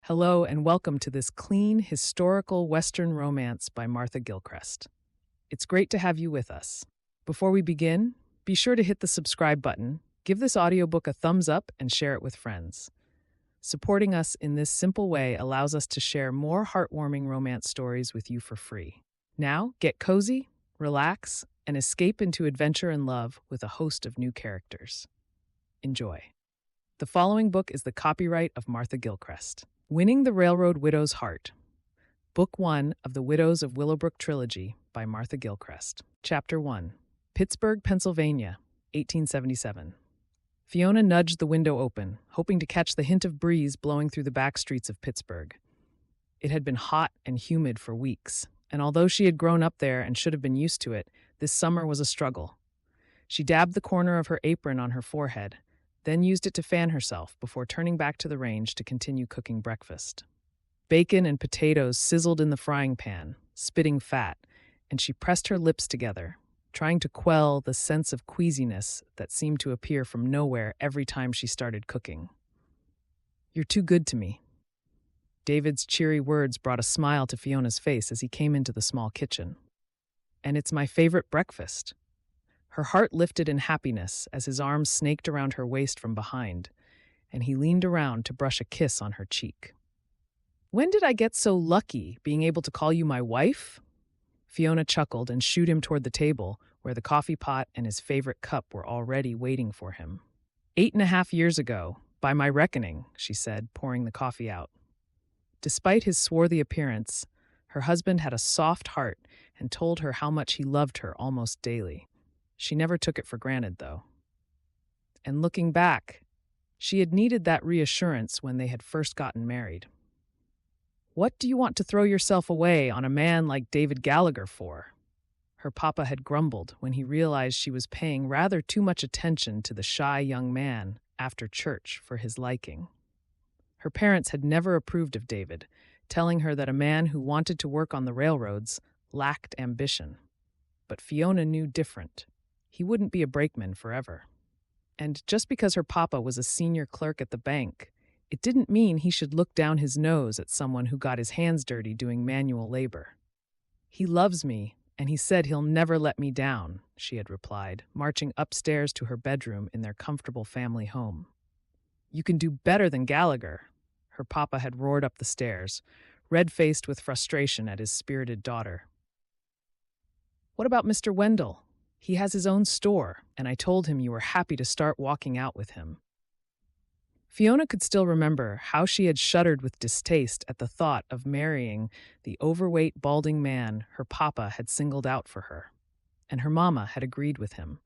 Hello and welcome to this clean, historical Western romance by Martha Gillcrest. It's great to have you with us. Before we begin, be sure to hit the subscribe button, give this audiobook a thumbs up, and share it with friends. Supporting us in this simple way allows us to share more heartwarming romance stories with you for free. Now, get cozy, relax, and escape into adventure and love with a host of new characters. Enjoy. The following book is the copyright of Martha Gillcrest. Winning the Railroad Widow's Heart. Book 1 of the Widows of Willow Brook Trilogy by Martha Gillcrest. Chapter 1. Pittsburgh, Pennsylvania, 1877. Fiona nudged the window open, hoping to catch the hint of breeze blowing through the back streets of Pittsburgh. It had been hot and humid for weeks, and although she had grown up there and should have been used to it, this summer was a struggle. She dabbed the corner of her apron on her forehead, then used it to fan herself before turning back to the range to continue cooking breakfast. Bacon and potatoes sizzled in the frying pan, spitting fat, and she pressed her lips together, trying to quell the sense of queasiness that seemed to appear from nowhere every time she started cooking. "You're too good to me." David's cheery words brought a smile to Fiona's face as he came into the small kitchen. "And it's my favorite breakfast." Her heart lifted in happiness as his arms snaked around her waist from behind, and he leaned around to brush a kiss on her cheek. "When did I get so lucky, being able to call you my wife?" Fiona chuckled and shooed him toward the table, where the coffee pot and his favorite cup were already waiting for him. 8.5 years ago, by my reckoning," she said, pouring the coffee out. Despite his swarthy appearance, her husband had a soft heart and told her how much he loved her almost daily. She never took it for granted, though. And looking back, she had needed that reassurance when they had first gotten married. "What do you want to throw yourself away on a man like David Gallagher for?" her papa had grumbled when he realized she was paying rather too much attention to the shy young man after church for his liking. Her parents had never approved of David, telling her that a man who wanted to work on the railroads lacked ambition. But Fiona knew different. He wouldn't be a brakeman forever. And just because her papa was a senior clerk at the bank, it didn't mean he should look down his nose at someone who got his hands dirty doing manual labor. "He loves me, and he said he'll never let me down," she had replied, marching upstairs to her bedroom in their comfortable family home. "You can do better than Gallagher," her papa had roared up the stairs, red-faced with frustration at his spirited daughter. "What about Mr. Wendell? He has his own store, and I told him you were happy to start walking out with him." Fiona could still remember how she had shuddered with distaste at the thought of marrying the overweight, balding man her papa had singled out for her, and her mama had agreed with him,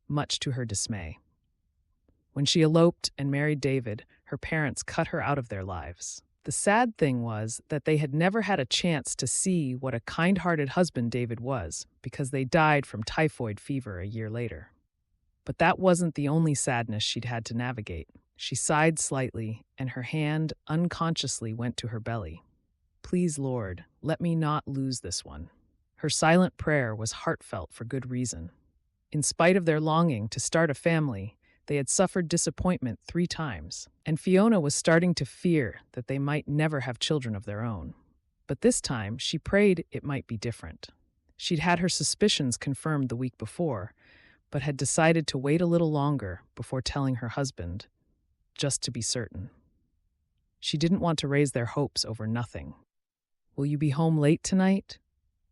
much to her dismay. When she eloped and married David, her parents cut her out of their lives. The sad thing was that they had never had a chance to see what a kind-hearted husband David was, because they died from typhoid fever a year later. But that wasn't the only sadness she'd had to navigate. She sighed slightly, and her hand unconsciously went to her belly. "Please, Lord, let me not lose this one." Her silent prayer was heartfelt for good reason. In spite of their longing to start a family, they had suffered disappointment 3 times, and Fiona was starting to fear that they might never have children of their own. But this time, she prayed it might be different. She'd had her suspicions confirmed the week before, but had decided to wait a little longer before telling her husband, just to be certain. She didn't want to raise their hopes over nothing. "Will you be home late tonight?"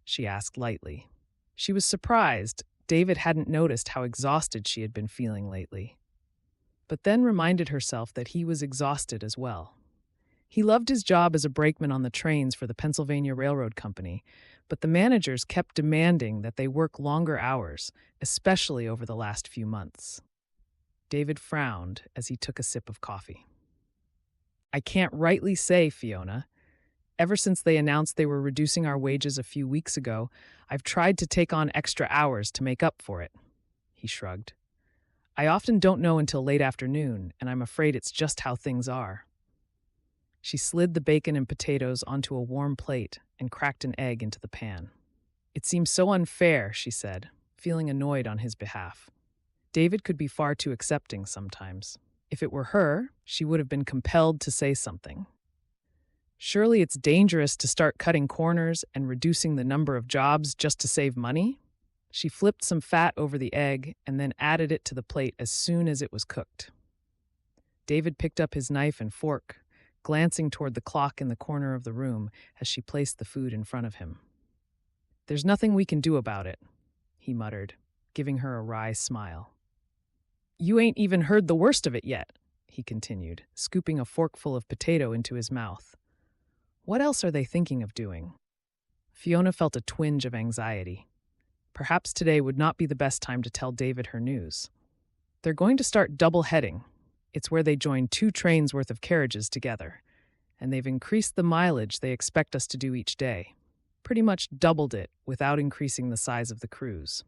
she asked lightly. She was surprised David hadn't noticed how exhausted she had been feeling lately, but then reminded herself that he was exhausted as well. He loved his job as a brakeman on the trains for the Pennsylvania Railroad Company, but the managers kept demanding that they work longer hours, especially over the last few months. David frowned as he took a sip of coffee. "I can't rightly say, Fiona. Ever since they announced they were reducing our wages a few weeks ago, I've tried to take on extra hours to make up for it," he shrugged. "I often don't know until late afternoon, and I'm afraid it's just how things are." She slid the bacon and potatoes onto a warm plate and cracked an egg into the pan. "It seems so unfair," she said, feeling annoyed on his behalf. David could be far too accepting sometimes. If it were her, she would have been compelled to say something. Surely it's dangerous to start cutting corners and reducing the number of jobs just to save money? She flipped some fat over the egg and then added it to the plate as soon as it was cooked. David picked up his knife and fork, glancing toward the clock in the corner of the room as she placed the food in front of him. "There's nothing we can do about it," he muttered, giving her a wry smile. "You ain't even heard the worst of it yet," he continued, scooping a forkful of potato into his mouth. "What else are they thinking of doing?" Fiona felt a twinge of anxiety. Perhaps today would not be the best time to tell David her news. They're going to start double-heading. It's where they join 2 trains worth of carriages together, and they've increased the mileage they expect us to do each day. Pretty much doubled it without increasing the size of the crews.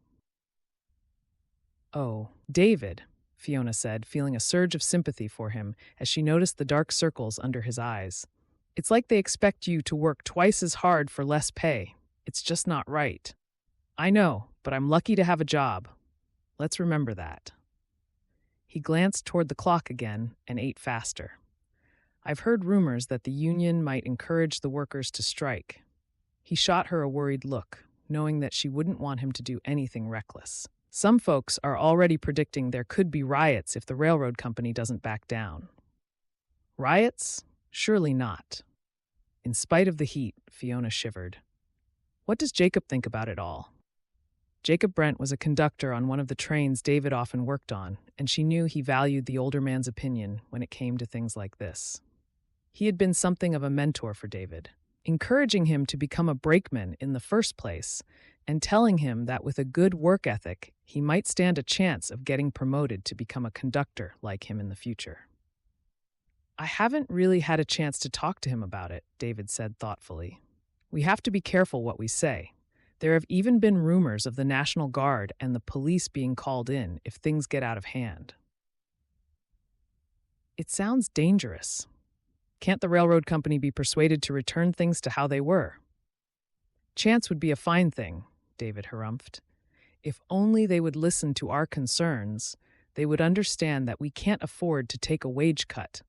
"Oh, David," Fiona said, feeling a surge of sympathy for him as she noticed the dark circles under his eyes. "It's like they expect you to work twice as hard for less pay. It's just not right." "I know, but I'm lucky to have a job. Let's remember that." He glanced toward the clock again and ate faster. "I've heard rumors that the union might encourage the workers to strike." He shot her a worried look, knowing that she wouldn't want him to do anything reckless. "Some folks are already predicting there could be riots if the railroad company doesn't back down." "Riots? Surely not." In spite of the heat, Fiona shivered. "What does Jacob think about it all?" Jacob Brent was a conductor on one of the trains David often worked on, and she knew he valued the older man's opinion when it came to things like this. He had been something of a mentor for David, encouraging him to become a brakeman in the first place, and telling him that with a good work ethic, he might stand a chance of getting promoted to become a conductor like him in the future. "I haven't really had a chance to talk to him about it," David said thoughtfully. "We have to be careful what we say. There have even been rumors of the National Guard and the police being called in if things get out of hand." "It sounds dangerous. Can't the railroad company be persuaded to return things to how they were?" "Chance would be a fine thing," David harumphed. "If only they would listen to our concerns, they would understand that we can't afford to take a wage cut.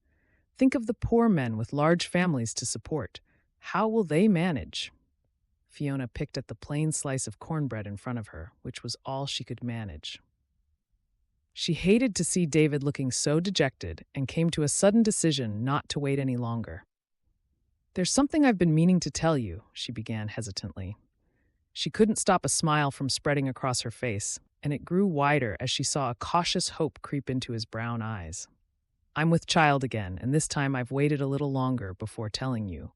Think of the poor men with large families to support. How will they manage?" Fiona picked at the plain slice of cornbread in front of her, which was all she could manage. She hated to see David looking so dejected and came to a sudden decision not to wait any longer. "There's something I've been meaning to tell you," she began hesitantly. She couldn't stop a smile from spreading across her face, and it grew wider as she saw a cautious hope creep into his brown eyes. "I'm with child again, and this time I've waited a little longer before telling you,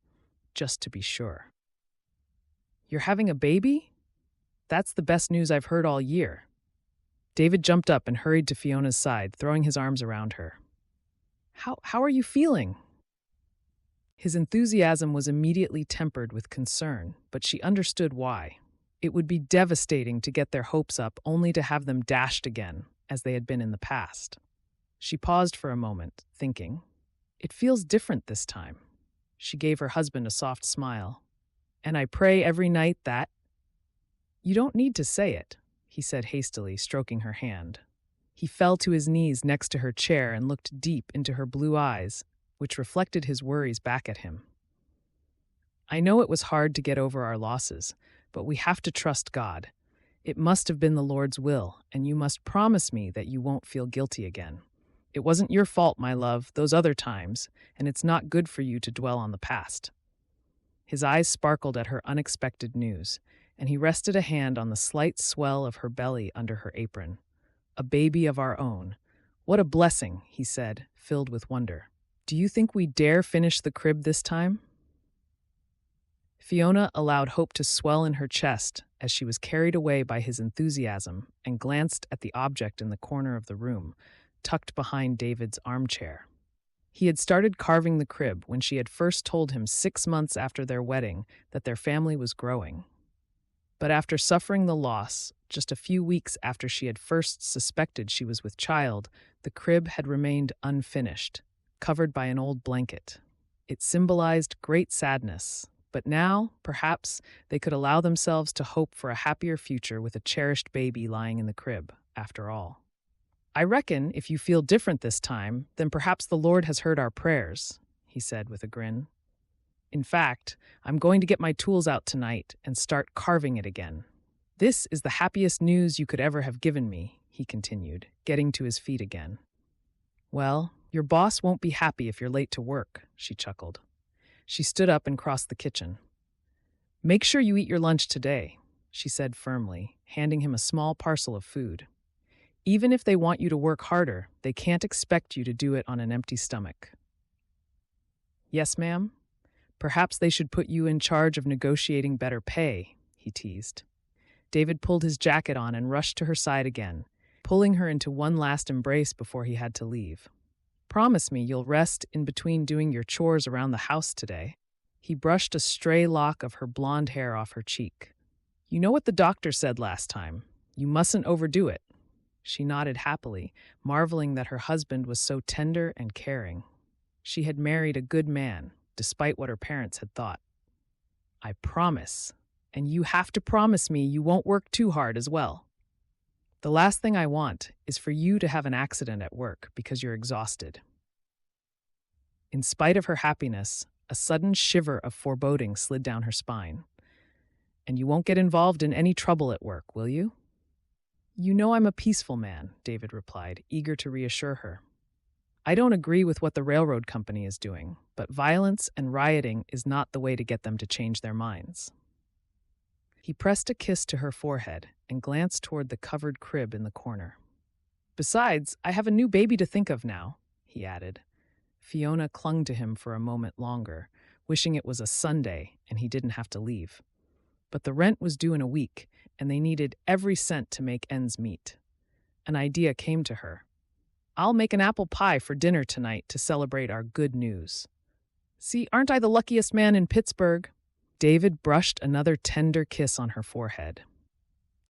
just to be sure." "You're having a baby? That's the best news I've heard all year." David jumped up and hurried to Fiona's side, throwing his arms around her. How are you feeling?" His enthusiasm was immediately tempered with concern, but she understood why. It would be devastating to get their hopes up only to have them dashed again, as they had been in the past. She paused for a moment, thinking. "It feels different this time." She gave her husband a soft smile. "And I pray every night that—" "You don't need to say it," he said hastily, stroking her hand. He fell to his knees next to her chair and looked deep into her blue eyes, which reflected his worries back at him. "I know it was hard to get over our losses, but we have to trust God. It must have been the Lord's will, and you must promise me that you won't feel guilty again. It wasn't your fault, my love, those other times, and it's not good for you to dwell on the past." His eyes sparkled at her unexpected news, and he rested a hand on the slight swell of her belly under her apron. "A baby of our own. What a blessing," he said, filled with wonder. "Do you think we dare finish the crib this time?" Fiona allowed hope to swell in her chest as she was carried away by his enthusiasm and glanced at the object in the corner of the room, tucked behind David's armchair. He had started carving the crib when she had first told him 6 months after their wedding that their family was growing. But after suffering the loss, just a few weeks after she had first suspected she was with child, the crib had remained unfinished, covered by an old blanket. It symbolized great sadness, but now, perhaps, they could allow themselves to hope for a happier future with a cherished baby lying in the crib, after all. "I reckon if you feel different this time, then perhaps the Lord has heard our prayers," he said with a grin. In fact, I'm going to get my tools out tonight and start carving it again. This is the happiest news you could ever have given me, he continued, getting to his feet again. Well, your boss won't be happy if you're late to work, she chuckled. She stood up and crossed the kitchen. Make sure you eat your lunch today, she said firmly, handing him a small parcel of food. Even if they want you to work harder, they can't expect you to do it on an empty stomach. Yes, ma'am? Perhaps they should put you in charge of negotiating better pay, he teased. David pulled his jacket on and rushed to her side again, pulling her into one last embrace before he had to leave. Promise me you'll rest in between doing your chores around the house today. He brushed a stray lock of her blonde hair off her cheek. You know what the doctor said last time. You mustn't overdo it. She nodded happily, marveling that her husband was so tender and caring. She had married a good man, despite what her parents had thought. I promise. And you have to promise me you won't work too hard as well. The last thing I want is for you to have an accident at work because you're exhausted. In spite of her happiness, a sudden shiver of foreboding slid down her spine. And you won't get involved in any trouble at work, will you? You know I'm a peaceful man, David replied, eager to reassure her. I don't agree with what the railroad company is doing, but violence and rioting is not the way to get them to change their minds. He pressed a kiss to her forehead and glanced toward the covered crib in the corner. Besides, I have a new baby to think of now, he added. Fiona clung to him for a moment longer, wishing it was a Sunday and he didn't have to leave. But the rent was due in a week, and they needed every cent to make ends meet. An idea came to her. I'll make an apple pie for dinner tonight to celebrate our good news. See, aren't I the luckiest man in Pittsburgh? David brushed another tender kiss on her forehead.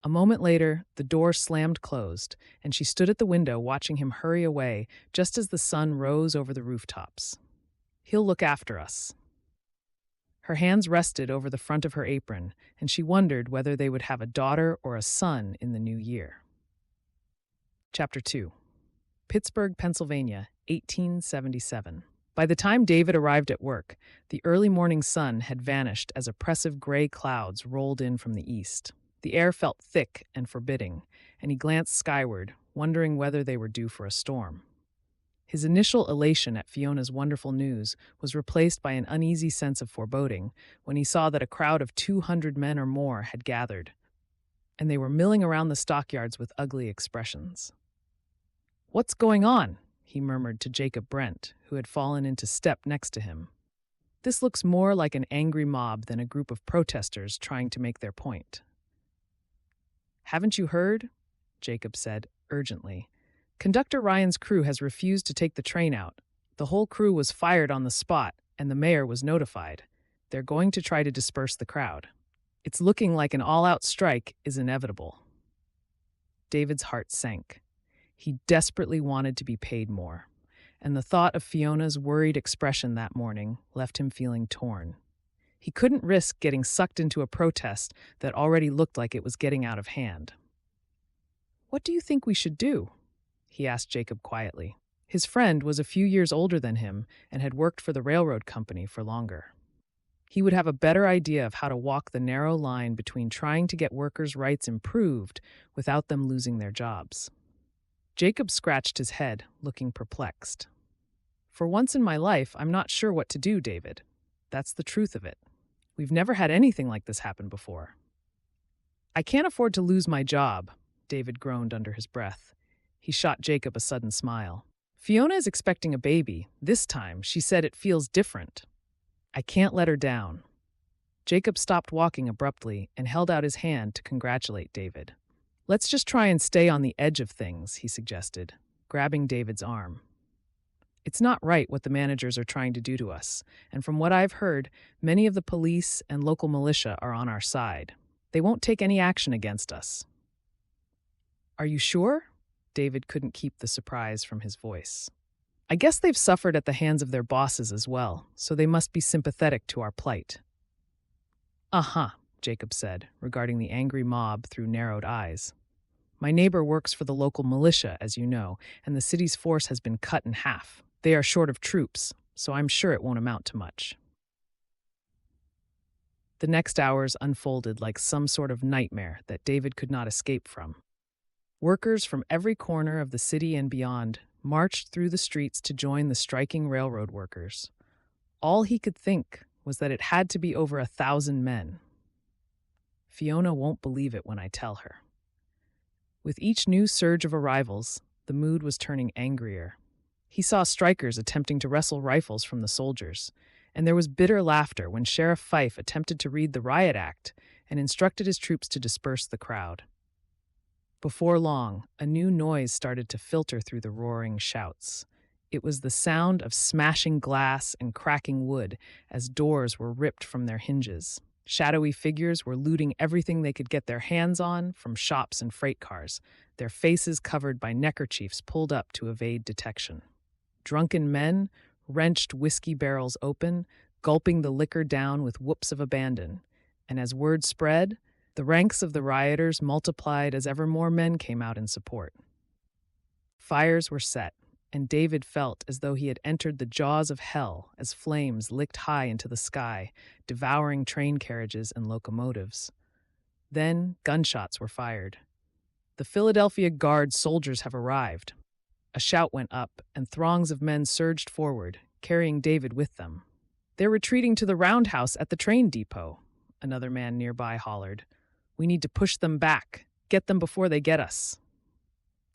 A moment later, the door slammed closed, and she stood at the window watching him hurry away just as the sun rose over the rooftops. He'll look after us. Her hands rested over the front of her apron, and she wondered whether they would have a daughter or a son in the new year. Chapter 2. Pittsburgh, Pennsylvania, 1877. By the time David arrived at work, the early morning sun had vanished as oppressive gray clouds rolled in from the east. The air felt thick and forbidding, and he glanced skyward, wondering whether they were due for a storm. His initial elation at Fiona's wonderful news was replaced by an uneasy sense of foreboding when he saw that a crowd of 200 men or more had gathered, and they were milling around the stockyards with ugly expressions. "What's going on?" he murmured to Jacob Brent, who had fallen into step next to him. "This looks more like an angry mob than a group of protesters trying to make their point." "Haven't you heard?" Jacob said, urgently. "Conductor Ryan's crew has refused to take the train out. The whole crew was fired on the spot, and the mayor was notified. They're going to try to disperse the crowd. It's looking like an all-out strike is inevitable." David's heart sank. He desperately wanted to be paid more, and the thought of Fiona's worried expression that morning left him feeling torn. He couldn't risk getting sucked into a protest that already looked like it was getting out of hand. "What do you think we should do?" he asked Jacob quietly. His friend was a few years older than him and had worked for the railroad company for longer. He would have a better idea of how to walk the narrow line between trying to get workers' rights improved without them losing their jobs. Jacob scratched his head, looking perplexed. "For once in my life, I'm not sure what to do, David. That's the truth of it. We've never had anything like this happen before." "I can't afford to lose my job," David groaned under his breath. He shot Jacob a sudden smile. "Fiona is expecting a baby. This time, she said it feels different. I can't let her down." Jacob stopped walking abruptly and held out his hand to congratulate David. "Let's just try and stay on the edge of things," he suggested, grabbing David's arm. "It's not right what the managers are trying to do to us, and from what I've heard, many of the police and local militia are on our side. They won't take any action against us." "Are you sure?" David couldn't keep the surprise from his voice. "I guess they've suffered at the hands of their bosses as well, so they must be sympathetic to our plight." "Uh-huh," Jacob said, regarding the angry mob through narrowed eyes. "My neighbor works for the local militia, as you know, and the city's force has been cut in half. They are short of troops, so I'm sure it won't amount to much." The next hours unfolded like some sort of nightmare that David could not escape from. Workers from every corner of the city and beyond marched through the streets to join the striking railroad workers. All he could think was that it had to be over 1,000 men. Fiona won't believe it when I tell her. With each new surge of arrivals, the mood was turning angrier. He saw strikers attempting to wrestle rifles from the soldiers, and there was bitter laughter when Sheriff Fife attempted to read the riot act and instructed his troops to disperse the crowd. Before long, a new noise started to filter through the roaring shouts. It was the sound of smashing glass and cracking wood as doors were ripped from their hinges. Shadowy figures were looting everything they could get their hands on from shops and freight cars, their faces covered by neckerchiefs pulled up to evade detection. Drunken men wrenched whiskey barrels open, gulping the liquor down with whoops of abandon, and as word spread, the ranks of the rioters multiplied as ever more men came out in support. Fires were set, and David felt as though he had entered the jaws of hell as flames licked high into the sky, devouring train carriages and locomotives. Then gunshots were fired. The Philadelphia Guard soldiers have arrived. A shout went up, and throngs of men surged forward, carrying David with them. "They're retreating to the roundhouse at the train depot," another man nearby hollered. "We need to push them back, get them before they get us."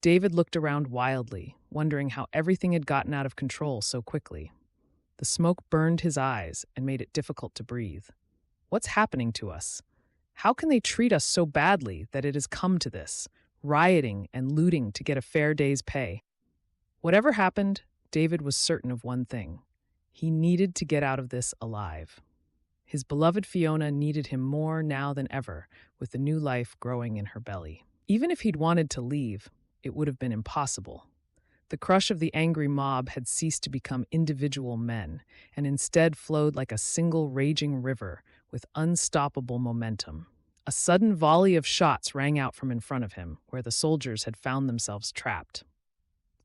David looked around wildly, wondering how everything had gotten out of control so quickly. The smoke burned his eyes and made it difficult to breathe. What's happening to us? How can they treat us so badly that it has come to this, rioting and looting to get a fair day's pay? Whatever happened, David was certain of one thing. He needed to get out of this alive. His beloved Fiona needed him more now than ever, with the new life growing in her belly. Even if he'd wanted to leave, it would have been impossible. The crush of the angry mob had ceased to become individual men, and instead flowed like a single raging river with unstoppable momentum. A sudden volley of shots rang out from in front of him, where the soldiers had found themselves trapped.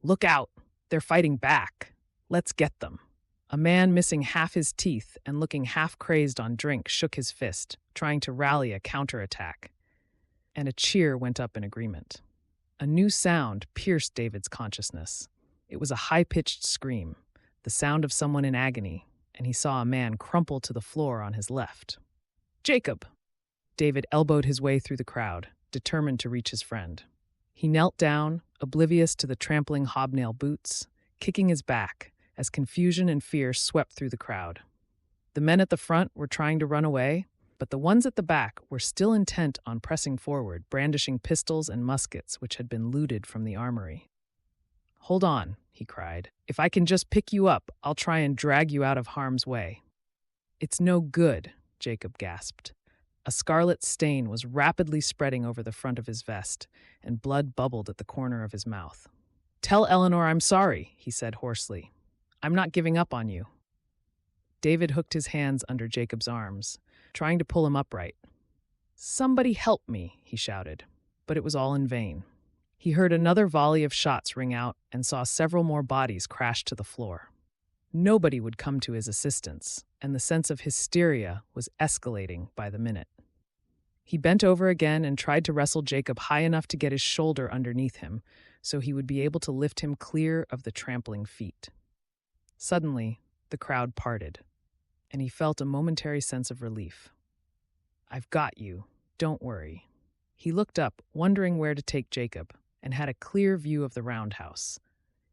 "Look out! They're fighting back. Let's get them." A man missing half his teeth and looking half crazed on drink shook his fist, trying to rally a counterattack. And a cheer went up in agreement. A new sound pierced David's consciousness. It was a high-pitched scream, the sound of someone in agony, and he saw a man crumple to the floor on his left. "Jacob!" David elbowed his way through the crowd, determined to reach his friend. He knelt down, oblivious to the trampling hobnail boots, kicking his back as confusion and fear swept through the crowd. The men at the front were trying to run away, but the ones at the back were still intent on pressing forward, brandishing pistols and muskets which had been looted from the armory. "Hold on," he cried. "If I can just pick you up, I'll try and drag you out of harm's way." "It's no good," Jacob gasped. A scarlet stain was rapidly spreading over the front of his vest, and blood bubbled at the corner of his mouth. "Tell Eleanor I'm sorry," he said hoarsely. "I'm not giving up on you." David hooked his hands under Jacob's arms, trying to pull him upright. "Somebody help me," he shouted, but it was all in vain. He heard another volley of shots ring out and saw several more bodies crash to the floor. Nobody would come to his assistance, and the sense of hysteria was escalating by the minute. He bent over again and tried to wrestle Jacob high enough to get his shoulder underneath him so he would be able to lift him clear of the trampling feet. Suddenly, the crowd parted, and he felt a momentary sense of relief. "I've got you. Don't worry." He looked up, wondering where to take Jacob, and had a clear view of the roundhouse.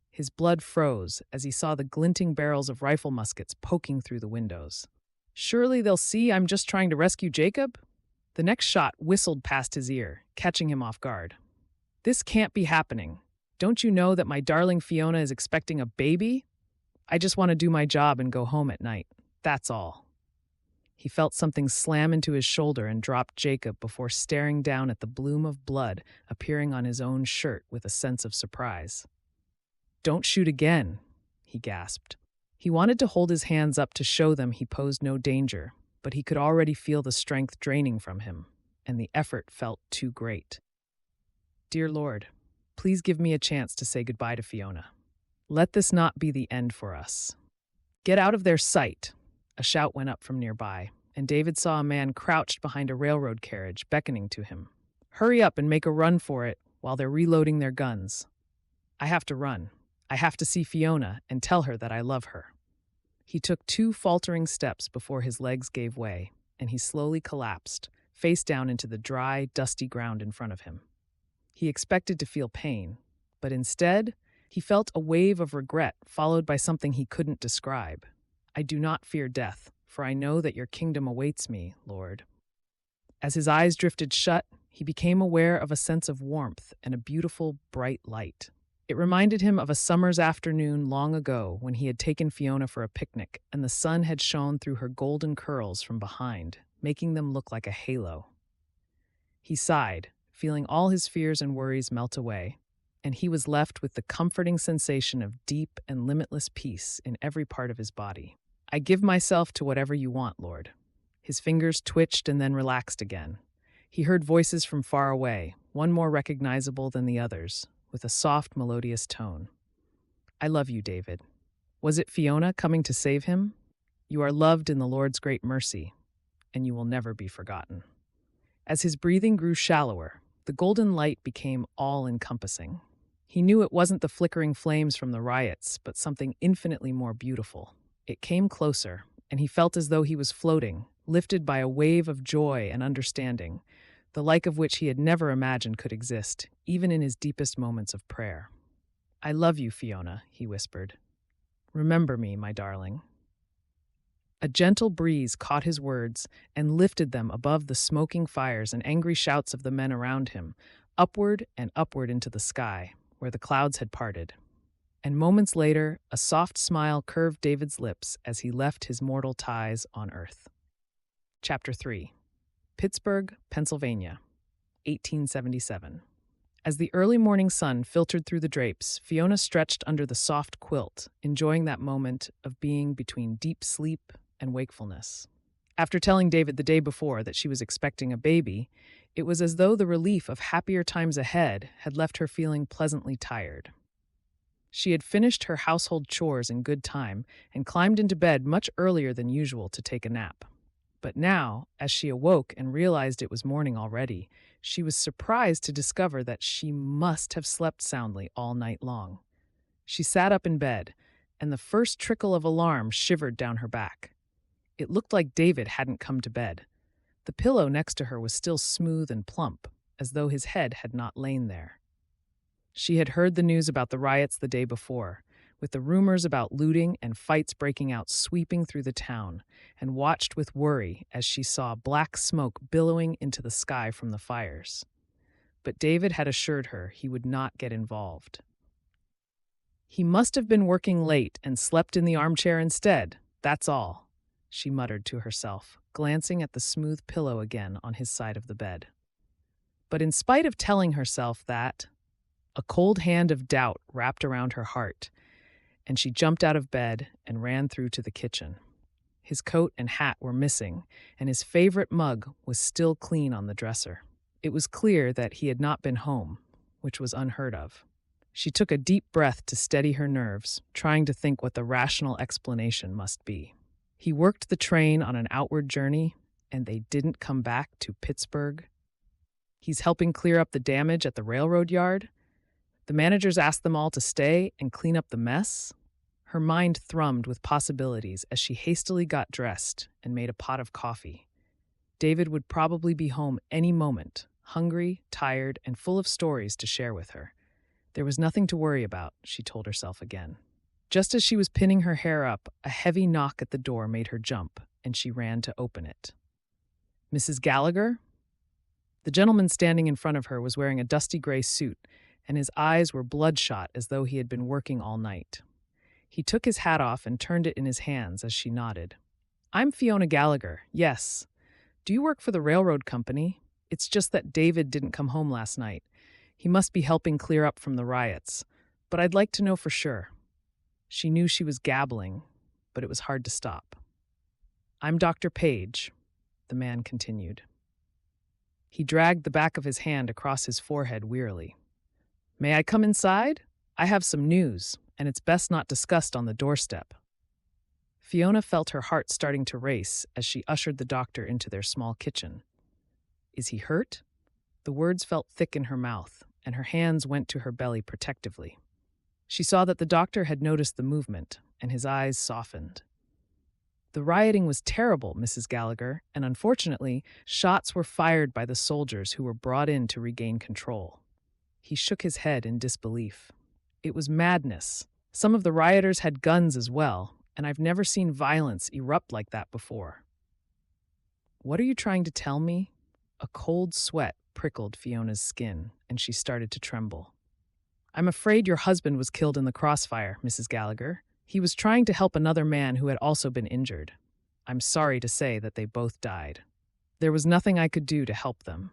His blood froze as he saw the glinting barrels of rifle muskets poking through the windows. "Surely they'll see I'm just trying to rescue Jacob?" The next shot whistled past his ear, catching him off guard. "This can't be happening. Don't you know that my darling Fiona is expecting a baby? I just want to do my job and go home at night. That's all." He felt something slam into his shoulder and dropped Jacob before staring down at the bloom of blood appearing on his own shirt with a sense of surprise. "Don't shoot again," he gasped. He wanted to hold his hands up to show them he posed no danger, but he could already feel the strength draining from him, and the effort felt too great. "Dear Lord, please give me a chance to say goodbye to Fiona. Let this not be the end for us." "Get out of their sight," a shout went up from nearby, and David saw a man crouched behind a railroad carriage, beckoning to him. "Hurry up and make a run for it while they're reloading their guns. I have to run. I have to see Fiona and tell her that I love her." He took 2 faltering steps before his legs gave way, and he slowly collapsed, face down into the dry, dusty ground in front of him. He expected to feel pain, but instead, he felt a wave of regret followed by something he couldn't describe. "I do not fear death, for I know that your kingdom awaits me, Lord." As his eyes drifted shut, he became aware of a sense of warmth and a beautiful, bright light. It reminded him of a summer's afternoon long ago when he had taken Fiona for a picnic and the sun had shone through her golden curls from behind, making them look like a halo. He sighed, feeling all his fears and worries melt away, and he was left with the comforting sensation of deep and limitless peace in every part of his body. "I give myself to whatever you want, Lord." His fingers twitched and then relaxed again. He heard voices from far away, one more recognizable than the others, with a soft, melodious tone. "I love you, David." Was it Fiona coming to save him? "You are loved in the Lord's great mercy, and you will never be forgotten." As his breathing grew shallower, the golden light became all-encompassing. He knew it wasn't the flickering flames from the riots, but something infinitely more beautiful. It came closer, and he felt as though he was floating, lifted by a wave of joy and understanding, the like of which he had never imagined could exist, even in his deepest moments of prayer. "I love you, Fiona," he whispered. "Remember me, my darling." A gentle breeze caught his words and lifted them above the smoking fires and angry shouts of the men around him, upward and upward into the sky, where the clouds had parted. And moments later, a soft smile curved David's lips as he left his mortal ties on earth. Chapter 3. Pittsburgh, Pennsylvania, 1877. As the early morning sun filtered through the drapes, Fiona stretched under the soft quilt, enjoying that moment of being between deep sleep and wakefulness. After telling David the day before that she was expecting a baby, it was as though the relief of happier times ahead had left her feeling pleasantly tired. She had finished her household chores in good time and climbed into bed much earlier than usual to take a nap. But now, as she awoke and realized it was morning already, she was surprised to discover that she must have slept soundly all night long. She sat up in bed, and the first trickle of alarm shivered down her back. It looked like David hadn't come to bed. The pillow next to her was still smooth and plump, as though his head had not lain there. She had heard the news about the riots the day before, with the rumors about looting and fights breaking out sweeping through the town, and watched with worry as she saw black smoke billowing into the sky from the fires. But David had assured her he would not get involved. "He must have been working late and slept in the armchair instead, that's all," she muttered to herself, glancing at the smooth pillow again on his side of the bed. But in spite of telling herself that, a cold hand of doubt wrapped around her heart, and she jumped out of bed and ran through to the kitchen. His coat and hat were missing, and his favorite mug was still clean on the dresser. It was clear that he had not been home, which was unheard of. She took a deep breath to steady her nerves, trying to think what the rational explanation must be. He worked the train on an outward journey, and they didn't come back to Pittsburgh. He's helping clear up the damage at the railroad yard. The managers asked them all to stay and clean up the mess. Her mind thrummed with possibilities as she hastily got dressed and made a pot of coffee. David would probably be home any moment, hungry, tired, and full of stories to share with her. There was nothing to worry about, she told herself again. Just as she was pinning her hair up, a heavy knock at the door made her jump, and she ran to open it. "Mrs. Gallagher?" The gentleman standing in front of her was wearing a dusty gray suit, and his eyes were bloodshot as though he had been working all night. He took his hat off and turned it in his hands as she nodded. "I'm Fiona Gallagher, yes. Do you work for the railroad company? It's just that David didn't come home last night. He must be helping clear up from the riots, but I'd like to know for sure." She knew she was gabbling, but it was hard to stop. "I'm Dr. Page," the man continued. He dragged the back of his hand across his forehead wearily. "May I come inside? I have some news, and it's best not discussed on the doorstep." Fiona felt her heart starting to race as she ushered the doctor into their small kitchen. Is he hurt? The words felt thick in her mouth, and her hands went to her belly protectively. She saw that the doctor had noticed the movement, and his eyes softened. The rioting was terrible, Mrs. Gallagher, and unfortunately, shots were fired by the soldiers who were brought in to regain control. He shook his head in disbelief. It was madness. Some of the rioters had guns as well, and I've never seen violence erupt like that before. What are you trying to tell me? A cold sweat prickled Fiona's skin, and she started to tremble. I'm afraid your husband was killed in the crossfire, Mrs. Gallagher. He was trying to help another man who had also been injured. I'm sorry to say that they both died. There was nothing I could do to help them.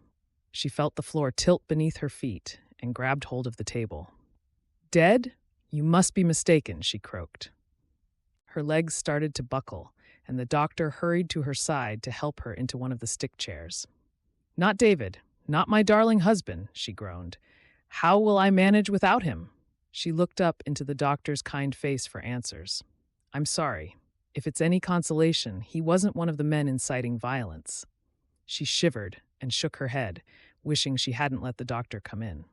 She felt the floor tilt beneath her feet and grabbed hold of the table. Dead? You must be mistaken, she croaked. Her legs started to buckle, and the doctor hurried to her side to help her into one of the stick chairs. Not David, not my darling husband, she groaned. How will I manage without him? She looked up into the doctor's kind face for answers. I'm sorry. If it's any consolation, he wasn't one of the men inciting violence. She shivered and shook her head, wishing she hadn't let the doctor come in.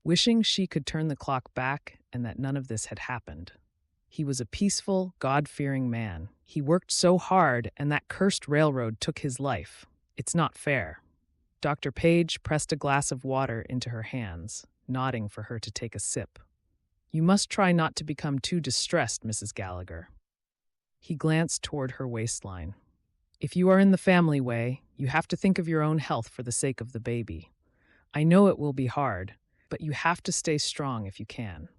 Wishing she could turn the clock back and that none of this had happened. He was a peaceful, God-fearing man. He worked so hard, and that cursed railroad took his life. It's not fair. Dr. Page pressed a glass of water into her hands, nodding for her to take a sip. You must try not to become too distressed, Mrs. Gallagher. He glanced toward her waistline. If you are in the family way, you have to think of your own health for the sake of the baby. I know it will be hard, but you have to stay strong if you can.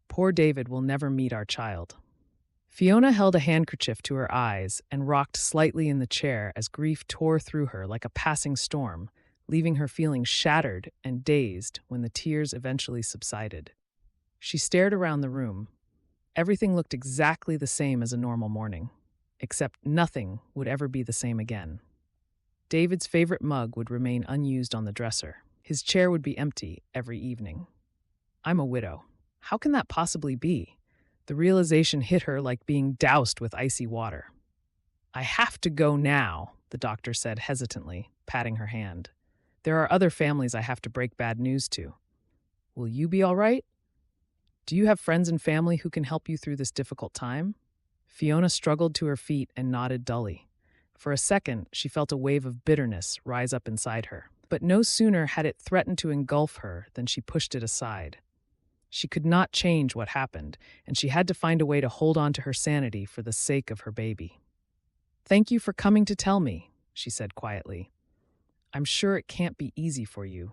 Poor David will never meet our child. Fiona held a handkerchief to her eyes and rocked slightly in the chair as grief tore through her like a passing storm, leaving her feeling shattered and dazed when the tears eventually subsided. She stared around the room. Everything looked exactly the same as a normal morning, except nothing would ever be the same again. David's favorite mug would remain unused on the dresser. His chair would be empty every evening. I'm a widow. How can that possibly be? The realization hit her like being doused with icy water. I have to go now, the doctor said hesitantly, patting her hand. There are other families I have to break bad news to. Will you be all right? Do you have friends and family who can help you through this difficult time? Fiona struggled to her feet and nodded dully. For a second, she felt a wave of bitterness rise up inside her. But no sooner had it threatened to engulf her than she pushed it aside. She could not change what happened, and she had to find a way to hold on to her sanity for the sake of her baby. Thank you for coming to tell me, she said quietly. I'm sure it can't be easy for you,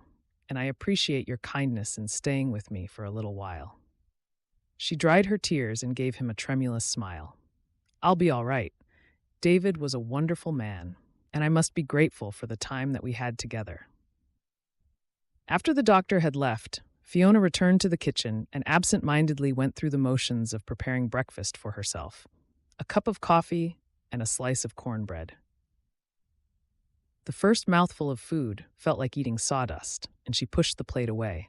and I appreciate your kindness in staying with me for a little while. She dried her tears and gave him a tremulous smile. I'll be all right. David was a wonderful man, and I must be grateful for the time that we had together. After the doctor had left, Fiona returned to the kitchen and absent-mindedly went through the motions of preparing breakfast for herself. A cup of coffee and a slice of cornbread. The first mouthful of food felt like eating sawdust, and she pushed the plate away.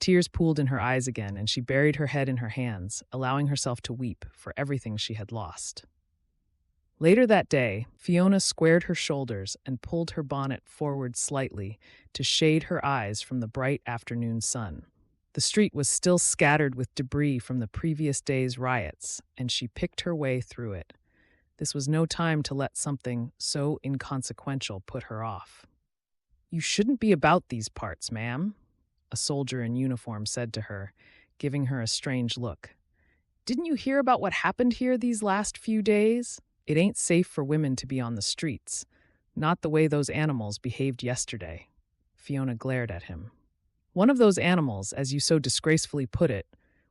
Tears pooled in her eyes again, and she buried her head in her hands, allowing herself to weep for everything she had lost. Later that day, Fiona squared her shoulders and pulled her bonnet forward slightly to shade her eyes from the bright afternoon sun. The street was still scattered with debris from the previous day's riots, and she picked her way through it. This was no time to let something so inconsequential put her off. You shouldn't be about these parts, ma'am, a soldier in uniform said to her, giving her a strange look. Didn't you hear about what happened here these last few days? It ain't safe for women to be on the streets. Not the way those animals behaved yesterday. Fiona glared at him. One of those animals, as you so disgracefully put it,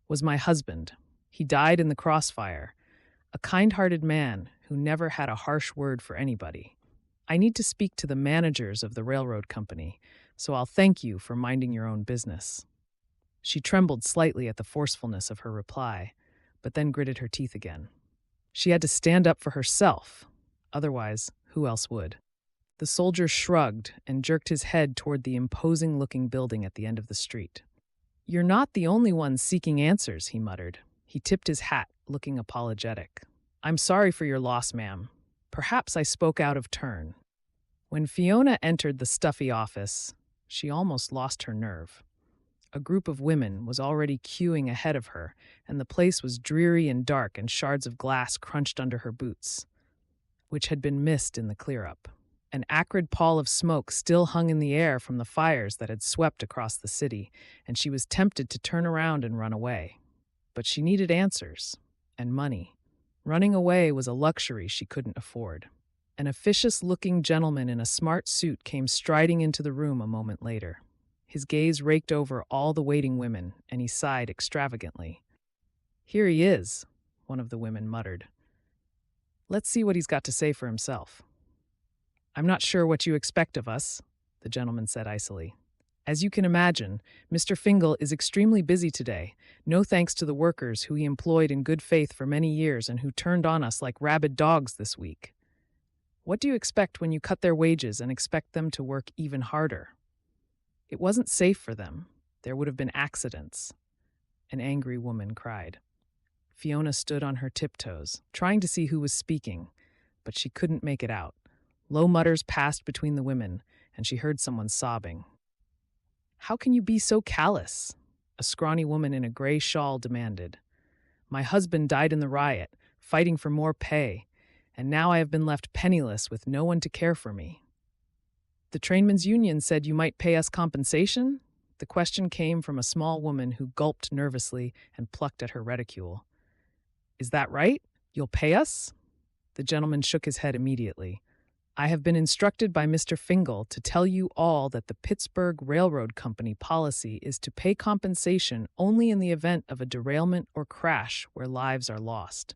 was my husband. He died in the crossfire. A kind-hearted man who never had a harsh word for anybody. I need to speak to the managers of the railroad company, so I'll thank you for minding your own business. She trembled slightly at the forcefulness of her reply, but then gritted her teeth again. She had to stand up for herself. Otherwise, who else would? The soldier shrugged and jerked his head toward the imposing-looking building at the end of the street. You're not the only one seeking answers, he muttered. He tipped his hat, looking apologetic. I'm sorry for your loss, ma'am. Perhaps I spoke out of turn." When Fiona entered the stuffy office, she almost lost her nerve. A group of women was already queuing ahead of her, and the place was dreary and dark, and shards of glass crunched under her boots, which had been missed in the clear-up. An acrid pall of smoke still hung in the air from the fires that had swept across the city, and she was tempted to turn around and run away. But she needed answers, and money. Running away was a luxury she couldn't afford. An officious-looking gentleman in a smart suit came striding into the room a moment later. His gaze raked over all the waiting women, and he sighed extravagantly. "Here he is," one of the women muttered. "Let's see what he's got to say for himself." "I'm not sure what you expect of us," the gentleman said icily. "As you can imagine, Mr. Fingal is extremely busy today, no thanks to the workers who he employed in good faith for many years and who turned on us like rabid dogs this week. What do you expect when you cut their wages and expect them to work even harder? It wasn't safe for them. There would have been accidents," an angry woman cried. Fiona stood on her tiptoes, trying to see who was speaking, but she couldn't make it out. Low mutters passed between the women, and she heard someone sobbing. "How can you be so callous?" a scrawny woman in a gray shawl demanded. "My husband died in the riot, fighting for more pay, and now I have been left penniless with no one to care for me." "The trainmen's union said you might pay us compensation?" The question came from a small woman who gulped nervously and plucked at her reticule. "Is that right? You'll pay us?" The gentleman shook his head immediately. "I have been instructed by Mr. Fingal to tell you all that the Pittsburgh Railroad Company policy is to pay compensation only in the event of a derailment or crash where lives are lost."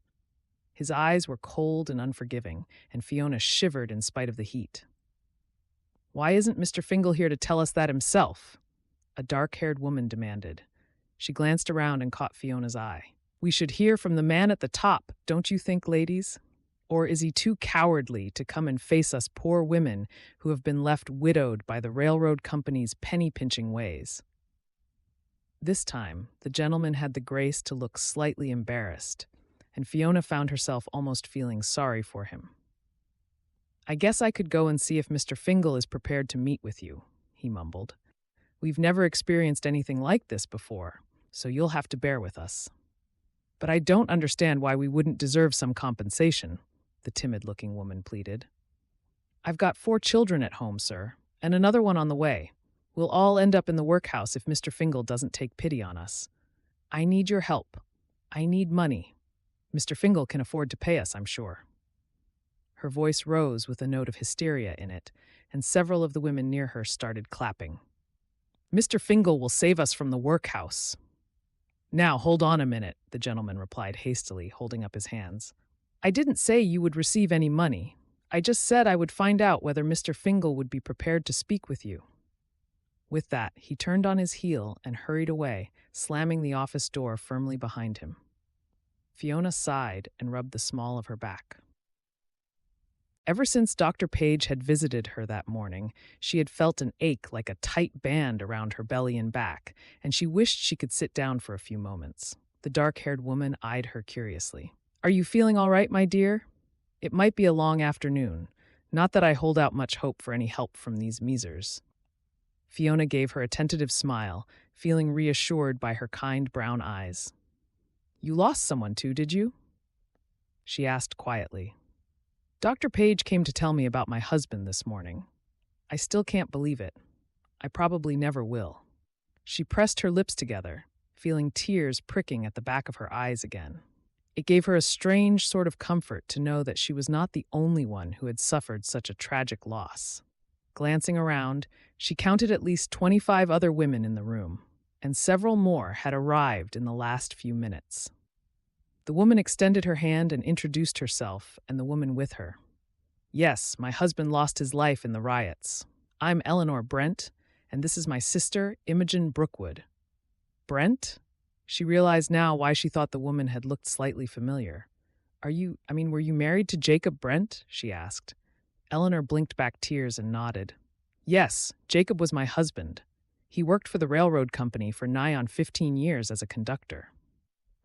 His eyes were cold and unforgiving, and Fiona shivered in spite of the heat. "Why isn't Mr. Fingal here to tell us that himself?" a dark-haired woman demanded. She glanced around and caught Fiona's eye. "We should hear from the man at the top, don't you think, ladies? Or is he too cowardly to come and face us poor women who have been left widowed by the railroad company's penny-pinching ways?" This time, the gentleman had the grace to look slightly embarrassed, and Fiona found herself almost feeling sorry for him. "I guess I could go and see if Mr. Fingal is prepared to meet with you," he mumbled. "We've never experienced anything like this before, so you'll have to bear with us." "But I don't understand why we wouldn't deserve some compensation," the timid-looking woman pleaded. "I've got 4 children at home, sir, and another one on the way. We'll all end up in the workhouse if Mr. Fingal doesn't take pity on us. I need your help. I need money. Mr. Fingal can afford to pay us, I'm sure." Her voice rose with a note of hysteria in it, and several of the women near her started clapping. "Mr. Fingal will save us from the workhouse." "Now, hold on a minute," the gentleman replied hastily, holding up his hands. "I didn't say you would receive any money. I just said I would find out whether Mr. Fingal would be prepared to speak with you." With that, he turned on his heel and hurried away, slamming the office door firmly behind him. Fiona sighed and rubbed the small of her back. Ever since Dr. Page had visited her that morning, she had felt an ache like a tight band around her belly and back, and she wished she could sit down for a few moments. The dark-haired woman eyed her curiously. "Are you feeling all right, my dear? It might be a long afternoon. Not that I hold out much hope for any help from these measers." Fiona gave her a tentative smile, feeling reassured by her kind brown eyes. "You lost someone too, did you?" she asked quietly. "Dr. Page came to tell me about my husband this morning. I still can't believe it. I probably never will." She pressed her lips together, feeling tears pricking at the back of her eyes again. It gave her a strange sort of comfort to know that she was not the only one who had suffered such a tragic loss. Glancing around, she counted at least 25 other women in the room, and several more had arrived in the last few minutes. The woman extended her hand and introduced herself and the woman with her. "Yes, my husband lost his life in the riots. I'm Eleanor Brent, and this is my sister, Imogen Brookwood." "Brent?" She realized now why she thought the woman had looked slightly familiar. Were you married to Jacob Brent?" she asked. Eleanor blinked back tears and nodded. "Yes, Jacob was my husband. He worked for the railroad company for nigh on 15 years as a conductor."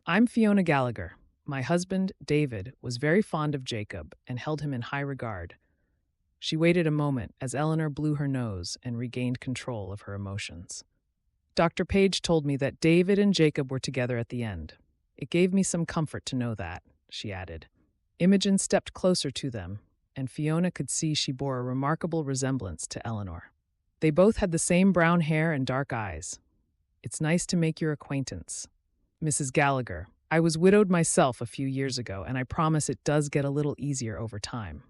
"I'm Fiona Gallagher. My husband, David, was very fond of Jacob and held him in high regard. She waited a moment as Eleanor blew her nose and regained control of her emotions. Dr. Page told me that David and Jacob were together at the end. It gave me some comfort to know that, she added. Imogen stepped closer to them, and Fiona could see she bore a remarkable resemblance to Eleanor. They both had the same brown hair and dark eyes. It's nice to make your acquaintance. Mrs. Gallagher, I was widowed myself a few years ago, and I promise it does get a little easier over time.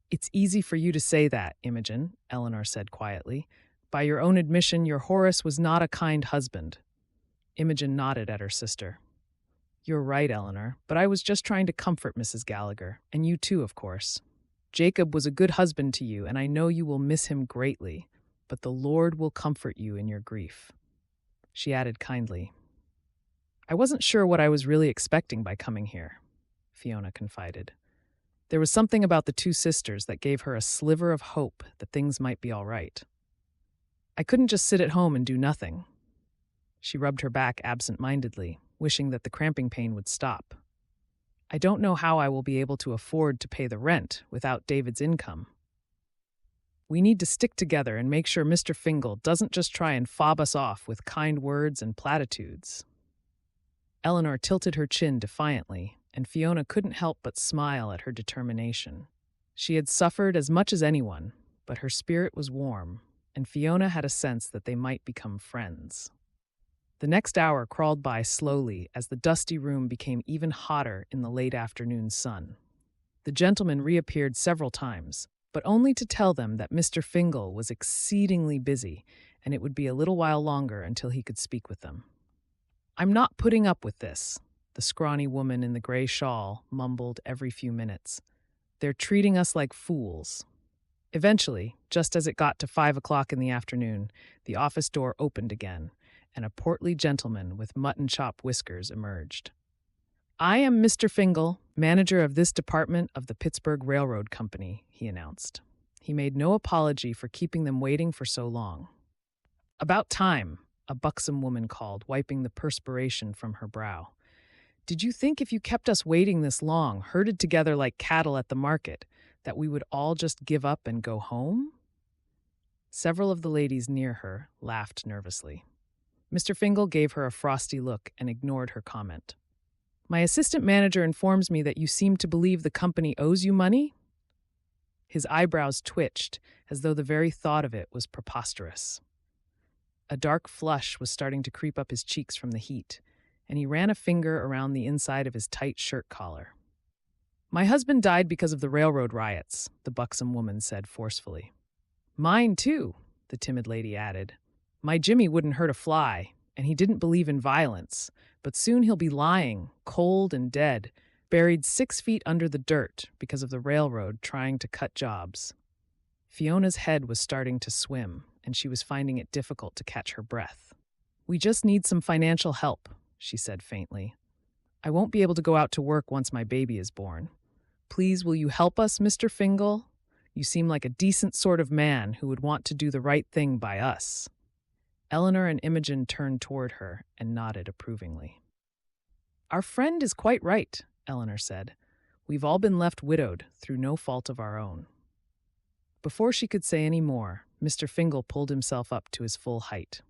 It's easy for you to say that, Imogen, Eleanor said quietly. By your own admission, your Horace was not a kind husband. Imogen nodded at her sister. You're right, Eleanor, but I was just trying to comfort Mrs. Gallagher, and you too, of course. Jacob was a good husband to you, and I know you will miss him greatly, but the Lord will comfort you in your grief. She added kindly. I wasn't sure what I was really expecting by coming here, Fiona confided. There was something about the two sisters that gave her a sliver of hope that things might be all right. I couldn't just sit at home and do nothing. She rubbed her back absent-mindedly, wishing that the cramping pain would stop. I don't know how I will be able to afford to pay the rent without David's income. We need to stick together and make sure Mr. Fingal doesn't just try and fob us off with kind words and platitudes. Eleanor tilted her chin defiantly, and Fiona couldn't help but smile at her determination. She had suffered as much as anyone, but her spirit was warm, and Fiona had a sense that they might become friends. The next hour crawled by slowly as the dusty room became even hotter in the late afternoon sun. The gentleman reappeared several times, but only to tell them that Mr. Fingal was exceedingly busy, and it would be a little while longer until he could speak with them. I'm not putting up with this, the scrawny woman in the gray shawl mumbled every few minutes. They're treating us like fools. Eventually, just as it got to 5 o'clock in the afternoon, the office door opened again, and a portly gentleman with mutton-chop whiskers emerged. I am Mr. Fingal, manager of this department of the Pittsburgh Railroad Company, he announced. He made no apology for keeping them waiting for so long. About time, a buxom woman called, wiping the perspiration from her brow. Did you think if you kept us waiting this long, herded together like cattle at the market, that we would all just give up and go home? Several of the ladies near her laughed nervously. Mr. Fingal gave her a frosty look and ignored her comment. My assistant manager informs me that you seem to believe the company owes you money? His eyebrows twitched, as though the very thought of it was preposterous. A dark flush was starting to creep up his cheeks from the heat, and he ran a finger around the inside of his tight shirt collar. My husband died because of the railroad riots, the buxom woman said forcefully. Mine too, the timid lady added. My Jimmy wouldn't hurt a fly, and he didn't believe in violence, but soon he'll be lying, cold and dead, buried 6 feet under the dirt because of the railroad trying to cut jobs. Fiona's head was starting to swim, and she was finding it difficult to catch her breath. We just need some financial help, she said faintly. I won't be able to go out to work once my baby is born. Please, will you help us, Mr. Fingal? You seem like a decent sort of man who would want to do the right thing by us. Eleanor and Imogen turned toward her and nodded approvingly. Our friend is quite right, Eleanor said. We've all been left widowed through no fault of our own. Before she could say any more, Mr. Fingal pulled himself up to his full height.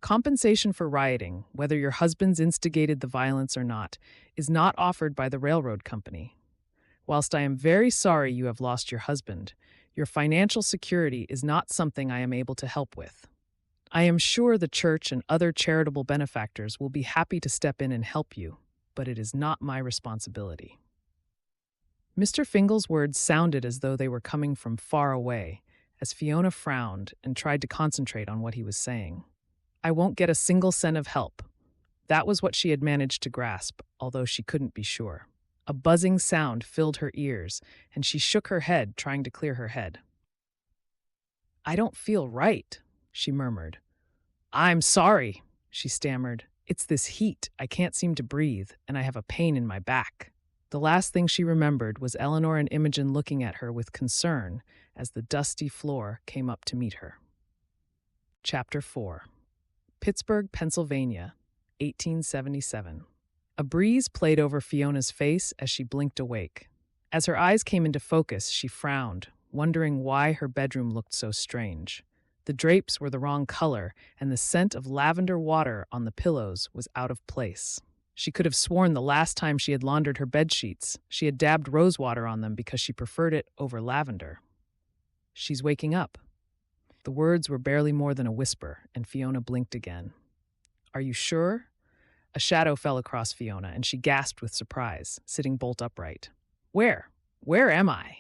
Compensation for rioting, whether your husband's instigated the violence or not, is not offered by the railroad company. Whilst I am very sorry you have lost your husband, your financial security is not something I am able to help with. I am sure the church and other charitable benefactors will be happy to step in and help you, but it is not my responsibility. Mr. Fingal's words sounded as though they were coming from far away, as Fiona frowned and tried to concentrate on what he was saying. I won't get a single cent of help. That was what she had managed to grasp, although she couldn't be sure. A buzzing sound filled her ears, and she shook her head, trying to clear her head. I don't feel right, she murmured. I'm sorry, she stammered. It's this heat. I can't seem to breathe, and I have a pain in my back. The last thing she remembered was Eleanor and Imogen looking at her with concern as the dusty floor came up to meet her. Chapter 4. Pittsburgh, Pennsylvania, 1877. A breeze played over Fiona's face as she blinked awake. As her eyes came into focus, she frowned, wondering why her bedroom looked so strange. The drapes were the wrong color, and the scent of lavender water on the pillows was out of place. She could have sworn the last time she had laundered her bedsheets, she had dabbed rose water on them because she preferred it over lavender. "She's waking up." The words were barely more than a whisper, and Fiona blinked again. "Are you sure?" A shadow fell across Fiona, and she gasped with surprise, sitting bolt upright. Where? Where am I?"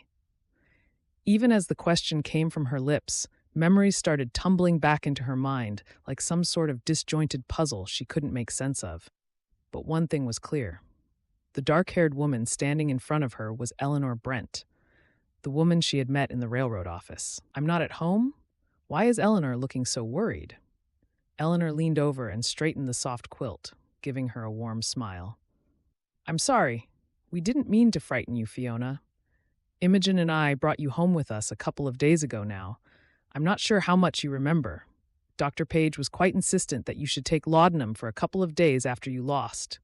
Even as the question came from her lips, memories started tumbling back into her mind like some sort of disjointed puzzle she couldn't make sense of. But one thing was clear. The dark-haired woman standing in front of her was Eleanor Brent, the woman she had met in the railroad office. "I'm not at home? Why is Eleanor looking so worried?" Eleanor leaned over and straightened the soft quilt, giving her a warm smile. "I'm sorry. We didn't mean to frighten you, Fiona. Imogen and I brought you home with us a couple of days ago now. I'm not sure how much you remember. Dr. Page was quite insistent that you should take laudanum for a couple of days after you lost."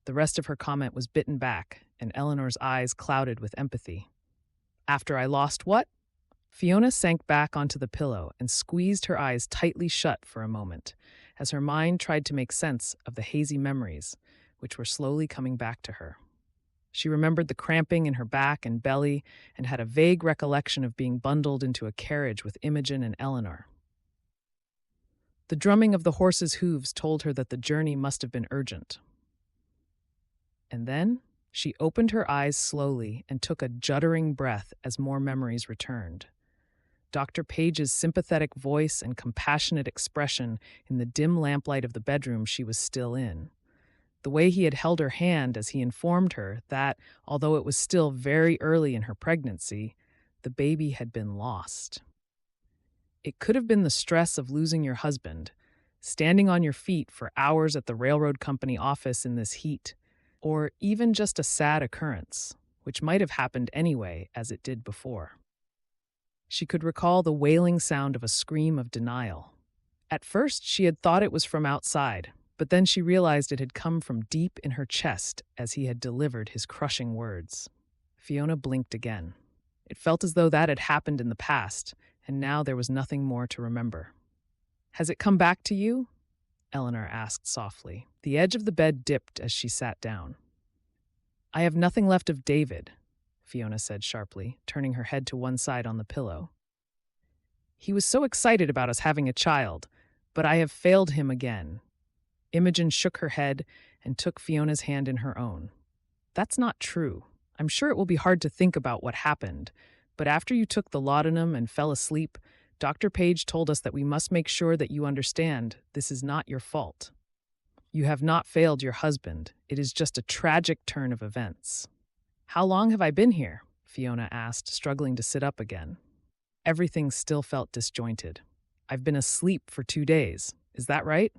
The rest of her comment was bitten back, and Eleanor's eyes clouded with empathy. "After I lost what?" Fiona sank back onto the pillow and squeezed her eyes tightly shut for a moment, as her mind tried to make sense of the hazy memories, which were slowly coming back to her. She remembered the cramping in her back and belly and had a vague recollection of being bundled into a carriage with Imogen and Eleanor. The drumming of the horse's hooves told her that the journey must have been urgent. And then she opened her eyes slowly and took a juddering breath as more memories returned. Dr. Page's sympathetic voice and compassionate expression in the dim lamplight of the bedroom she was still in. The way he had held her hand as he informed her that, although it was still very early in her pregnancy, the baby had been lost. It could have been the stress of losing your husband, standing on your feet for hours at the railroad company office in this heat, or even just a sad occurrence, which might have happened anyway as it did before. She could recall the wailing sound of a scream of denial. At first, she had thought it was from outside, but then she realized it had come from deep in her chest as he had delivered his crushing words. Fiona blinked again. It felt as though that had happened in the past, and now there was nothing more to remember. "Has it come back to you?" Eleanor asked softly. The edge of the bed dipped as she sat down. "I have nothing left of David," Fiona said sharply, turning her head to one side on the pillow. "He was so excited about us having a child, but I have failed him again." Imogen shook her head and took Fiona's hand in her own. "That's not true. I'm sure it will be hard to think about what happened, but after you took the laudanum and fell asleep, Dr. Page told us that we must make sure that you understand this is not your fault. You have not failed your husband. It is just a tragic turn of events." "How long have I been here?" Fiona asked, struggling to sit up again. Everything still felt disjointed. "I've been asleep for 2 days. Is that right?"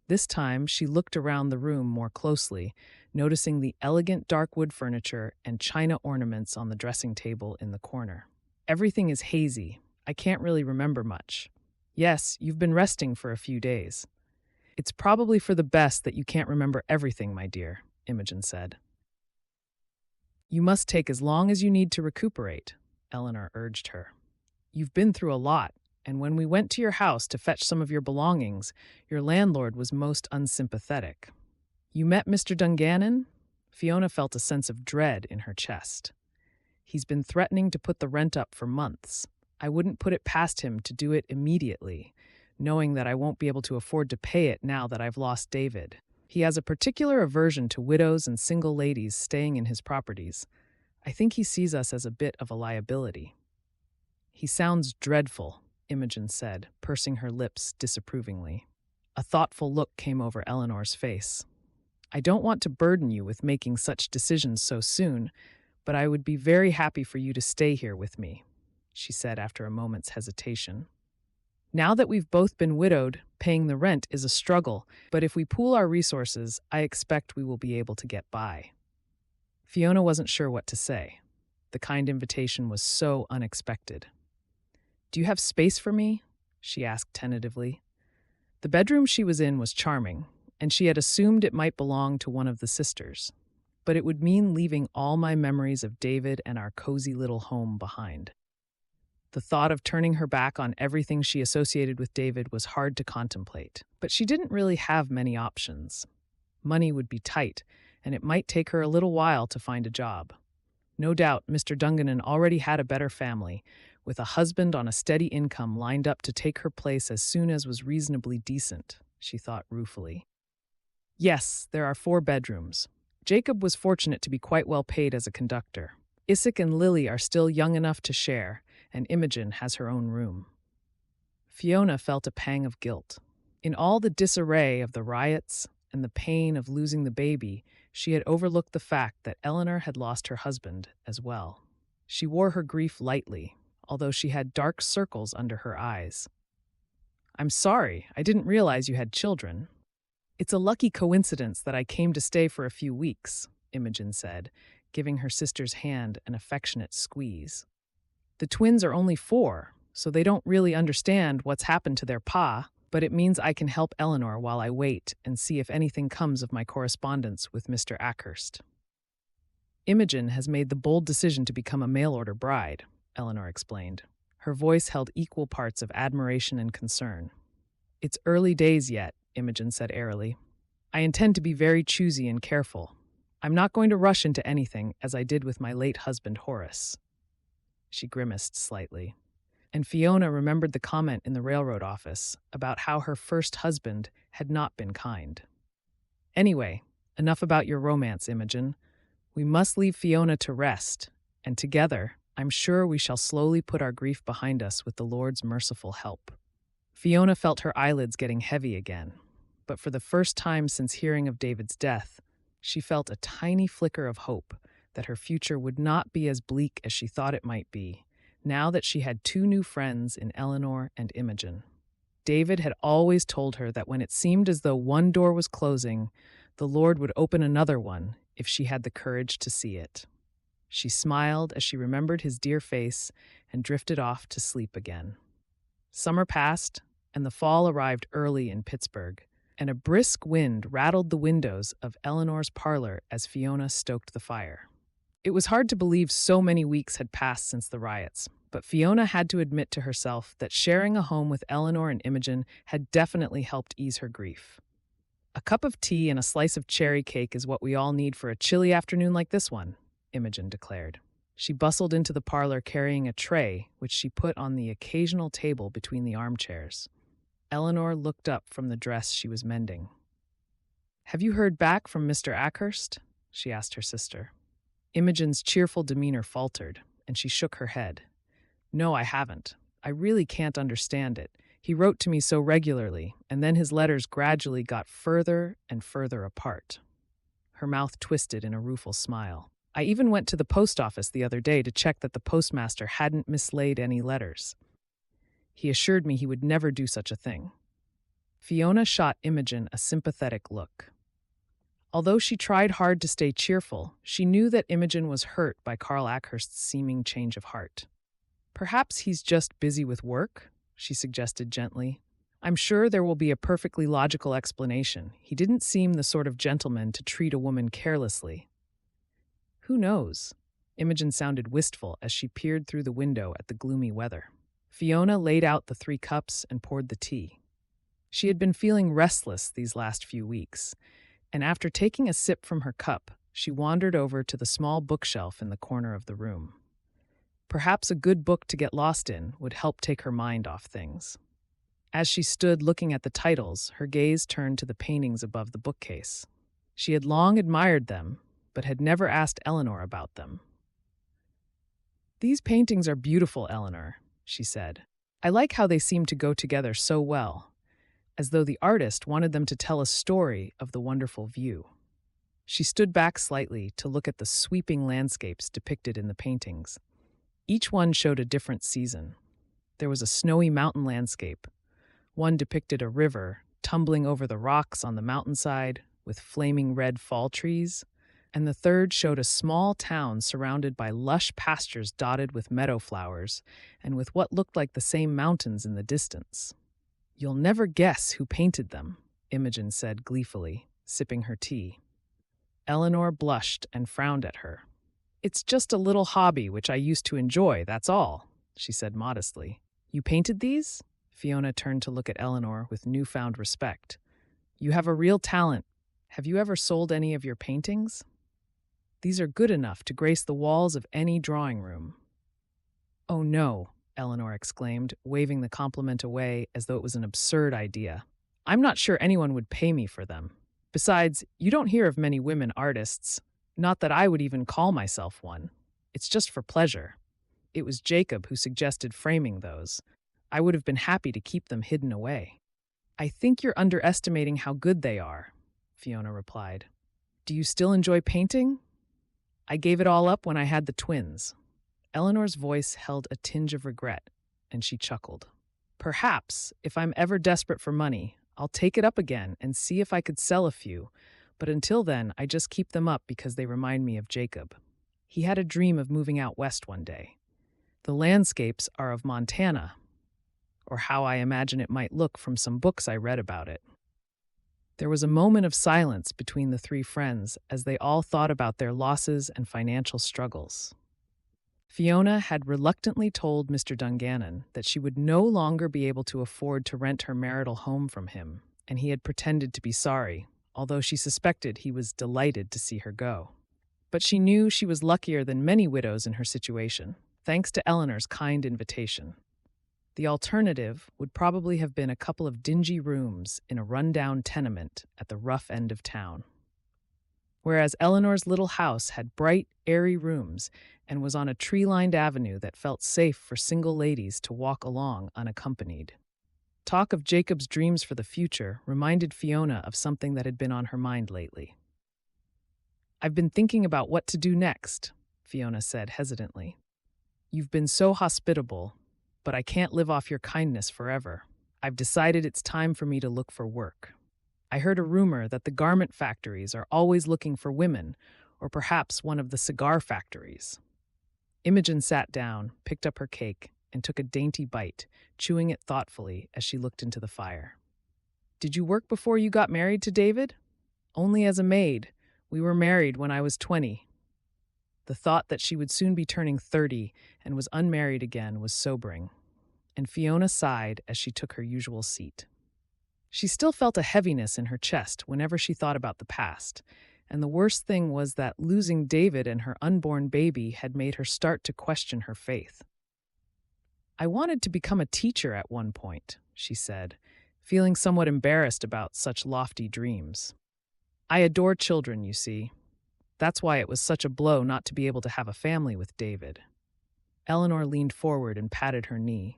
This time, she looked around the room more closely, noticing the elegant dark wood furniture and china ornaments on the dressing table in the corner. "Everything is hazy. I can't really remember much." "Yes, you've been resting for a few days." "It's probably for the best that you can't remember everything, my dear," Imogen said. "You must take as long as you need to recuperate," Eleanor urged her. "You've been through a lot, and when we went to your house to fetch some of your belongings, your landlord was most unsympathetic." "You met Mr. Dungannon?" Fiona felt a sense of dread in her chest. "He's been threatening to put the rent up for months. I wouldn't put it past him to do it immediately, knowing that I won't be able to afford to pay it now that I've lost David. He has a particular aversion to widows and single ladies staying in his properties. I think he sees us as a bit of a liability." "He sounds dreadful," Imogen said, pursing her lips disapprovingly. A thoughtful look came over Eleanor's face. "I don't want to burden you with making such decisions so soon, but I would be very happy for you to stay here with me," she said after a moment's hesitation. "Now that we've both been widowed, paying the rent is a struggle, but if we pool our resources, I expect we will be able to get by." Fiona wasn't sure what to say. The kind invitation was so unexpected. "Do you have space for me?" she asked tentatively. The bedroom she was in was charming, and she had assumed it might belong to one of the sisters. But it would mean leaving all my memories of David and our cozy little home behind. The thought of turning her back on everything she associated with David was hard to contemplate, but she didn't really have many options. Money would be tight, and it might take her a little while to find a job. No doubt, Mr. Dungannon already had a better family, with a husband on a steady income lined up to take her place as soon as was reasonably decent, she thought ruefully. Yes, there are 4 bedrooms. Jacob was fortunate to be quite well paid as a conductor. Isaac and Lily are still young enough to share, and Imogen has her own room. Fiona felt a pang of guilt. In all the disarray of the riots and the pain of losing the baby, she had overlooked the fact that Eleanor had lost her husband as well. She wore her grief lightly, although she had dark circles under her eyes. "I'm sorry, I didn't realize you had children. It's a lucky coincidence that I came to stay for a few weeks," Imogen said, giving her sister's hand an affectionate squeeze. "The twins are only 4, so they don't really understand what's happened to their pa, but it means I can help Eleanor while I wait and see if anything comes of my correspondence with Mr. Ackhurst." "Imogen has made the bold decision to become a mail-order bride," Eleanor explained. Her voice held equal parts of admiration and concern. "It's early days yet," Imogen said airily. "I intend to be very choosy and careful. I'm not going to rush into anything, as I did with my late husband Horace." She grimaced slightly. And Fiona remembered the comment in the railroad office about how her first husband had not been kind. "Anyway, enough about your romance, Imogen. We must leave Fiona to rest, and together, I'm sure we shall slowly put our grief behind us with the Lord's merciful help." Fiona felt her eyelids getting heavy again, but for the first time since hearing of David's death, she felt a tiny flicker of hope that her future would not be as bleak as she thought it might be, now that she had 2 new friends in Eleanor and Imogen. David had always told her that when it seemed as though one door was closing, the Lord would open another one if she had the courage to see it. She smiled as she remembered his dear face and drifted off to sleep again. Summer passed, and the fall arrived early in Pittsburgh, and a brisk wind rattled the windows of Eleanor's parlor as Fiona stoked the fire. It was hard to believe so many weeks had passed since the riots, but Fiona had to admit to herself that sharing a home with Eleanor and Imogen had definitely helped ease her grief. "A cup of tea and a slice of cherry cake is what we all need for a chilly afternoon like this one," Imogen declared. She bustled into the parlor carrying a tray, which she put on the occasional table between the armchairs. Eleanor looked up from the dress she was mending. "Have you heard back from Mr. Ackhurst?" she asked her sister. Imogen's cheerful demeanor faltered, and she shook her head. "No, I haven't. I really can't understand it. He wrote to me so regularly, and then his letters gradually got further and further apart." Her mouth twisted in a rueful smile. "I even went to the post office the other day to check that the postmaster hadn't mislaid any letters. He assured me he would never do such a thing." Fiona shot Imogen a sympathetic look. Although she tried hard to stay cheerful, she knew that Imogen was hurt by Carl Ackhurst's seeming change of heart. "Perhaps he's just busy with work," she suggested gently. "I'm sure there will be a perfectly logical explanation. He didn't seem the sort of gentleman to treat a woman carelessly." "Who knows?" Imogen sounded wistful as she peered through the window at the gloomy weather. Fiona laid out the 3 cups and poured the tea. She had been feeling restless these last few weeks, and after taking a sip from her cup, she wandered over to the small bookshelf in the corner of the room. Perhaps a good book to get lost in would help take her mind off things. As she stood looking at the titles, her gaze turned to the paintings above the bookcase. She had long admired them, but had never asked Eleanor about them. "These paintings are beautiful, Eleanor," she said. "I like how they seem to go together so well, as though the artist wanted them to tell a story of the wonderful view." She stood back slightly to look at the sweeping landscapes depicted in the paintings. Each one showed a different season. There was a snowy mountain landscape. One depicted a river tumbling over the rocks on the mountainside with flaming red fall trees, and the third showed a small town surrounded by lush pastures dotted with meadow flowers and with what looked like the same mountains in the distance. "You'll never guess who painted them," Imogen said gleefully, sipping her tea. Eleanor blushed and frowned at her. "It's just a little hobby which I used to enjoy, that's all," she said modestly. "You painted these?" Fiona turned to look at Eleanor with newfound respect. "You have a real talent. Have you ever sold any of your paintings? These are good enough to grace the walls of any drawing room." "Oh no," Eleanor exclaimed, waving the compliment away as though it was an absurd idea. "I'm not sure anyone would pay me for them. Besides, you don't hear of many women artists. Not that I would even call myself one. It's just for pleasure. It was Jacob who suggested framing those. I would have been happy to keep them hidden away." "I think you're underestimating how good they are," Fiona replied. "Do you still enjoy painting?" "I gave it all up when I had the twins." Eleanor's voice held a tinge of regret, and she chuckled. "Perhaps, if I'm ever desperate for money, I'll take it up again and see if I could sell a few, but until then, I just keep them up because they remind me of Jacob. He had a dream of moving out west one day. The landscapes are of Montana, or how I imagine it might look from some books I read about it." There was a moment of silence between the three friends as they all thought about their losses and financial struggles. Fiona had reluctantly told Mr. Dungannon that she would no longer be able to afford to rent her marital home from him, and he had pretended to be sorry, although she suspected he was delighted to see her go. But she knew she was luckier than many widows in her situation, thanks to Eleanor's kind invitation. The alternative would probably have been a couple of dingy rooms in a rundown tenement at the rough end of town. Whereas Eleanor's little house had bright, airy rooms and was on a tree-lined avenue that felt safe for single ladies to walk along unaccompanied. Talk of Jacob's dreams for the future reminded Fiona of something that had been on her mind lately. "I've been thinking about what to do next," Fiona said hesitantly. "You've been so hospitable, but I can't live off your kindness forever. I've decided it's time for me to look for work. I heard a rumor that the garment factories are always looking for women, or perhaps one of the cigar factories." Imogen sat down, picked up her cake, and took a dainty bite, chewing it thoughtfully as she looked into the fire. "Did you work before you got married to David?" "Only as a maid. We were married when I was 20. The thought that she would soon be turning 30 and was unmarried again was sobering, and Fiona sighed as she took her usual seat. She still felt a heaviness in her chest whenever she thought about the past, and the worst thing was that losing David and her unborn baby had made her start to question her faith. "I wanted to become a teacher at one point," she said, feeling somewhat embarrassed about such lofty dreams. "I adore children, you see. That's why it was such a blow not to be able to have a family with David." Eleanor leaned forward and patted her knee.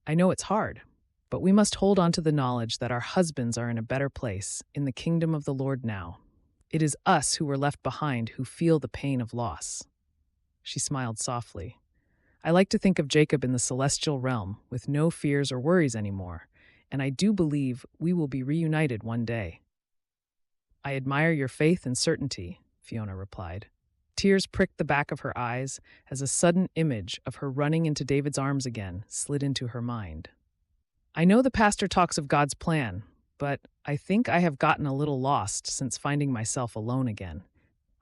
"I know it's hard, but we must hold on to the knowledge that our husbands are in a better place in the kingdom of the Lord now. It is us who were left behind who feel the pain of loss." She smiled softly. "I like to think of Jacob in the celestial realm with no fears or worries anymore, and I do believe we will be reunited one day." "I admire your faith and certainty," Fiona replied. Tears pricked the back of her eyes as a sudden image of her running into David's arms again slid into her mind. "I know the pastor talks of God's plan, but I think I have gotten a little lost since finding myself alone again.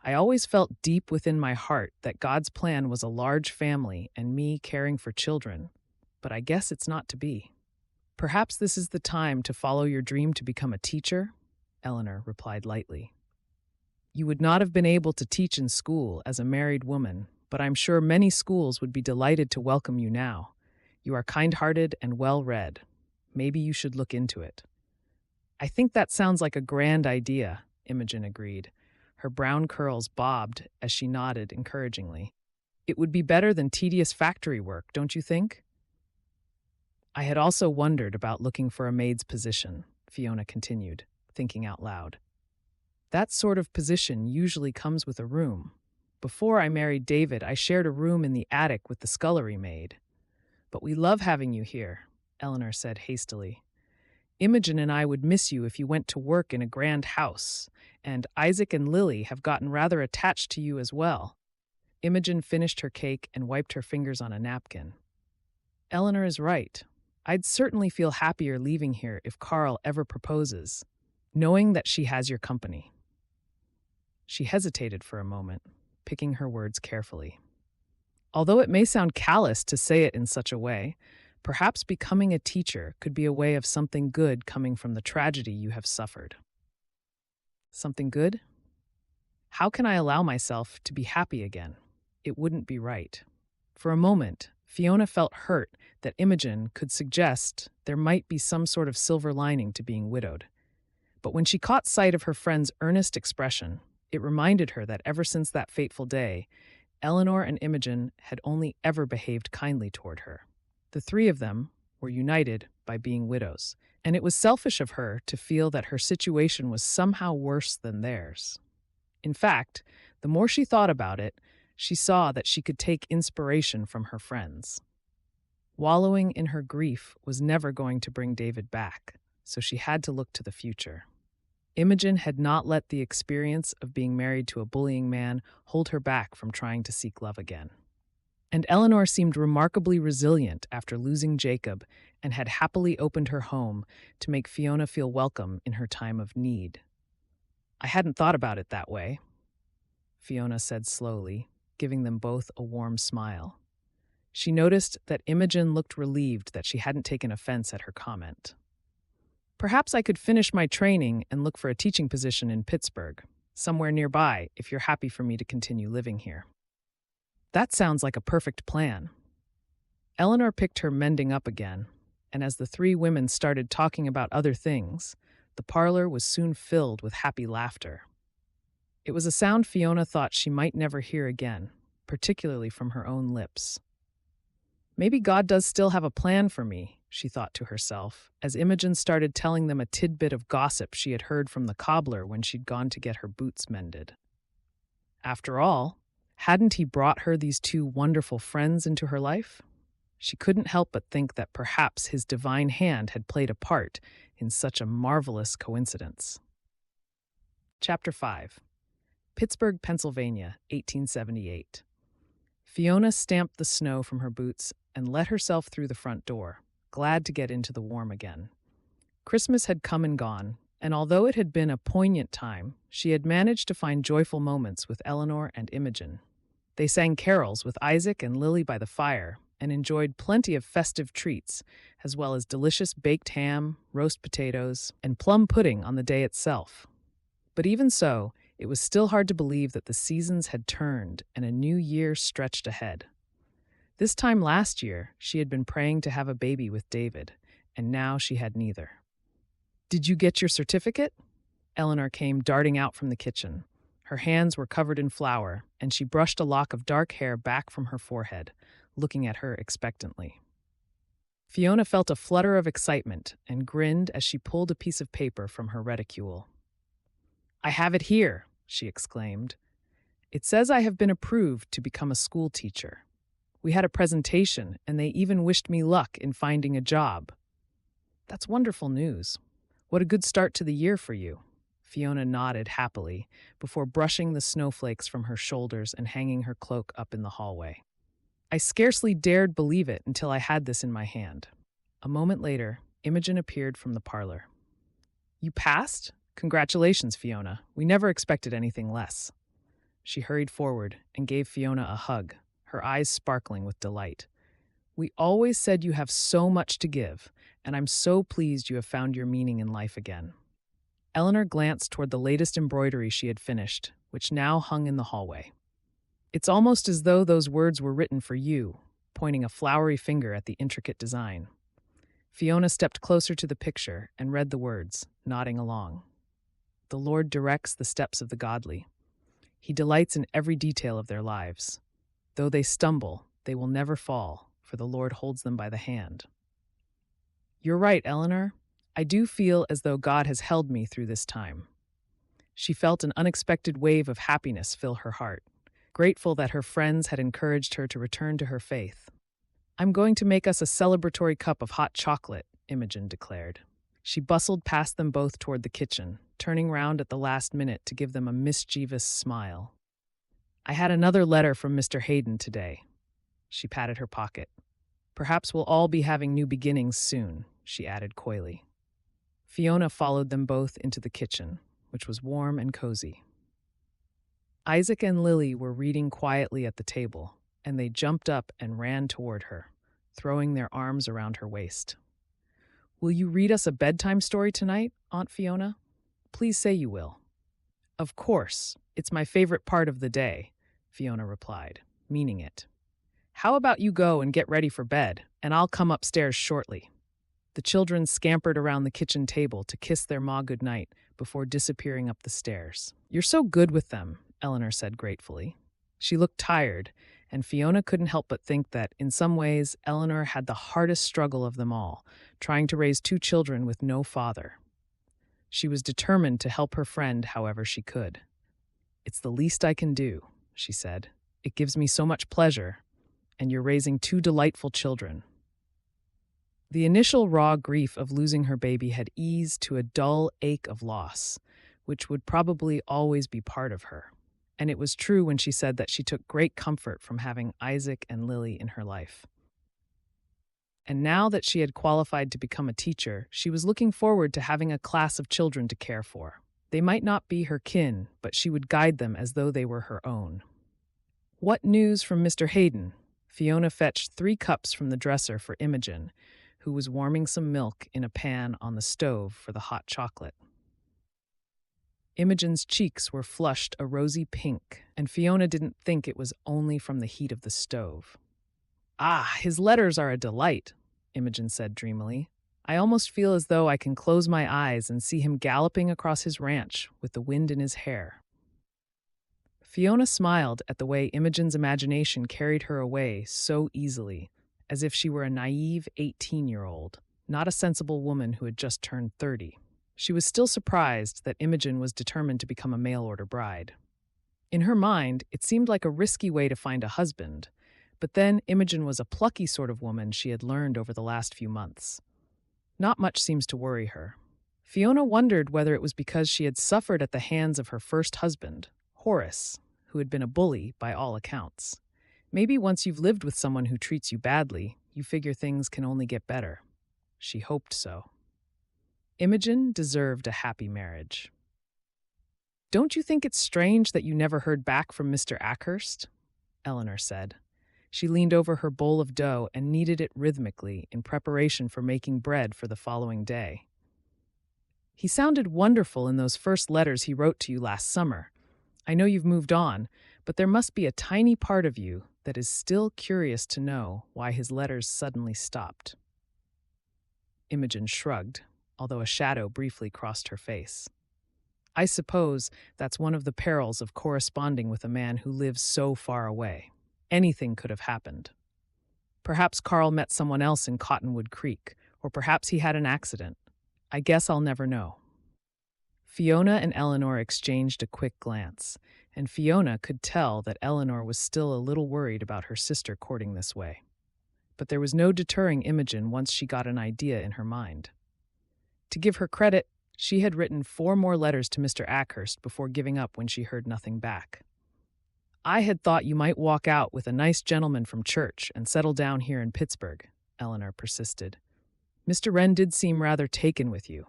I always felt deep within my heart that God's plan was a large family and me caring for children, but I guess it's not to be." "Perhaps this is the time to follow your dream to become a teacher," Eleanor replied lightly. "You would not have been able to teach in school as a married woman, but I'm sure many schools would be delighted to welcome you now. You are kind-hearted and well-read. Maybe you should look into it." "I think that sounds like a grand idea," Imogen agreed. Her brown curls bobbed as she nodded encouragingly. "It would be better than tedious factory work, don't you think?" "I had also wondered about looking for a maid's position," Fiona continued, thinking out loud. "That sort of position usually comes with a room. Before I married David, I shared a room in the attic with the scullery maid. But we love having you here," Eleanor said hastily. "Imogen and I would miss you if you went to work in a grand house, and Isaac and Lily have gotten rather attached to you as well." Imogen finished her cake and wiped her fingers on a napkin. "Eleanor is right. I'd certainly feel happier leaving here if Carl ever proposes. knowing that she has your company. She hesitated for a moment, picking her words carefully. Although it may sound callous to say it in such a way, perhaps becoming a teacher could be a way of something good coming from the tragedy you have suffered. Something good? How can I allow myself to be happy again? It wouldn't be right. For a moment, Fiona felt hurt that Imogen could suggest there might be some sort of silver lining to being widowed. But when she caught sight of her friend's earnest expression, it reminded her that ever since that fateful day, Eleanor and Imogen had only ever behaved kindly toward her. The three of them were united by being widows, and it was selfish of her to feel that her situation was somehow worse than theirs. In fact, the more she thought about it, she saw that she could take inspiration from her friends. Wallowing in her grief was never going to bring David back, so she had to look to the future. Imogen had not let the experience of being married to a bullying man hold her back from trying to seek love again. And Eleanor seemed remarkably resilient after losing Jacob and had happily opened her home to make Fiona feel welcome in her time of need. "I hadn't thought about it that way," Fiona said slowly, giving them both a warm smile. She noticed that Imogen looked relieved that she hadn't taken offense at her comment. "Perhaps I could finish my training and look for a teaching position in Pittsburgh, somewhere nearby, if you're happy for me to continue living here." "That sounds like a perfect plan." Eleanor picked her mending up again, and as the three women started talking about other things, the parlor was soon filled with happy laughter. It was a sound Fiona thought she might never hear again, particularly from her own lips. "Maybe God does still have a plan for me," she thought to herself, as Imogen started telling them a tidbit of gossip she had heard from the cobbler when she'd gone to get her boots mended. After all, hadn't he brought her these two wonderful friends into her life? She couldn't help but think that perhaps his divine hand had played a part in such a marvelous coincidence. Chapter 5. Pittsburgh, Pennsylvania, 1878. Fiona stamped the snow from her boots and let herself through the front door, glad to get into the warm again. Christmas had come and gone, and although it had been a poignant time, she had managed to find joyful moments with Eleanor and Imogen. They sang carols with Isaac and Lily by the fire and enjoyed plenty of festive treats, as well as delicious baked ham, roast potatoes, and plum pudding on the day itself. But even so, it was still hard to believe that the seasons had turned and a new year stretched ahead. This time last year, she had been praying to have a baby with David, and now she had neither. "Did you get your certificate?" Eleanor came darting out from the kitchen. Her hands were covered in flour, and she brushed a lock of dark hair back from her forehead, looking at her expectantly. Fiona felt a flutter of excitement and grinned as she pulled a piece of paper from her reticule. "I have it here," she exclaimed. "It says I have been approved to become a school teacher. We had a presentation, and they even wished me luck in finding a job." "That's wonderful news. What a good start to the year for you." Fiona nodded happily before brushing the snowflakes from her shoulders and hanging her cloak up in the hallway. "I scarcely dared believe it until I had this in my hand." A moment later, Imogen appeared from the parlor. "You passed? Congratulations, Fiona. We never expected anything less." She hurried forward and gave Fiona a hug, her eyes sparkling with delight. "We always said you have so much to give, and I'm so pleased you have found your meaning in life again." Eleanor glanced toward the latest embroidery she had finished, which now hung in the hallway. "It's almost as though those words were written for you," pointing a flowery finger at the intricate design. Fiona stepped closer to the picture and read the words, nodding along. "The Lord directs the steps of the godly. He delights in every detail of their lives. Though they stumble, they will never fall, for the Lord holds them by the hand." "You're right, Eleanor. I do feel as though God has held me through this time." She felt an unexpected wave of happiness fill her heart, grateful that her friends had encouraged her to return to her faith. "I'm going to make us a celebratory cup of hot chocolate," Imogen declared. She bustled past them both toward the kitchen, turning round at the last minute to give them a mischievous smile. "I had another letter from Mr. Hayden today." She patted her pocket. "Perhaps we'll all be having new beginnings soon," she added coyly. Fiona followed them both into the kitchen, which was warm and cozy. Isaac and Lily were reading quietly at the table, and they jumped up and ran toward her, throwing their arms around her waist. "Will you read us a bedtime story tonight, Aunt Fiona? Please say you will." "Of course, it's my favorite part of the day," Fiona replied, meaning it. "How about you go and get ready for bed, and I'll come upstairs shortly." The children scampered around the kitchen table to kiss their ma goodnight before disappearing up the stairs. "You're so good with them," Eleanor said gratefully. She looked tired, and Fiona couldn't help but think that, in some ways, Eleanor had the hardest struggle of them all, trying to raise two children with no father. She was determined to help her friend however she could. "It's the least I can do," she said. "It gives me so much pleasure, and you're raising two delightful children." The initial raw grief of losing her baby had eased to a dull ache of loss, which would probably always be part of her. And it was true when she said that she took great comfort from having Isaac and Lily in her life. And now that she had qualified to become a teacher, she was looking forward to having a class of children to care for. They might not be her kin, but she would guide them as though they were her own. "What news from Mr. Hayden?" Fiona fetched 3 cups from the dresser for Imogen, who was warming some milk in a pan on the stove for the hot chocolate. Imogen's cheeks were flushed a rosy pink, and Fiona didn't think it was only from the heat of the stove. "Ah, his letters are a delight," Imogen said dreamily. "I almost feel as though I can close my eyes and see him galloping across his ranch with the wind in his hair." Fiona smiled at the way Imogen's imagination carried her away so easily, as if she were a naive 18-year-old, not a sensible woman who had just turned 30. She was still surprised that Imogen was determined to become a mail-order bride. In her mind, it seemed like a risky way to find a husband, but then Imogen was a plucky sort of woman she had learned over the last few months. Not much seems to worry her. Fiona wondered whether it was because she had suffered at the hands of her first husband, Horace, who had been a bully by all accounts. Maybe once you've lived with someone who treats you badly, you figure things can only get better. She hoped so. Imogen deserved a happy marriage. "Don't you think it's strange that you never heard back from Mr. Ackhurst?" Eleanor said. She leaned over her bowl of dough and kneaded it rhythmically in preparation for making bread for the following day. "He sounded wonderful in those first letters he wrote to you last summer. I know you've moved on, but there must be a tiny part of you that is still curious to know why his letters suddenly stopped." Imogen shrugged, although a shadow briefly crossed her face. "I suppose that's one of the perils of corresponding with a man who lives so far away. Anything could have happened. Perhaps Carl met someone else in Cottonwood Creek, or perhaps he had an accident. I guess I'll never know." Fiona and Eleanor exchanged a quick glance, and Fiona could tell that Eleanor was still a little worried about her sister courting this way. But there was no deterring Imogen once she got an idea in her mind. To give her credit, she had written 4 more letters to Mr. Ackhurst before giving up when she heard nothing back. "I had thought you might walk out with a nice gentleman from church and settle down here in Pittsburgh," Eleanor persisted. "Mr. Wren did seem rather taken with you."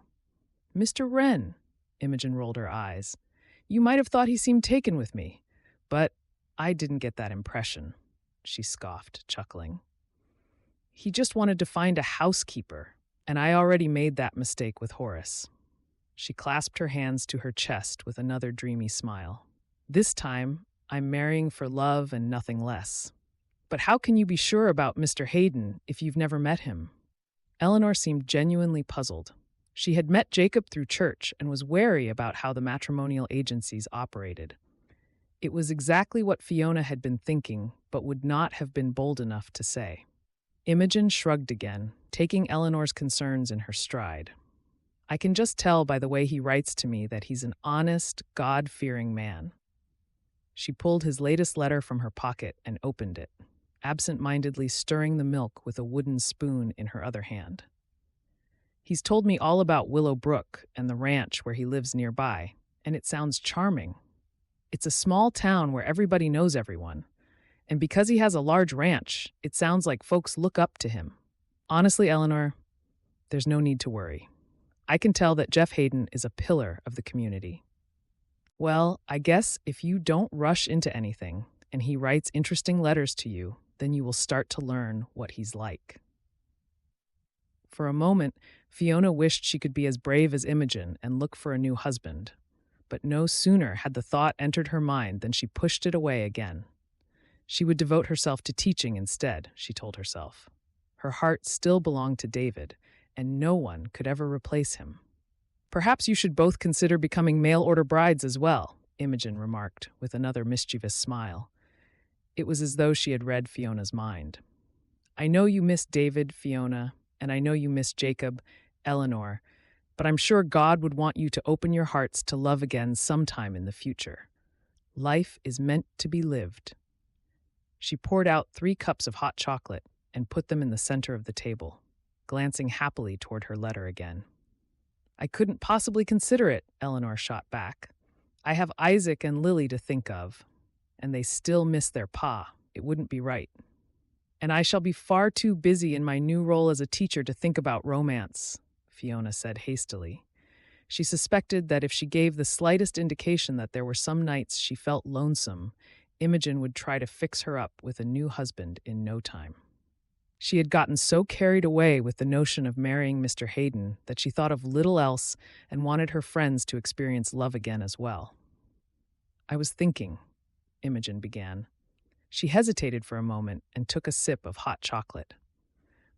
"Mr. Wren?" Imogen rolled her eyes. "You might have thought he seemed taken with me, but I didn't get that impression," she scoffed, chuckling. "He just wanted to find a housekeeper, and I already made that mistake with Horace." She clasped her hands to her chest with another dreamy smile. "This time, I'm marrying for love and nothing less. But how can you be sure about Mr. Hayden if you've never met him?" Eleanor seemed genuinely puzzled. She had met Jacob through church and was wary about how the matrimonial agencies operated. It was exactly what Fiona had been thinking, but would not have been bold enough to say. Imogen shrugged again, taking Eleanor's concerns in her stride. "I can just tell by the way he writes to me that he's an honest, God-fearing man." She pulled his latest letter from her pocket and opened it, absent-mindedly stirring the milk with a wooden spoon in her other hand. "He's told me all about Willow Brook and the ranch where he lives nearby, and it sounds charming. It's a small town where everybody knows everyone, and because he has a large ranch, it sounds like folks look up to him. Honestly, Eleanor, there's no need to worry." I can tell that Jeff Hayden is a pillar of the community. Well, I guess if you don't rush into anything and he writes interesting letters to you, then you will start to learn what he's like. For a moment, Fiona wished she could be as brave as Imogen and look for a new husband. But no sooner had the thought entered her mind than she pushed it away again. She would devote herself to teaching instead, she told herself. Her heart still belonged to David, and no one could ever replace him. Perhaps you should both consider becoming mail-order brides as well, Imogen remarked with another mischievous smile. It was as though she had read Fiona's mind. I know you miss David, Fiona, and I know you miss Jacob, Eleanor, but I'm sure God would want you to open your hearts to love again sometime in the future. Life is meant to be lived. She poured out 3 cups of hot chocolate and put them in the center of the table, glancing happily toward her letter again. I couldn't possibly consider it, Eleanor shot back. I have Isaac and Lily to think of, and they still miss their pa. It wouldn't be right. And I shall be far too busy in my new role as a teacher to think about romance, Fiona said hastily. She suspected that if she gave the slightest indication that there were some nights she felt lonesome, Imogen would try to fix her up with a new husband in no time. She had gotten so carried away with the notion of marrying Mr. Hayden that she thought of little else and wanted her friends to experience love again as well. I was thinking, Imogen began. She hesitated for a moment and took a sip of hot chocolate.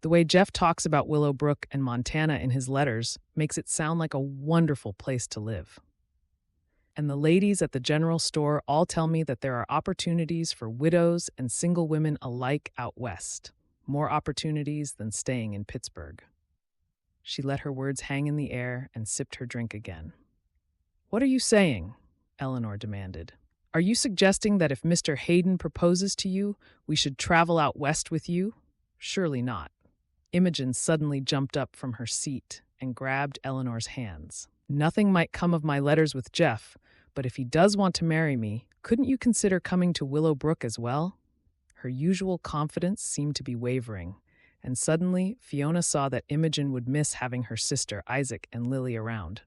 The way Jeff talks about Willow Brook and Montana in his letters makes it sound like a wonderful place to live. And the ladies at the general store all tell me that there are opportunities for widows and single women alike out west, more opportunities than staying in Pittsburgh. She let her words hang in the air and sipped her drink again. What are you saying? Eleanor demanded. Are you suggesting that if Mr. Hayden proposes to you, we should travel out west with you? Surely not. Imogen suddenly jumped up from her seat and grabbed Eleanor's hands. Nothing might come of my letters with Jeff, but if he does want to marry me, couldn't you consider coming to Willow Brook as well? Her usual confidence seemed to be wavering, and suddenly Fiona saw that Imogen would miss having her sister Isaac and Lily around.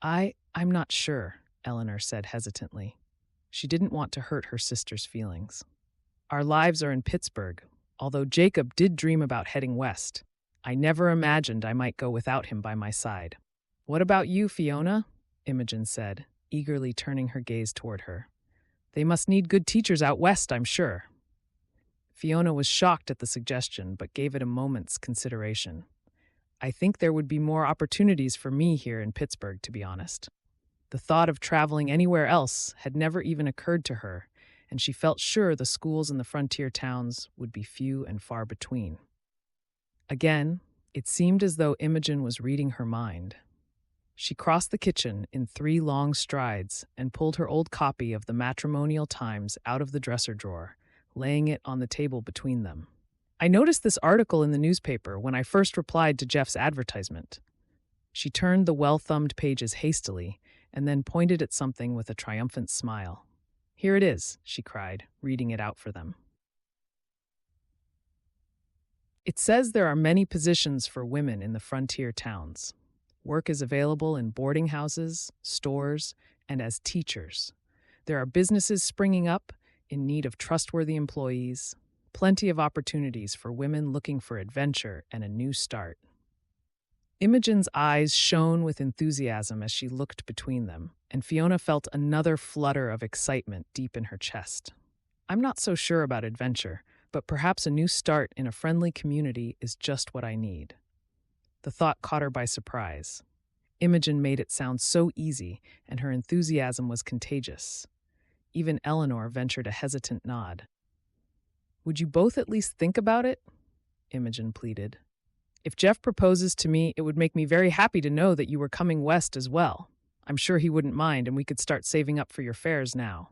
I'm not sure, Eleanor said hesitantly. She didn't want to hurt her sister's feelings. Our lives are in Pittsburgh, although Jacob did dream about heading west. I never imagined I might go without him by my side. What about you, Fiona? Imogen said, eagerly turning her gaze toward her. They must need good teachers out west, I'm sure. Fiona was shocked at the suggestion, but gave it a moment's consideration. I think there would be more opportunities for me here in Pittsburgh, to be honest. The thought of traveling anywhere else had never even occurred to her, and she felt sure the schools in the frontier towns would be few and far between. Again, it seemed as though Imogen was reading her mind. She crossed the kitchen in 3 long strides and pulled her old copy of the Matrimonial Times out of the dresser drawer, laying it on the table between them. I noticed this article in the newspaper when I first replied to Jeff's advertisement. She turned the well-thumbed pages hastily and then pointed at something with a triumphant smile. Here it is, she cried, reading it out for them. It says there are many positions for women in the frontier towns. Work is available in boarding houses, stores, and as teachers. There are businesses springing up in need of trustworthy employees, plenty of opportunities for women looking for adventure and a new start. Imogen's eyes shone with enthusiasm as she looked between them, and Fiona felt another flutter of excitement deep in her chest. I'm not so sure about adventure, but perhaps a new start in a friendly community is just what I need. The thought caught her by surprise. Imogen made it sound so easy, and her enthusiasm was contagious. Even Eleanor ventured a hesitant nod. Would you both at least think about it? Imogen pleaded. If Jeff proposes to me, it would make me very happy to know that you were coming west as well. I'm sure he wouldn't mind, and we could start saving up for your fares now.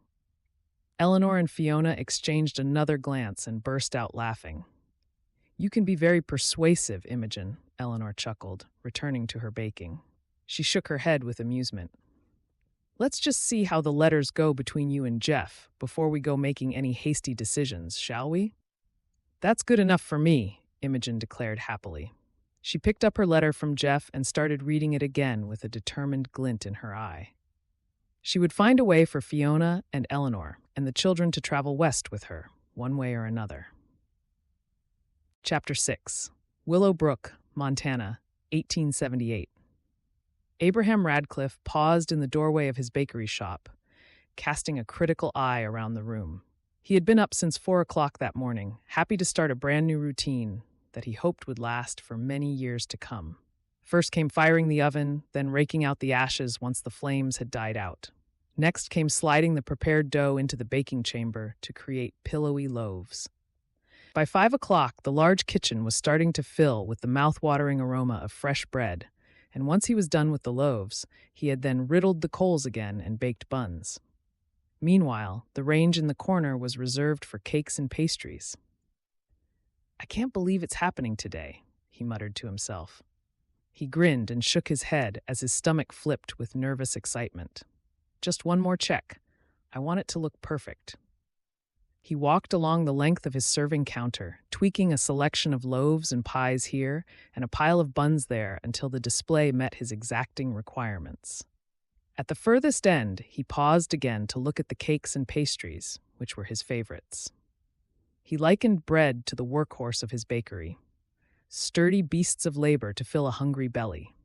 Eleanor and Fiona exchanged another glance and burst out laughing. You can be very persuasive, Imogen, Eleanor chuckled, returning to her baking. She shook her head with amusement. Let's just see how the letters go between you and Jeff before we go making any hasty decisions, shall we? That's good enough for me, Imogen declared happily. She picked up her letter from Jeff and started reading it again with a determined glint in her eye. She would find a way for Fiona and Eleanor and the children to travel west with her, one way or another. Chapter 6. Willow Brook, Montana, 1878. Abraham Radcliffe paused in the doorway of his bakery shop, casting a critical eye around the room. He had been up since 4 o'clock that morning, happy to start a brand new routine that he hoped would last for many years to come. First came firing the oven, then raking out the ashes once the flames had died out. Next came sliding the prepared dough into the baking chamber to create pillowy loaves. By 5 o'clock, the large kitchen was starting to fill with the mouth-watering aroma of fresh bread, and once he was done with the loaves, he had then riddled the coals again and baked buns. Meanwhile, the range in the corner was reserved for cakes and pastries. "I can't believe it's happening today," he muttered to himself. He grinned and shook his head as his stomach flipped with nervous excitement. Just one more check. I want it to look perfect. He walked along the length of his serving counter, tweaking a selection of loaves and pies here and a pile of buns there until the display met his exacting requirements. At the furthest end, he paused again to look at the cakes and pastries, which were his favorites. He likened bread to the workhorse of his bakery, sturdy beasts of labor to fill a hungry belly.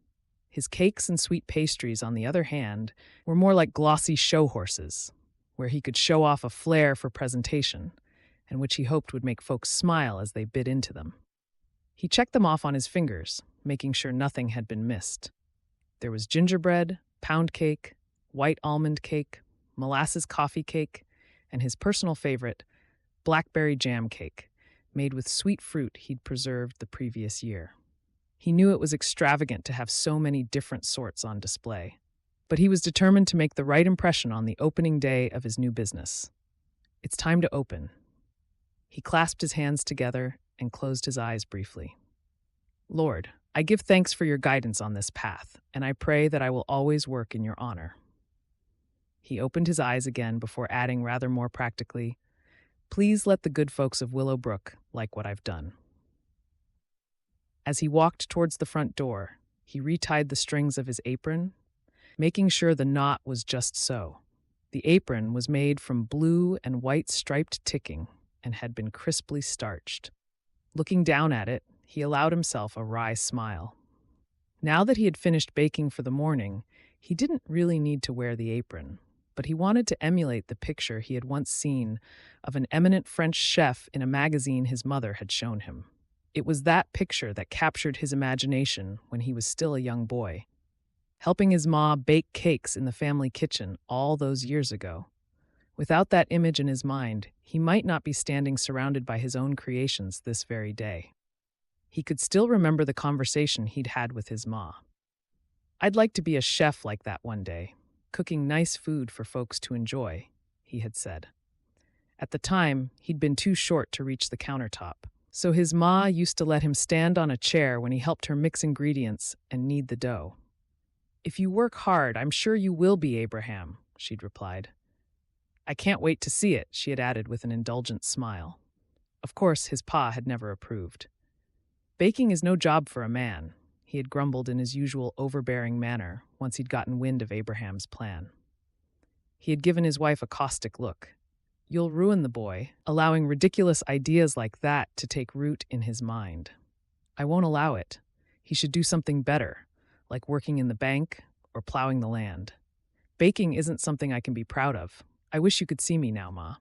His cakes and sweet pastries, on the other hand, were more like glossy show horses, where he could show off a flair for presentation, and which he hoped would make folks smile as they bit into them. He checked them off on his fingers, making sure nothing had been missed. There was gingerbread, pound cake, white almond cake, molasses coffee cake, and his personal favorite, blackberry jam cake, made with sweet fruit he'd preserved the previous year. He knew it was extravagant to have so many different sorts on display, but he was determined to make the right impression on the opening day of his new business. It's time to open. He clasped his hands together and closed his eyes briefly. Lord, I give thanks for your guidance on this path, and I pray that I will always work in your honor. He opened his eyes again before adding rather more practically, please let the good folks of Willow Brook like what I've done. As he walked towards the front door, he retied the strings of his apron, making sure the knot was just so. The apron was made from blue and white striped ticking and had been crisply starched. Looking down at it, he allowed himself a wry smile. Now that he had finished baking for the morning, he didn't really need to wear the apron, but he wanted to emulate the picture he had once seen of an eminent French chef in a magazine his mother had shown him. It was that picture that captured his imagination when he was still a young boy, helping his ma bake cakes in the family kitchen all those years ago. Without that image in his mind, he might not be standing surrounded by his own creations this very day. He could still remember the conversation he'd had with his ma. I'd like to be a chef like that one day, cooking nice food for folks to enjoy, he had said. At the time, he'd been too short to reach the countertop, so his ma used to let him stand on a chair when he helped her mix ingredients and knead the dough. If you work hard, I'm sure you will be, Abraham, she'd replied. I can't wait to see it, she had added with an indulgent smile. Of course, his pa had never approved. Baking is no job for a man, he had grumbled in his usual overbearing manner once he'd gotten wind of Abraham's plan. He had given his wife a caustic look. You'll ruin the boy, allowing ridiculous ideas like that to take root in his mind. I won't allow it. He should do something better, like working in the bank or plowing the land. Baking isn't something I can be proud of. I wish you could see me now, Ma.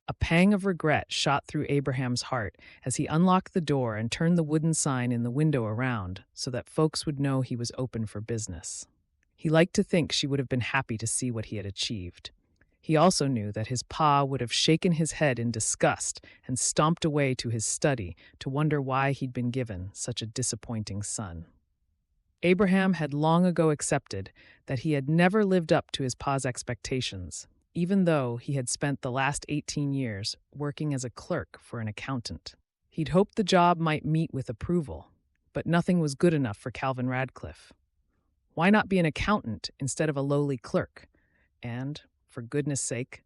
A pang of regret shot through Abraham's heart as he unlocked the door and turned the wooden sign in the window around so that folks would know he was open for business. He liked to think she would have been happy to see what he had achieved. He also knew that his pa would have shaken his head in disgust and stomped away to his study to wonder why he'd been given such a disappointing son. Abraham had long ago accepted that he had never lived up to his pa's expectations, even though he had spent the last 18 years working as a clerk for an accountant. He'd hoped the job might meet with approval, but nothing was good enough for Calvin Radcliffe. Why not be an accountant instead of a lowly clerk? And, for goodness sake,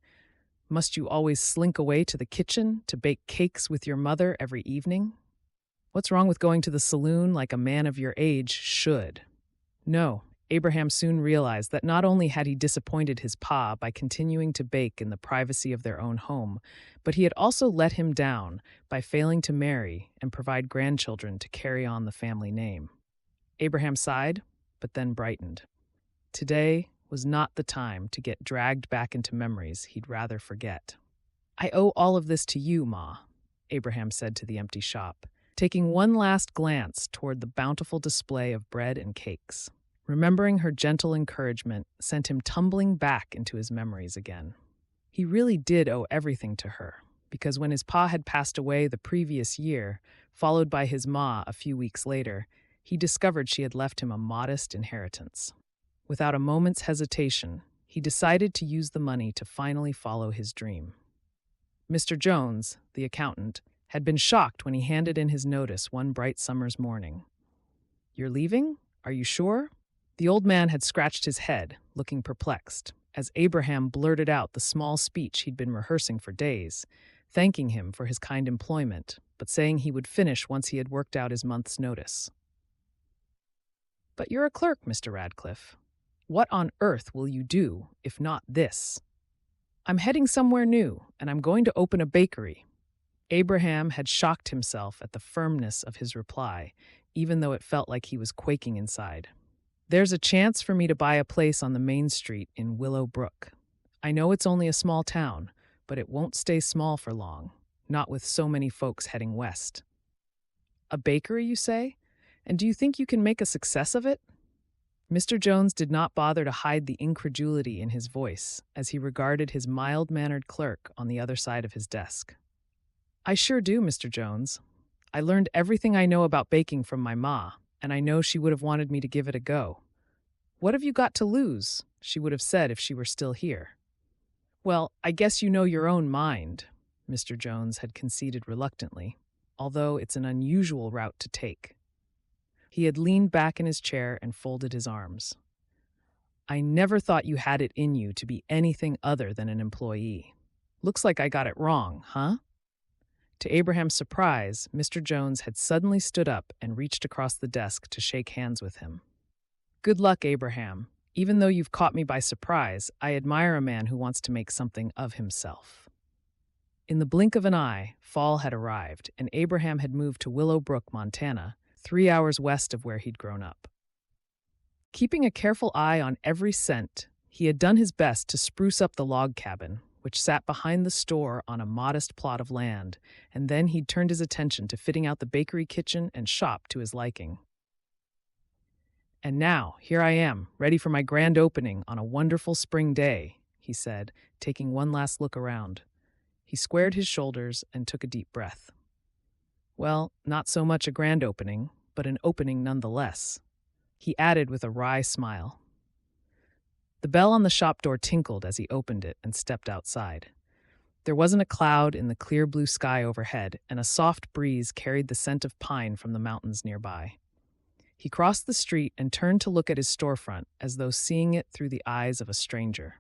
must you always slink away to the kitchen to bake cakes with your mother every evening? What's wrong with going to the saloon like a man of your age should? No, Abraham soon realized that not only had he disappointed his pa by continuing to bake in the privacy of their own home, but he had also let him down by failing to marry and provide grandchildren to carry on the family name. Abraham sighed, but then brightened. Today was not the time to get dragged back into memories he'd rather forget. I owe all of this to you, Ma, Abraham said to the empty shop, taking one last glance toward the bountiful display of bread and cakes. Remembering her gentle encouragement sent him tumbling back into his memories again. He really did owe everything to her, because when his pa had passed away the previous year, followed by his ma a few weeks later, he discovered she had left him a modest inheritance. Without a moment's hesitation, he decided to use the money to finally follow his dream. Mr. Jones, the accountant, had been shocked when he handed in his notice one bright summer's morning. "You're leaving? Are you sure?" The old man had scratched his head, looking perplexed, as Abraham blurted out the small speech he'd been rehearsing for days, thanking him for his kind employment, but saying he would finish once he had worked out his month's notice. "But you're a clerk, Mr. Radcliffe. What on earth will you do, if not this?" "I'm heading somewhere new, and I'm going to open a bakery." Abraham had shocked himself at the firmness of his reply, even though it felt like he was quaking inside. "There's a chance for me to buy a place on the main street in Willow Brook. I know it's only a small town, but it won't stay small for long, not with so many folks heading west." "A bakery, you say? And do you think you can make a success of it?" Mr. Jones did not bother to hide the incredulity in his voice as he regarded his mild-mannered clerk on the other side of his desk. "I sure do, Mr. Jones. I learned everything I know about baking from my ma, and I know she would have wanted me to give it a go. What have you got to lose?" she would have said if she were still here. "Well, I guess you know your own mind," Mr. Jones had conceded reluctantly, although it's an unusual route to take. He had leaned back in his chair and folded his arms. "I never thought you had it in you to be anything other than an employee. Looks like I got it wrong, huh?" To Abraham's surprise, Mr. Jones had suddenly stood up and reached across the desk to shake hands with him. "Good luck, Abraham. Even though you've caught me by surprise, I admire a man who wants to make something of himself." In the blink of an eye, fall had arrived, and Abraham had moved to Willow Brook, Montana, 3 hours west of where he'd grown up. Keeping a careful eye on every cent, he had done his best to spruce up the log cabin, which sat behind the store on a modest plot of land, and then he'd turned his attention to fitting out the bakery kitchen and shop to his liking. "And now, here I am, ready for my grand opening on a wonderful spring day," he said, taking one last look around. He squared his shoulders and took a deep breath. "Well, not so much a grand opening, but an opening nonetheless," he added with a wry smile. The bell on the shop door tinkled as he opened it and stepped outside. There wasn't a cloud in the clear blue sky overhead, and a soft breeze carried the scent of pine from the mountains nearby. He crossed the street and turned to look at his storefront as though seeing it through the eyes of a stranger.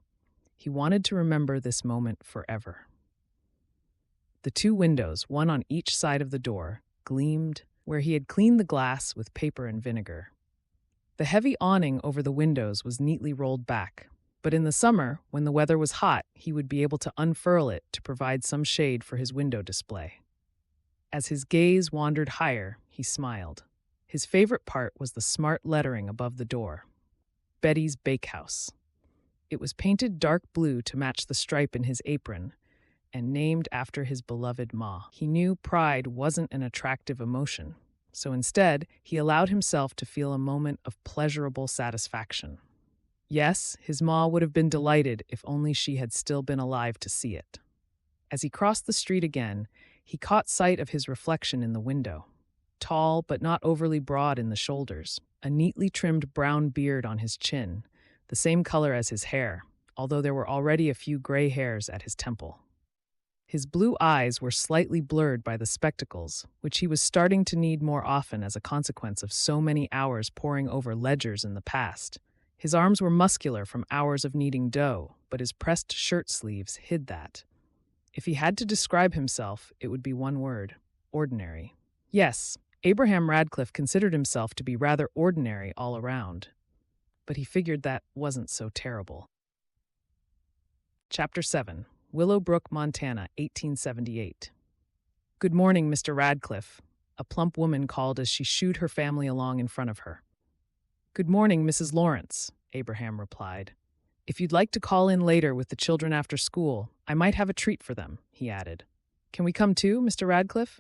He wanted to remember this moment forever. The 2 windows, one on each side of the door, gleamed where he had cleaned the glass with paper and vinegar. The heavy awning over the windows was neatly rolled back, but in the summer, when the weather was hot, he would be able to unfurl it to provide some shade for his window display. As his gaze wandered higher, he smiled. His favorite part was the smart lettering above the door. Betty's Bakehouse. It was painted dark blue to match the stripe in his apron, and named after his beloved ma. He knew pride wasn't an attractive emotion, so instead, he allowed himself to feel a moment of pleasurable satisfaction. Yes, his ma would have been delighted if only she had still been alive to see it. As he crossed the street again, he caught sight of his reflection in the window. Tall but not overly broad in the shoulders, a neatly trimmed brown beard on his chin, the same color as his hair, although there were already a few gray hairs at his temple. His blue eyes were slightly blurred by the spectacles, which he was starting to need more often as a consequence of so many hours poring over ledgers in the past. His arms were muscular from hours of kneading dough, but his pressed shirt sleeves hid that. If he had to describe himself, it would be one word: ordinary. Yes, Abraham Radcliffe considered himself to be rather ordinary all around, but he figured that wasn't so terrible. Chapter 7. Willow Brook, Montana, 1878. "Good morning, Mr. Radcliffe," a plump woman called as she shooed her family along in front of her. "Good morning, Mrs. Lawrence," Abraham replied. "If you'd like to call in later with the children after school, I might have a treat for them," he added. "Can we come too, Mr. Radcliffe?"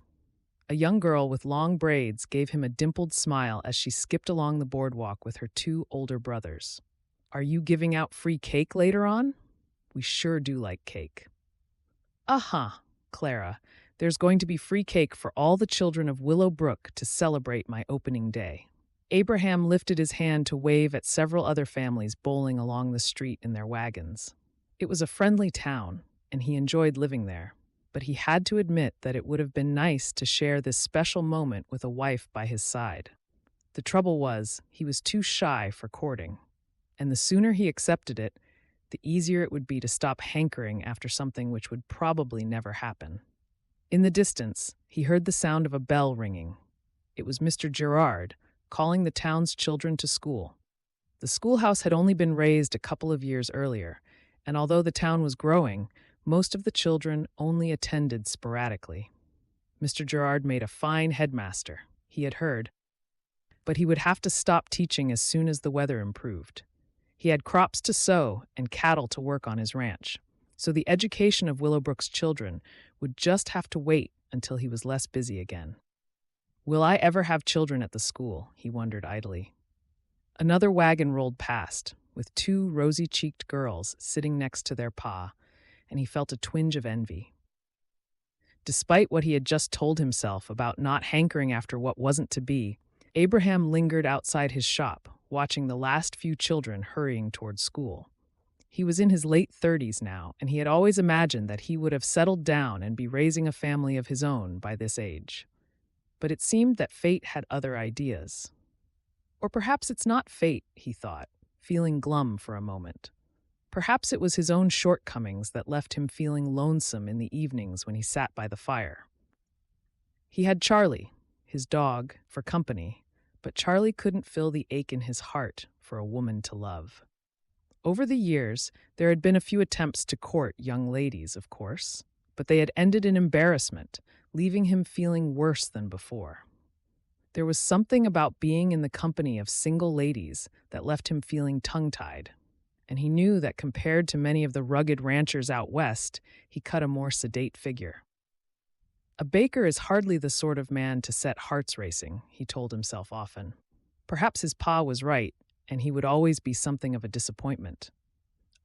A young girl with long braids gave him a dimpled smile as she skipped along the boardwalk with her two older brothers. "Are you giving out free cake later on? We sure do like cake." "Uh-huh, Clara. There's going to be free cake for all the children of Willow Brook to celebrate my opening day." Abraham lifted his hand to wave at several other families bowling along the street in their wagons. It was a friendly town, and he enjoyed living there, but he had to admit that it would have been nice to share this special moment with a wife by his side. The trouble was, he was too shy for courting, and the sooner he accepted it, the easier it would be to stop hankering after something which would probably never happen. In the distance, he heard the sound of a bell ringing. It was Mr. Gerard, calling the town's children to school. The schoolhouse had only been raised a couple of years earlier, and although the town was growing, most of the children only attended sporadically. Mr. Gerard made a fine headmaster, he had heard, but he would have to stop teaching as soon as the weather improved. He had crops to sow and cattle to work on his ranch, so the education of Willowbrook's children would just have to wait until he was less busy again. "Will I ever have children at the school?" he wondered idly. Another wagon rolled past, with two rosy-cheeked girls sitting next to their pa, and he felt a twinge of envy. Despite what he had just told himself about not hankering after what wasn't to be, Abraham lingered outside his shop, watching the last few children hurrying toward school. He was in his late 30s now, and he had always imagined that he would have settled down and be raising a family of his own by this age. But it seemed that fate had other ideas. Or perhaps it's not fate, he thought, feeling glum for a moment. Perhaps it was his own shortcomings that left him feeling lonesome in the evenings when he sat by the fire. He had Charlie, his dog, for company, but Charlie couldn't fill the ache in his heart for a woman to love. Over the years, there had been a few attempts to court young ladies, of course, but they had ended in embarrassment, leaving him feeling worse than before. There was something about being in the company of single ladies that left him feeling tongue-tied, and he knew that compared to many of the rugged ranchers out west, he cut a more sedate figure. A baker is hardly the sort of man to set hearts racing, he told himself often. Perhaps his pa was right, and he would always be something of a disappointment.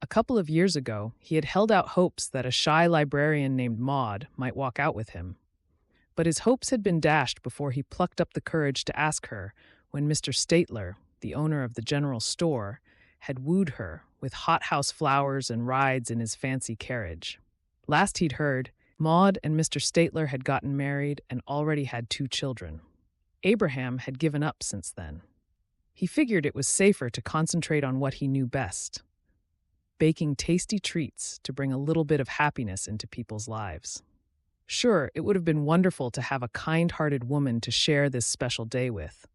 A couple of years ago, he had held out hopes that a shy librarian named Maud might walk out with him. But his hopes had been dashed before he plucked up the courage to ask her when Mr. Statler, the owner of the general store, had wooed her with hothouse flowers and rides in his fancy carriage. Last he'd heard, Maud and Mr. Statler had gotten married and already had 2 children. Abraham had given up since then. He figured it was safer to concentrate on what he knew best, baking tasty treats to bring a little bit of happiness into people's lives. Sure, it would have been wonderful to have a kind-hearted woman to share this special day with,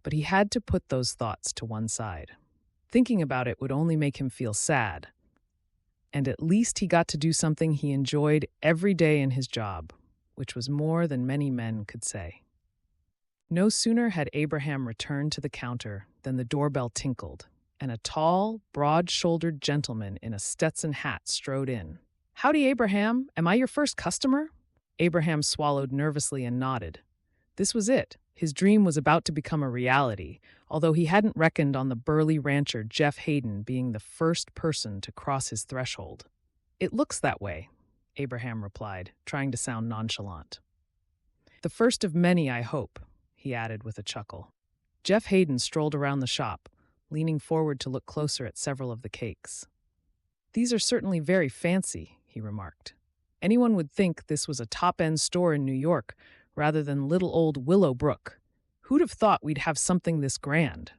but he had to put those thoughts to one side. Thinking about it would only make him feel sad, and at least he got to do something he enjoyed every day in his job, which was more than many men could say. No sooner had Abraham returned to the counter than the doorbell tinkled, and a tall, broad-shouldered gentleman in a Stetson hat strode in. "Howdy, Abraham. Am I your first customer?" Abraham swallowed nervously and nodded. This was it. His dream was about to become a reality, although he hadn't reckoned on the burly rancher Jeff Hayden being the first person to cross his threshold. "It looks that way," Abraham replied, trying to sound nonchalant. "The first of many, I hope," he added with a chuckle. Jeff Hayden strolled around the shop, leaning forward to look closer at several of the cakes. "These are certainly very fancy," he remarked. "Anyone would think this was a top-end store in New York rather than little old Willow Brook. Who'd have thought we'd have something this grand?"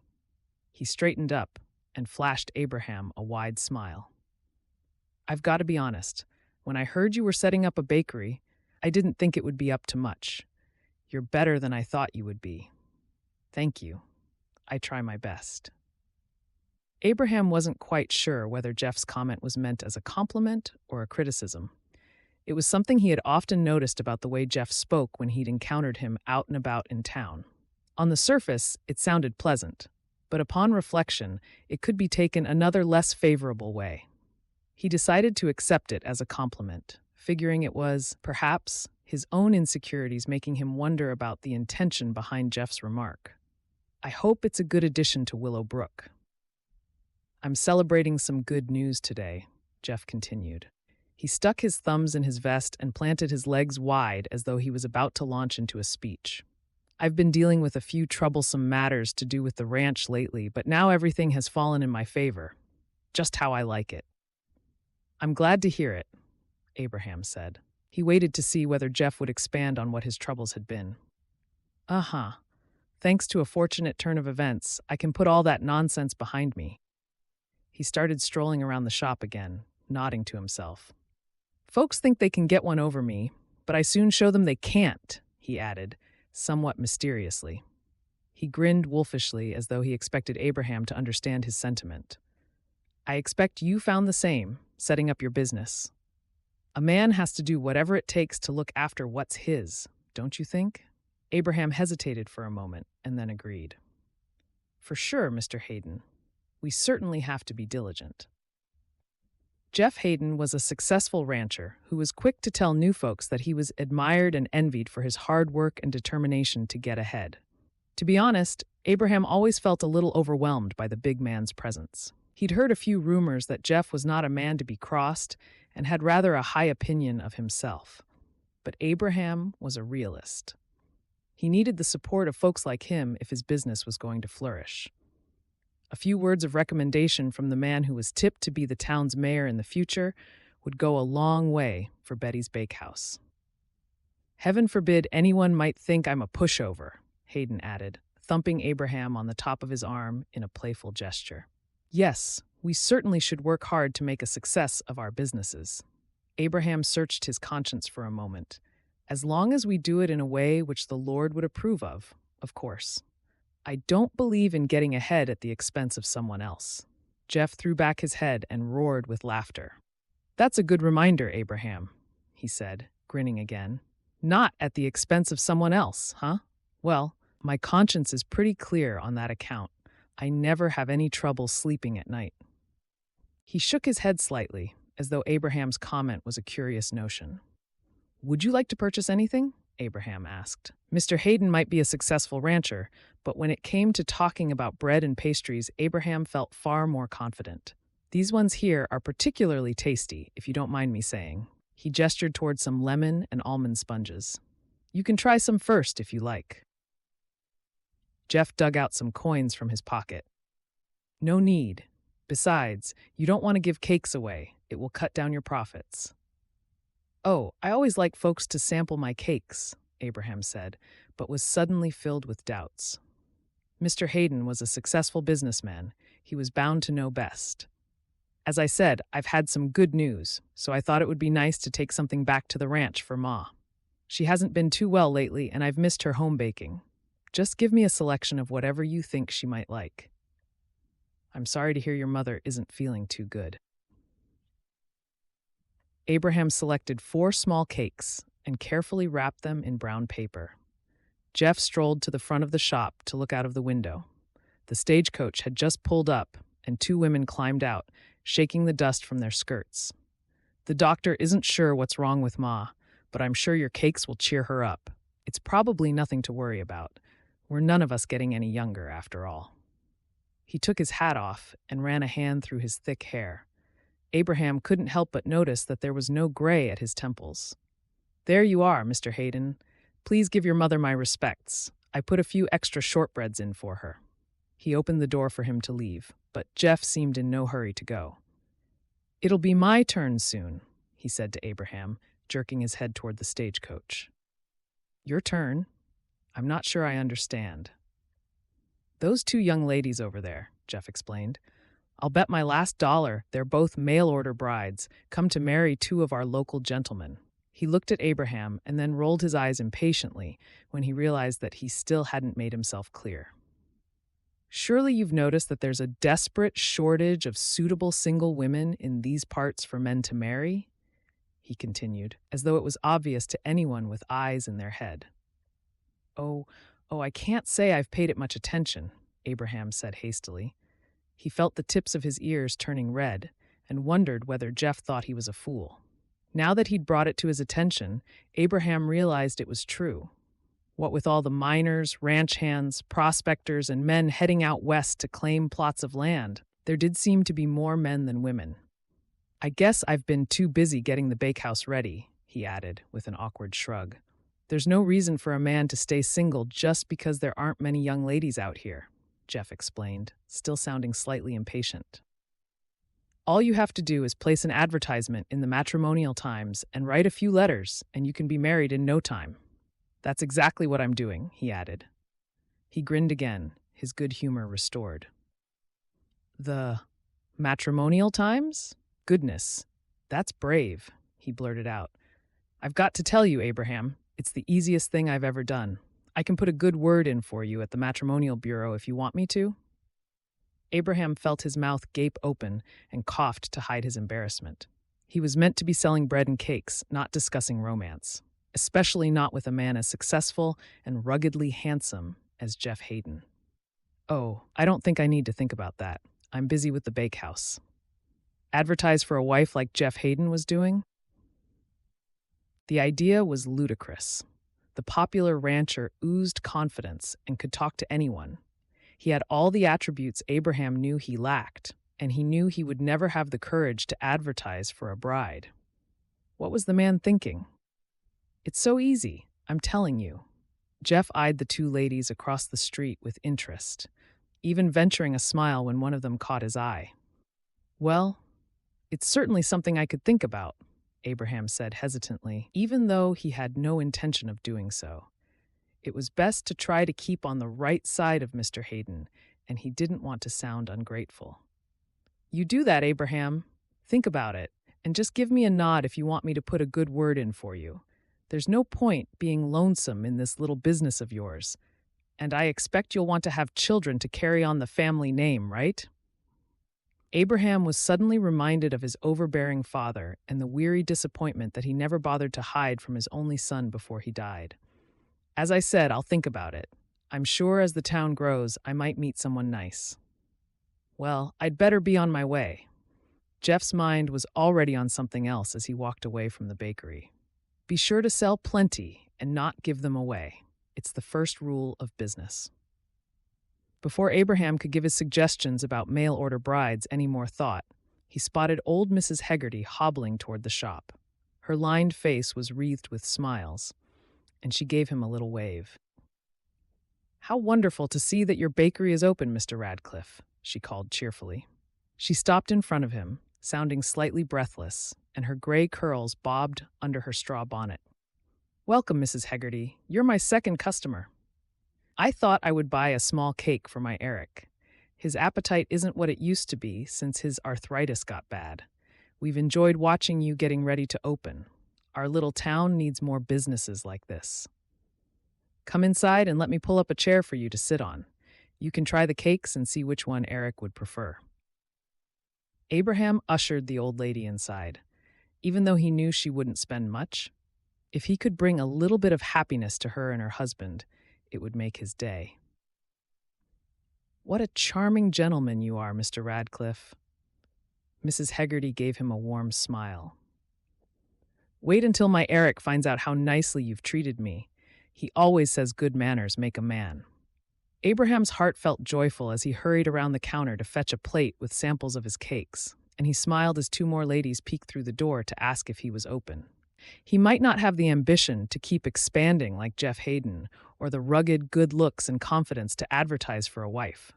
He straightened up and flashed Abraham a wide smile. "I've got to be honest. When I heard you were setting up a bakery, I didn't think it would be up to much. You're better than I thought you would be. Thank you. I try my best. Abraham wasn't quite sure whether Jeff's comment was meant as a compliment or a criticism. It was something he had often noticed about the way Jeff spoke when he'd encountered him out and about in town. On the surface, it sounded pleasant, but upon reflection, it could be taken another less favorable way. He decided to accept it as a compliment, figuring it was, perhaps, his own insecurities making him wonder about the intention behind Jeff's remark. I hope it's a good addition to Willow Brook. I'm celebrating some good news today, Jeff continued. He stuck his thumbs in his vest and planted his legs wide as though he was about to launch into a speech. I've been dealing with a few troublesome matters to do with the ranch lately, but now everything has fallen in my favor. Just how I like it. I'm glad to hear it, Abraham said. He waited to see whether Jeff would expand on what his troubles had been. Uh-huh. Thanks to a fortunate turn of events, I can put all that nonsense behind me. He started strolling around the shop again, nodding to himself. Folks think they can get one over me, but I soon show them they can't, he added, somewhat mysteriously. He grinned wolfishly as though he expected Abraham to understand his sentiment. I expect you found the same, setting up your business. A man has to do whatever it takes to look after what's his, don't you think? Abraham hesitated for a moment and then agreed. For sure, Mr. Hayden. We certainly have to be diligent. Jeff Hayden was a successful rancher who was quick to tell new folks that he was admired and envied for his hard work and determination to get ahead. To be honest, Abraham always felt a little overwhelmed by the big man's presence. He'd heard a few rumors that Jeff was not a man to be crossed and had rather a high opinion of himself. But Abraham was a realist. He needed the support of folks like him if his business was going to flourish. A few words of recommendation from the man who was tipped to be the town's mayor in the future would go a long way for Betty's Bakehouse. Heaven forbid anyone might think I'm a pushover, Hayden added, thumping Abraham on the top of his arm in a playful gesture. Yes, we certainly should work hard to make a success of our businesses. Abraham searched his conscience for a moment. As long as we do it in a way which the Lord would approve of course. I don't believe in getting ahead at the expense of someone else. Jeff threw back his head and roared with laughter. That's a good reminder, Abraham, he said, grinning again. Not at the expense of someone else, huh? Well, my conscience is pretty clear on that account. I never have any trouble sleeping at night. He shook his head slightly, as though Abraham's comment was a curious notion. Would you like to purchase anything? Abraham asked. Mr. Hayden might be a successful rancher, but when it came to talking about bread and pastries, Abraham felt far more confident. These ones here are particularly tasty, if you don't mind me saying. He gestured toward some lemon and almond sponges. You can try some first if you like. Jeff dug out some coins from his pocket. No need. Besides, you don't want to give cakes away. It will cut down your profits. Oh, I always like folks to sample my cakes, Abraham said, but was suddenly filled with doubts. Mr. Hayden was a successful businessman. He was bound to know best. As I said, I've had some good news, so I thought it would be nice to take something back to the ranch for Ma. She hasn't been too well lately, and I've missed her home baking. Just give me a selection of whatever you think she might like. I'm sorry to hear your mother isn't feeling too good. Abraham selected 4 small cakes and carefully wrapped them in brown paper. Jeff strolled to the front of the shop to look out of the window. The stagecoach had just pulled up, and 2 women climbed out, shaking the dust from their skirts. The doctor isn't sure what's wrong with Ma, but I'm sure your cakes will cheer her up. It's probably nothing to worry about. We're none of us getting any younger, after all. He took his hat off and ran a hand through his thick hair. Abraham couldn't help but notice that there was no gray at his temples. There you are, Mr. Hayden. Please give your mother my respects. I put a few extra shortbreads in for her. He opened the door for him to leave, but Jeff seemed in no hurry to go. It'll be my turn soon, he said to Abraham, jerking his head toward the stagecoach. Your turn? I'm not sure I understand. Those 2 young ladies over there, Jeff explained. I'll bet my last dollar they're both mail-order brides, come to marry 2 of our local gentlemen. He looked at Abraham and then rolled his eyes impatiently when he realized that he still hadn't made himself clear. Surely you've noticed that there's a desperate shortage of suitable single women in these parts for men to marry? He continued, as though it was obvious to anyone with eyes in their head. Oh, I can't say I've paid it much attention, Abraham said hastily. He felt the tips of his ears turning red and wondered whether Jeff thought he was a fool. Now that he'd brought it to his attention, Abraham realized it was true. What with all the miners, ranch hands, prospectors, and men heading out west to claim plots of land, there did seem to be more men than women. I guess I've been too busy getting the bakehouse ready, he added with an awkward shrug. There's no reason for a man to stay single just because there aren't many young ladies out here, Jeff explained, still sounding slightly impatient. All you have to do is place an advertisement in the Matrimonial Times and write a few letters, and you can be married in no time. That's exactly what I'm doing, he added. He grinned again, his good humor restored. The Matrimonial Times? Goodness, that's brave, he blurted out. I've got to tell you, Abraham, it's the easiest thing I've ever done. I can put a good word in for you at the Matrimonial Bureau if you want me to. Abraham felt his mouth gape open and coughed to hide his embarrassment. He was meant to be selling bread and cakes, not discussing romance, especially not with a man as successful and ruggedly handsome as Jeff Hayden. Oh, I don't think I need to think about that. I'm busy with the bakehouse. Advertise for a wife like Jeff Hayden was doing? The idea was ludicrous. The popular rancher oozed confidence and could talk to anyone. He had all the attributes Abraham knew he lacked, and he knew he would never have the courage to advertise for a bride. What was the man thinking? It's so easy, I'm telling you. Jeff eyed the two ladies across the street with interest, even venturing a smile when one of them caught his eye. Well, it's certainly something I could think about, Abraham said hesitantly, even though he had no intention of doing so. It was best to try to keep on the right side of Mr. Hayden, and he didn't want to sound ungrateful. You do that, Abraham. Think about it, and just give me a nod if you want me to put a good word in for you. There's no point being lonesome in this little business of yours, and I expect you'll want to have children to carry on the family name, right? Abraham was suddenly reminded of his overbearing father and the weary disappointment that he never bothered to hide from his only son before he died. As I said, I'll think about it. I'm sure as the town grows, I might meet someone nice. Well, I'd better be on my way. Jeff's mind was already on something else as he walked away from the bakery. Be sure to sell plenty and not give them away. It's the first rule of business. Before Abraham could give his suggestions about mail-order brides any more thought, he spotted old Mrs. Hegarty hobbling toward the shop. Her lined face was wreathed with smiles, and she gave him a little wave. How wonderful to see that your bakery is open, Mr. Radcliffe, she called cheerfully. She stopped in front of him, sounding slightly breathless, and her gray curls bobbed under her straw bonnet. Welcome, Mrs. Hegarty. You're my second customer. I thought I would buy a small cake for my Eric. His appetite isn't what it used to be since his arthritis got bad. We've enjoyed watching you getting ready to open. Our little town needs more businesses like this. Come inside and let me pull up a chair for you to sit on. You can try the cakes and see which one Eric would prefer. Abraham ushered the old lady inside, even though he knew she wouldn't spend much. If he could bring a little bit of happiness to her and her husband, it would make his day. What a charming gentleman you are, Mr. Radcliffe. Mrs. Hegarty gave him a warm smile. Wait until my Eric finds out how nicely you've treated me. He always says good manners make a man. Abraham's heart felt joyful as he hurried around the counter to fetch a plate with samples of his cakes, and he smiled as two more ladies peeked through the door to ask if he was open. He might not have the ambition to keep expanding like Jeff Hayden, or the rugged good looks and confidence to advertise for a wife,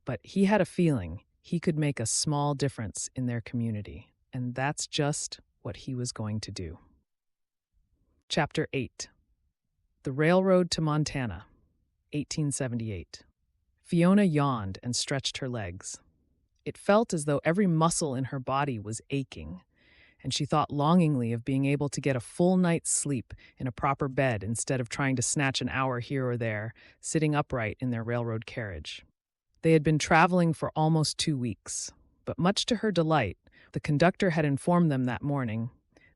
but he had a feeling he could make a small difference in their community, and that's just what he was going to do. Chapter 8. The Railroad to Montana, 1878. Fiona yawned and stretched her legs. It felt as though every muscle in her body was aching, and she thought longingly of being able to get a full night's sleep in a proper bed instead of trying to snatch an hour here or there, sitting upright in their railroad carriage. They had been traveling for almost 2 weeks, but much to her delight, the conductor had informed them that morning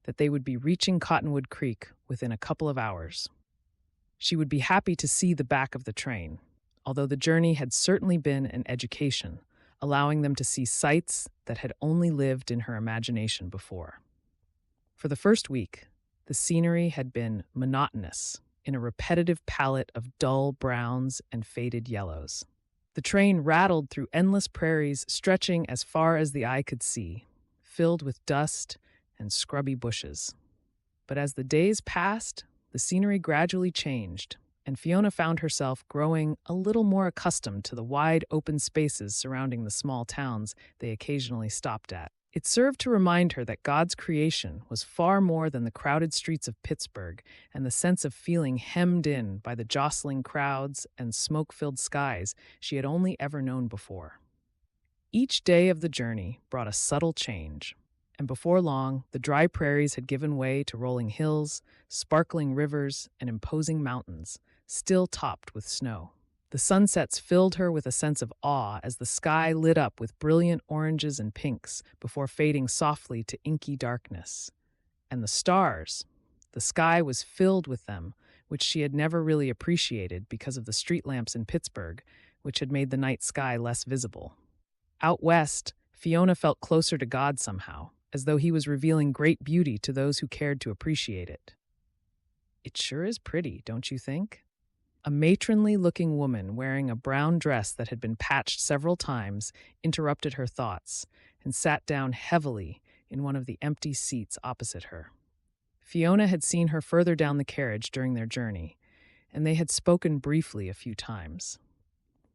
that they would be reaching Cottonwood Creek within a couple of hours. She would be happy to see the back of the train, although the journey had certainly been an education, allowing them to see sights that had only lived in her imagination before. For the first week, the scenery had been monotonous, in a repetitive palette of dull browns and faded yellows. The train rattled through endless prairies stretching as far as the eye could see, filled with dust and scrubby bushes. But as the days passed, the scenery gradually changed, and Fiona found herself growing a little more accustomed to the wide open spaces surrounding the small towns they occasionally stopped at. It served to remind her that God's creation was far more than the crowded streets of Pittsburgh and the sense of feeling hemmed in by the jostling crowds and smoke-filled skies she had only ever known before. Each day of the journey brought a subtle change, and before long, the dry prairies had given way to rolling hills, sparkling rivers, and imposing mountains, still topped with snow. The sunsets filled her with a sense of awe as the sky lit up with brilliant oranges and pinks before fading softly to inky darkness. And the stars, the sky was filled with them, which she had never really appreciated because of the street lamps in Pittsburgh, which had made the night sky less visible. Out west, Fiona felt closer to God somehow, as though he was revealing great beauty to those who cared to appreciate it. It sure is pretty, don't you think? A matronly-looking woman wearing a brown dress that had been patched several times interrupted her thoughts and sat down heavily in one of the empty seats opposite her. Fiona had seen her further down the carriage during their journey, and they had spoken briefly a few times.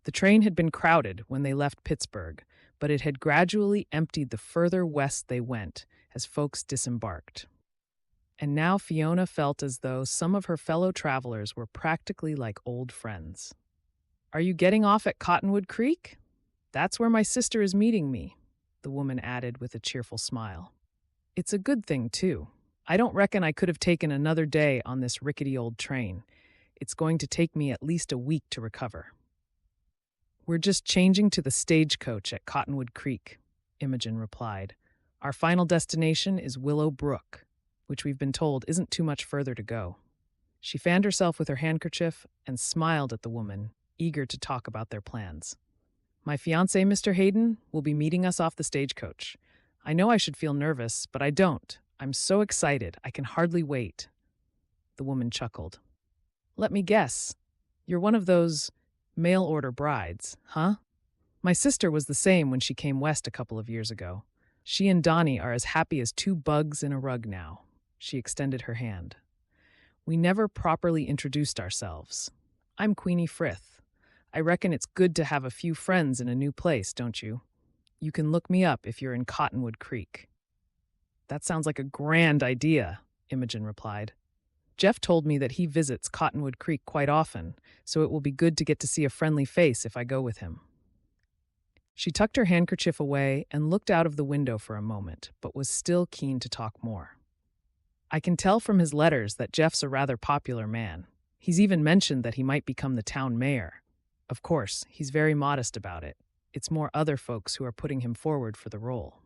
The train had been crowded when they left Pittsburgh, but it had gradually emptied the further west they went as folks disembarked. And now Fiona felt as though some of her fellow travelers were practically like old friends. "Are you getting off at Cottonwood Creek? That's where my sister is meeting me," the woman added with a cheerful smile. "It's a good thing, too. I don't reckon I could have taken another day on this rickety old train. It's going to take me at least a week to recover." "We're just changing to the stagecoach at Cottonwood Creek," Imogen replied. "Our final destination is Willow Brook, which we've been told isn't too much further to go." She fanned herself with her handkerchief and smiled at the woman, eager to talk about their plans. "My fiancé, Mr. Hayden, will be meeting us off the stagecoach. I know I should feel nervous, but I don't. I'm so excited, I can hardly wait." The woman chuckled. "Let me guess. You're one of those mail-order brides, huh? My sister was the same when she came west a couple of years ago. She and Donnie are as happy as 2 bugs in a rug now." She extended her hand. "We never properly introduced ourselves. I'm Queenie Frith. I reckon it's good to have a few friends in a new place, don't you? You can look me up if you're in Cottonwood Creek." "That sounds like a grand idea," Imogen replied. "Jeff told me that he visits Cottonwood Creek quite often, so it will be good to get to see a friendly face if I go with him." She tucked her handkerchief away and looked out of the window for a moment, but was still keen to talk more. "I can tell from his letters that Jeff's a rather popular man. He's even mentioned that he might become the town mayor. Of course, he's very modest about it. It's more other folks who are putting him forward for the role."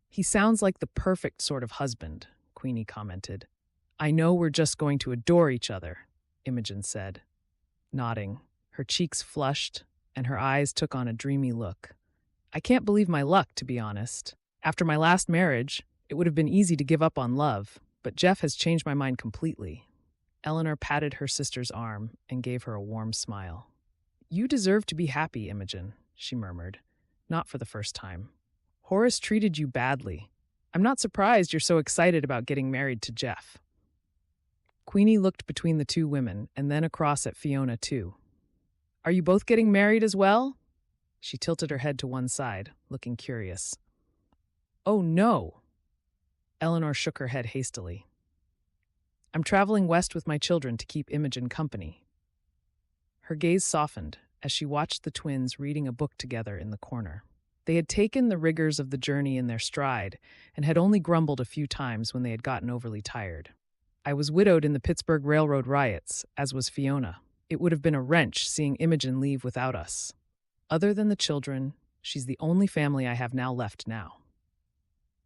"He sounds like the perfect sort of husband," Queenie commented. "I know we're just going to adore each other," Imogen said, nodding. Her cheeks flushed, and her eyes took on a dreamy look. "I can't believe my luck, to be honest. After my last marriage, it would have been easy to give up on love, but Jeff has changed my mind completely." Eleanor patted her sister's arm and gave her a warm smile. "You deserve to be happy, Imogen," she murmured, not for the first time. "Horace treated you badly. I'm not surprised you're so excited about getting married to Jeff." Queenie looked between the 2 women and then across at Fiona, too. "Are you both getting married as well?" She tilted her head to one side, looking curious. "Oh, no." Eleanor shook her head hastily. "I'm traveling west with my children to keep Imogen company." Her gaze softened as she watched the twins reading a book together in the corner. They had taken the rigors of the journey in their stride and had only grumbled a few times when they had gotten overly tired. I was widowed in the Pittsburgh Railroad riots, as was Fiona. It would have been a wrench seeing Imogen leave without us. Other than the children, she's the only family I have now left now.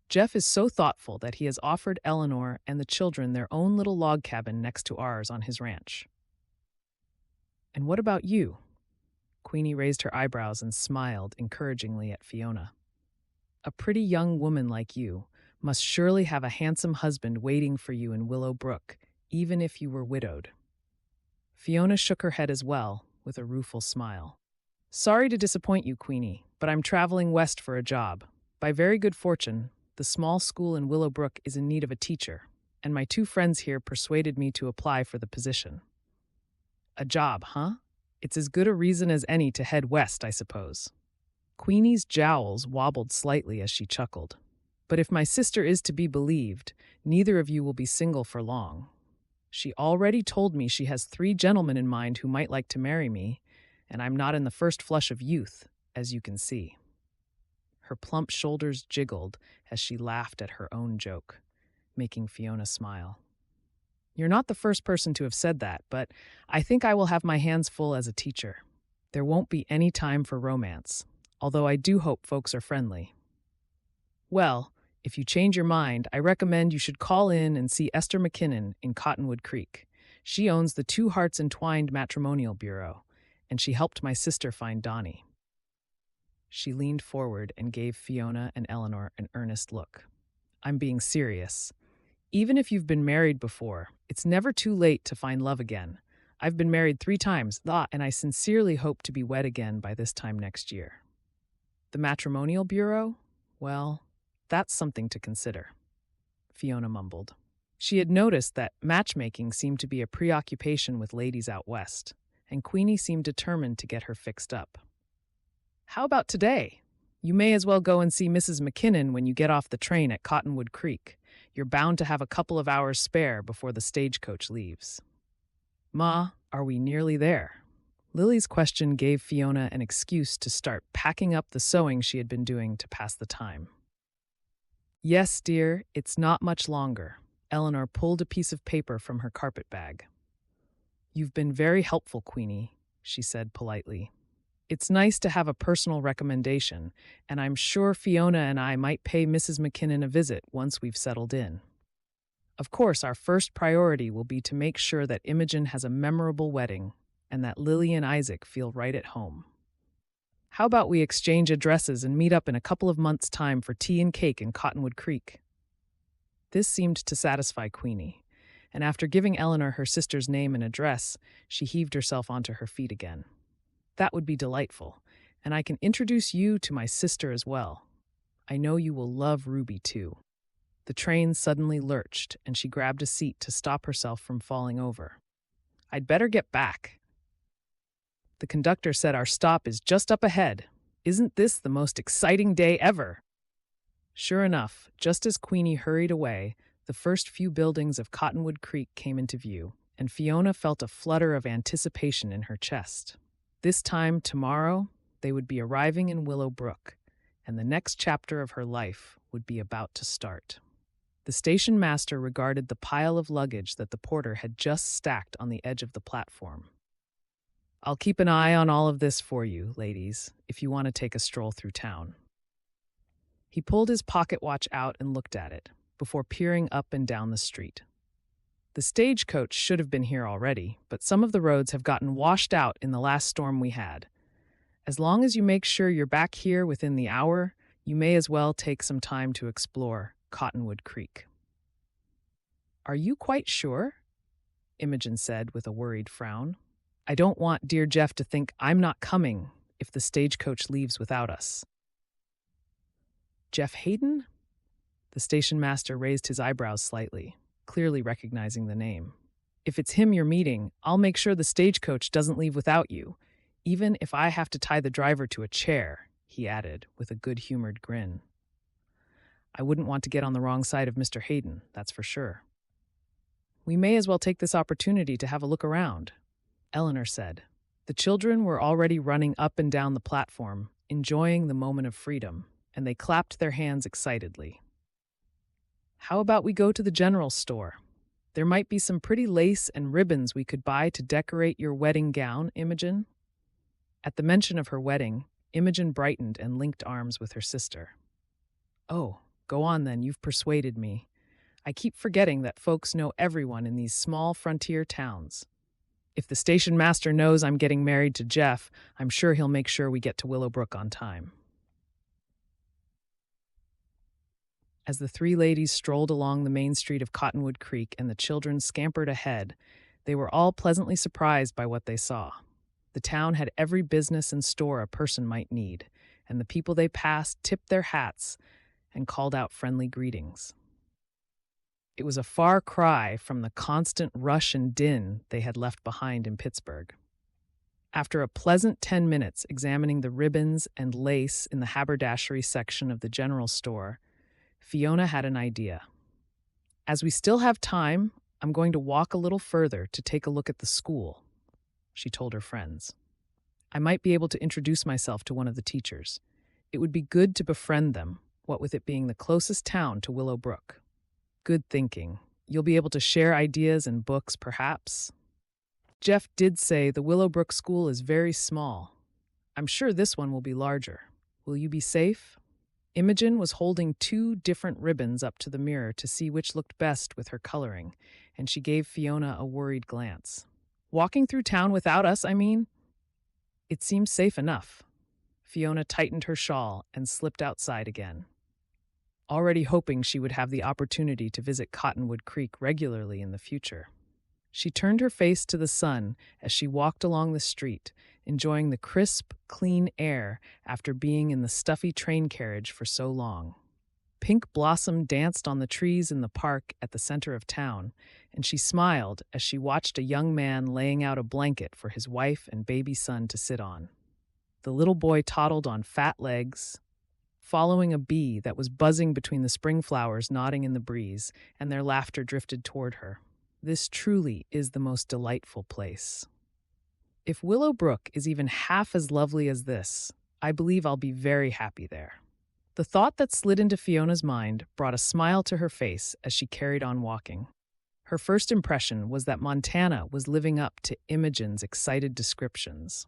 Jeff is so thoughtful that he has offered Eleanor and the children their own little log cabin next to ours on his ranch. And what about you? Queenie raised her eyebrows and smiled encouragingly at Fiona. A pretty young woman like you must surely have a handsome husband waiting for you in Willow Brook, even if you were widowed. Fiona shook her head as well, with a rueful smile. Sorry to disappoint you, Queenie, but I'm traveling west for a job. By very good fortune, the small school in Willow Brook is in need of a teacher, and my two friends here persuaded me to apply for the position. A job, huh? It's as good a reason as any to head west, I suppose. Queenie's jowls wobbled slightly as she chuckled. But if my sister is to be believed, neither of you will be single for long. She already told me she has 3 gentlemen in mind who might like to marry me, and I'm not in the first flush of youth, as you can see. Her plump shoulders jiggled as she laughed at her own joke, making Fiona smile. You're not the first person to have said that, but I think I will have my hands full as a teacher. There won't be any time for romance, although I do hope folks are friendly. Well, if you change your mind, I recommend you should call in and see Esther McKinnon in Cottonwood Creek. She owns the Two Hearts Entwined Matrimonial Bureau, and she helped my sister find Donnie. She leaned forward and gave Fiona and Eleanor an earnest look. I'm being serious. Even if you've been married before, it's never too late to find love again. I've been married 3 times, and I sincerely hope to be wed again by this time next year. The Matrimonial Bureau? Well, that's something to consider, Fiona mumbled. She had noticed that matchmaking seemed to be a preoccupation with ladies out west, and Queenie seemed determined to get her fixed up. How about today? You may as well go and see Mrs. McKinnon when you get off the train at Cottonwood Creek. You're bound to have a couple of hours spare before the stagecoach leaves. Ma, are we nearly there? Lily's question gave Fiona an excuse to start packing up the sewing she had been doing to pass the time. Yes, dear, it's not much longer. Eleanor pulled a piece of paper from her carpet bag. You've been very helpful, Queenie, she said politely. It's nice to have a personal recommendation, and I'm sure Fiona and I might pay Mrs. McKinnon a visit once we've settled in. Of course, our first priority will be to make sure that Imogen has a memorable wedding and that Lily and Isaac feel right at home. How about we exchange addresses and meet up in a couple of months' time for tea and cake in Cottonwood Creek? This seemed to satisfy Queenie, and after giving Eleanor her sister's name and address, she heaved herself onto her feet again. That would be delightful, and I can introduce you to my sister as well. I know you will love Ruby, too. The train suddenly lurched, and she grabbed a seat to stop herself from falling over. I'd better get back. The conductor said our stop is just up ahead. Isn't this the most exciting day ever? Sure enough, just as Queenie hurried away, the first few buildings of Cottonwood Creek came into view, and Fiona felt a flutter of anticipation in her chest. This time tomorrow, they would be arriving in Willow Brook, and the next chapter of her life would be about to start. The station master regarded the pile of luggage that the porter had just stacked on the edge of the platform. I'll keep an eye on all of this for you, ladies, if you want to take a stroll through town. He pulled his pocket watch out and looked at it, before peering up and down the street. The stagecoach should have been here already, but some of the roads have gotten washed out in the last storm we had. As long as you make sure you're back here within the hour, you may as well take some time to explore Cottonwood Creek. Are you quite sure? Imogen said with a worried frown. I don't want dear Jeff to think I'm not coming if the stagecoach leaves without us. Jeff Hayden? The station master raised his eyebrows slightly, clearly recognizing the name. If it's him you're meeting, I'll make sure the stagecoach doesn't leave without you, even if I have to tie the driver to a chair, he added with a good-humored grin. I wouldn't want to get on the wrong side of Mr. Hayden, that's for sure. We may as well take this opportunity to have a look around, Eleanor said. The children were already running up and down the platform, enjoying the moment of freedom, and they clapped their hands excitedly. How about we go to the general store? There might be some pretty lace and ribbons we could buy to decorate your wedding gown, Imogen. At the mention of her wedding, Imogen brightened and linked arms with her sister. Oh, go on then, you've persuaded me. I keep forgetting that folks know everyone in these small frontier towns. If the station master knows I'm getting married to Jeff, I'm sure he'll make sure we get to Willow Brook on time. As the three ladies strolled along the main street of Cottonwood Creek and the children scampered ahead, they were all pleasantly surprised by what they saw. The town had every business and store a person might need, and the people they passed tipped their hats and called out friendly greetings. It was a far cry from the constant rush and din they had left behind in Pittsburgh. After a pleasant 10 minutes examining the ribbons and lace in the haberdashery section of the general store, Fiona had an idea. As we still have time, I'm going to walk a little further to take a look at the school, she told her friends. I might be able to introduce myself to one of the teachers. It would be good to befriend them, what with it being the closest town to Willow Brook. Good thinking. You'll be able to share ideas and books, perhaps. Jeff did say the Willow Brook school is very small. I'm sure this one will be larger. Will you be safe? Imogen was holding 2 different ribbons up to the mirror to see which looked best with her coloring, and she gave Fiona a worried glance. Walking through town without us, I mean? It seems safe enough. Fiona tightened her shawl and slipped outside again, already hoping she would have the opportunity to visit Cottonwood Creek regularly in the future. She turned her face to the sun as she walked along the street, enjoying the crisp, clean air after being in the stuffy train carriage for so long. Pink blossom danced on the trees in the park at the center of town, and she smiled as she watched a young man laying out a blanket for his wife and baby son to sit on. The little boy toddled on fat legs, following a bee that was buzzing between the spring flowers nodding in the breeze, and their laughter drifted toward her. This truly is the most delightful place. If Willow Brook is even half as lovely as this, I believe I'll be very happy there. The thought that slid into Fiona's mind brought a smile to her face as she carried on walking. Her first impression was that Montana was living up to Imogen's excited descriptions.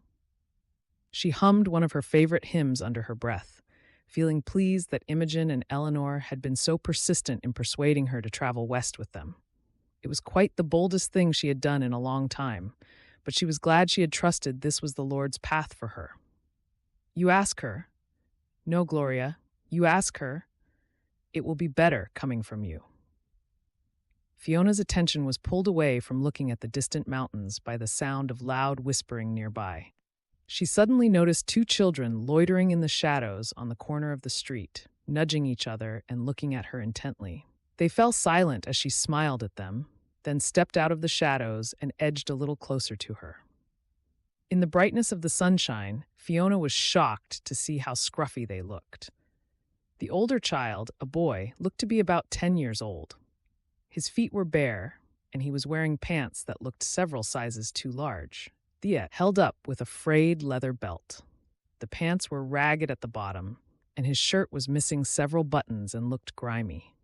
She hummed one of her favorite hymns under her breath, feeling pleased that Imogen and Eleanor had been so persistent in persuading her to travel west with them. It was quite the boldest thing she had done in a long time, but she was glad she had trusted this was the Lord's path for her. You ask her. No, Gloria, you ask her. It will be better coming from you. Fiona's attention was pulled away from looking at the distant mountains by the sound of loud whispering nearby. She suddenly noticed 2 children loitering in the shadows on the corner of the street, nudging each other and looking at her intently. They fell silent as she smiled at them, then stepped out of the shadows and edged a little closer to her. In the brightness of the sunshine, Fiona was shocked to see how scruffy they looked. The older child, a boy, looked to be about 10 years old. His feet were bare, and he was wearing pants that looked several sizes too large, yet held up with a frayed leather belt. The pants were ragged at the bottom, and his shirt was missing several buttons and looked grimy.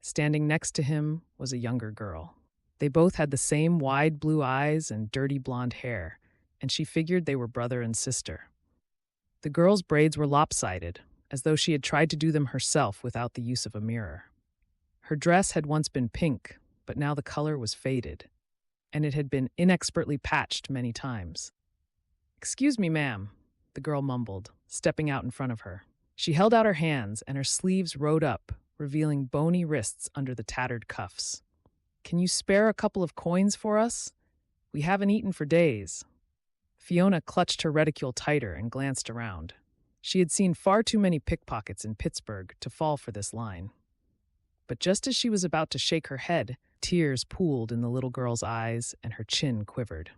Standing next to him was a younger girl. They both had the same wide blue eyes and dirty blonde hair, and she figured they were brother and sister. The girl's braids were lopsided, as though she had tried to do them herself without the use of a mirror. Her dress had once been pink, but now the color was faded, and it had been inexpertly patched many times. "Excuse me, ma'am," the girl mumbled, stepping out in front of her. She held out her hands, and her sleeves rode up, revealing bony wrists under the tattered cuffs. "Can you spare a couple of coins for us? We haven't eaten for days." Fiona clutched her reticule tighter and glanced around. She had seen far too many pickpockets in Pittsburgh to fall for this line. But just as she was about to shake her head, tears pooled in the little girl's eyes and her chin quivered.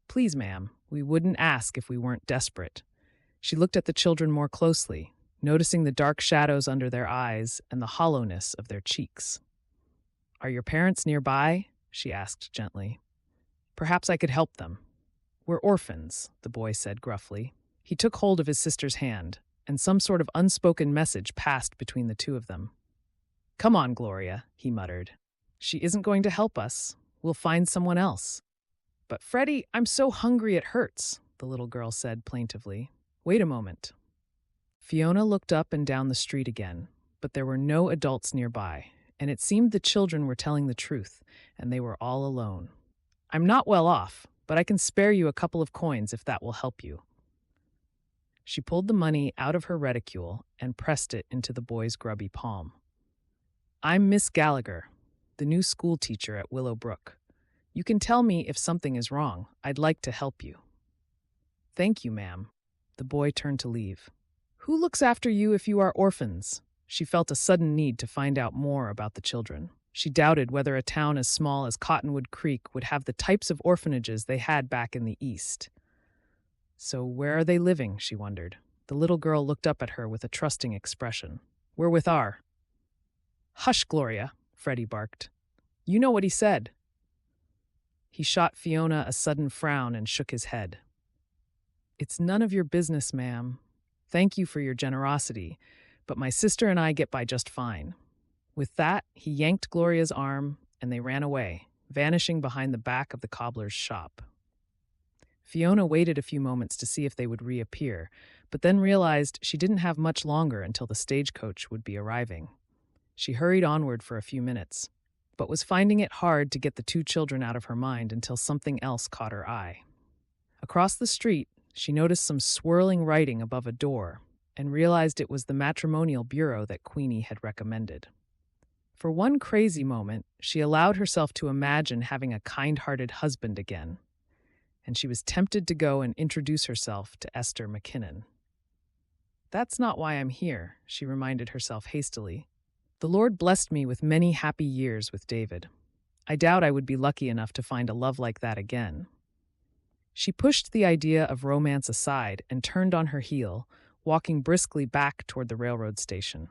"Please, ma'am, we wouldn't ask if we weren't desperate." She looked at the children more closely, noticing the dark shadows under their eyes and the hollowness of their cheeks. "Are your parents nearby?" she asked gently. "Perhaps I could help them." "We're orphans," the boy said gruffly. He took hold of his sister's hand, and some sort of unspoken message passed between the two of them. "Come on, Gloria," he muttered. "She isn't going to help us. We'll find someone else." "But Freddie, I'm so hungry it hurts," the little girl said plaintively. "Wait a moment." Fiona looked up and down the street again, but there were no adults nearby, and it seemed the children were telling the truth, and they were all alone. "I'm not well off, but I can spare you a couple of coins if that will help you." She pulled the money out of her reticule and pressed it into the boy's grubby palm. "I'm Miss Gallagher, the new school teacher at Willow Brook. You can tell me if something is wrong. I'd like to help you." "Thank you, ma'am." The boy turned to leave. "Who looks after you if you are orphans?" She felt a sudden need to find out more about the children. She doubted whether a town as small as Cottonwood Creek would have the types of orphanages they had back in the East. "So where are they living?" she wondered. The little girl looked up at her with a trusting expression. "We're with our—" "Hush, Gloria," Freddie barked. "You know what he said." He shot Fiona a sudden frown and shook his head. "It's none of your business, ma'am. Thank you for your generosity, but my sister and I get by just fine." With that, he yanked Gloria's arm, and they ran away, vanishing behind the back of the cobbler's shop. Fiona waited a few moments to see if they would reappear, but then realized she didn't have much longer until the stagecoach would be arriving. She hurried onward for a few minutes, but was finding it hard to get the two children out of her mind until something else caught her eye. Across the street, she noticed some swirling writing above a door and realized it was the matrimonial bureau that Queenie had recommended. For one crazy moment, she allowed herself to imagine having a kind-hearted husband again, and she was tempted to go and introduce herself to Esther McKinnon. "That's not why I'm here," she reminded herself hastily. "The Lord blessed me with many happy years with David. I doubt I would be lucky enough to find a love like that again." She pushed the idea of romance aside and turned on her heel, walking briskly back toward the railroad station.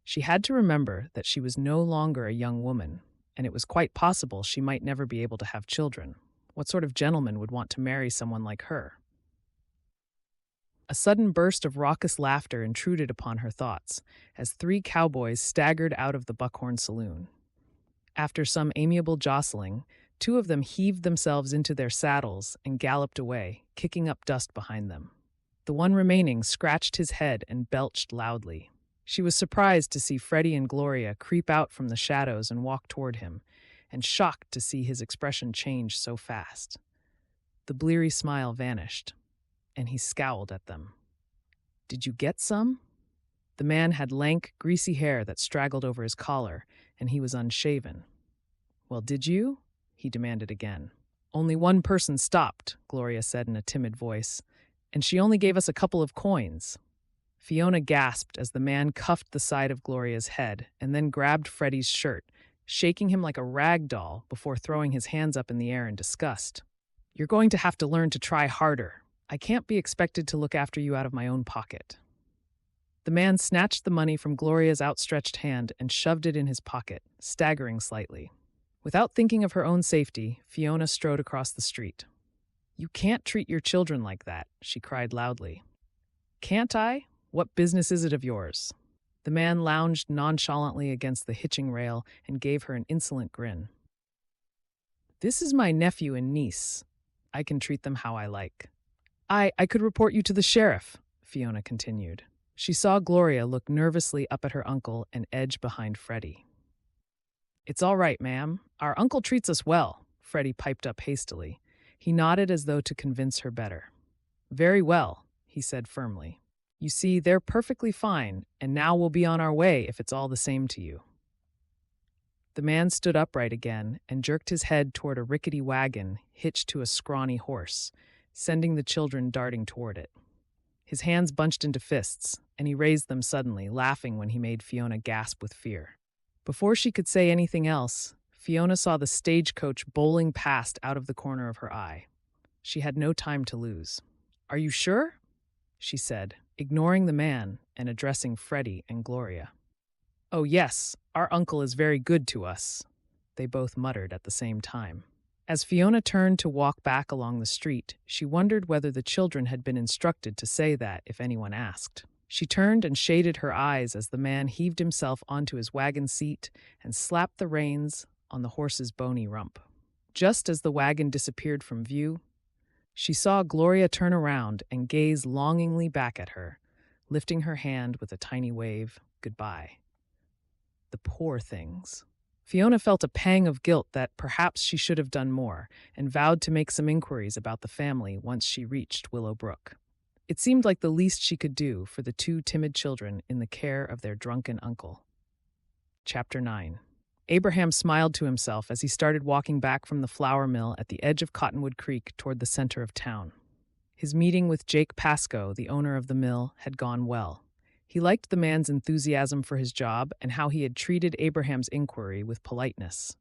She had to remember that she was no longer a young woman, and it was quite possible she might never be able to have children. What sort of gentleman would want to marry someone like her? A sudden burst of raucous laughter intruded upon her thoughts as three cowboys staggered out of the Buckhorn Saloon. After some amiable jostling, two of them heaved themselves into their saddles and galloped away, kicking up dust behind them. The one remaining scratched his head and belched loudly. She was surprised to see Freddie and Gloria creep out from the shadows and walk toward him, and shocked to see his expression change so fast. The bleary smile vanished, and he scowled at them. "Did you get some?" The man had lank, greasy hair that straggled over his collar, and he was unshaven. "Well, did you?" he demanded again. "Only one person stopped," Gloria said in a timid voice, "and she only gave us a couple of coins." Fiona gasped as the man cuffed the side of Gloria's head and then grabbed Freddie's shirt, shaking him like a rag doll before throwing his hands up in the air in disgust. "You're going to have to learn to try harder. I can't be expected to look after you out of my own pocket." The man snatched the money from Gloria's outstretched hand and shoved it in his pocket, staggering slightly. Without thinking of her own safety, Fiona strode across the street. "You can't treat your children like that," she cried loudly. "Can't I? What business is it of yours?" The man lounged nonchalantly against the hitching rail and gave her an insolent grin. "This is my nephew and niece. I can treat them how I like." I could report you to the sheriff," Fiona continued. She saw Gloria look nervously up at her uncle and edge behind Freddie. "It's all right, ma'am. Our uncle treats us well," Freddie piped up hastily. He nodded as though to convince her better. "Very well," he said firmly. "You see, they're perfectly fine, and now we'll be on our way if it's all the same to you." The man stood upright again and jerked his head toward a rickety wagon hitched to a scrawny horse, sending the children darting toward it. His hands bunched into fists, and he raised them suddenly, laughing when he made Fiona gasp with fear. Before she could say anything else, Fiona saw the stagecoach bowling past out of the corner of her eye. She had no time to lose. "Are you sure?" she said, ignoring the man and addressing Freddie and Gloria. "Oh yes, our uncle is very good to us," they both muttered at the same time. As Fiona turned to walk back along the street, she wondered whether the children had been instructed to say that if anyone asked. She turned and shaded her eyes as the man heaved himself onto his wagon seat and slapped the reins on the horse's bony rump. Just as the wagon disappeared from view, she saw Gloria turn around and gaze longingly back at her, lifting her hand with a tiny wave, goodbye. The poor things. Fiona felt a pang of guilt that perhaps she should have done more, and vowed to make some inquiries about the family once she reached Willow Brook. It seemed like the least she could do for the two timid children in the care of their drunken uncle. Chapter 9. Abraham smiled to himself as he started walking back from the flour mill at the edge of Cottonwood Creek toward the center of town. His meeting with Jake Pascoe, the owner of the mill, had gone well. He liked the man's enthusiasm for his job and how he had treated Abraham's inquiry with politeness.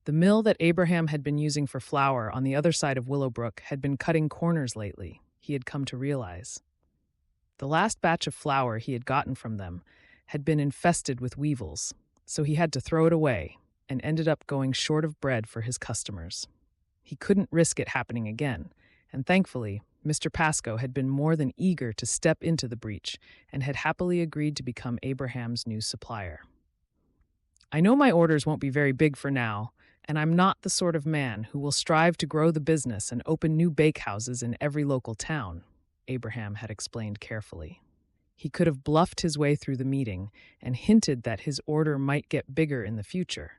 The mill that Abraham had been using for flour on the other side of Willow Brook had been cutting corners lately, he had come to realize. The last batch of flour he had gotten from them had been infested with weevils, so he had to throw it away and ended up going short of bread for his customers. He couldn't risk it happening again, and thankfully, Mr. Pascoe had been more than eager to step into the breach and had happily agreed to become Abraham's new supplier. I know my orders won't be very big for now, and I'm not the sort of man who will strive to grow the business and open new bakehouses in every local town, Abraham had explained carefully. He could have bluffed his way through the meeting and hinted that his order might get bigger in the future,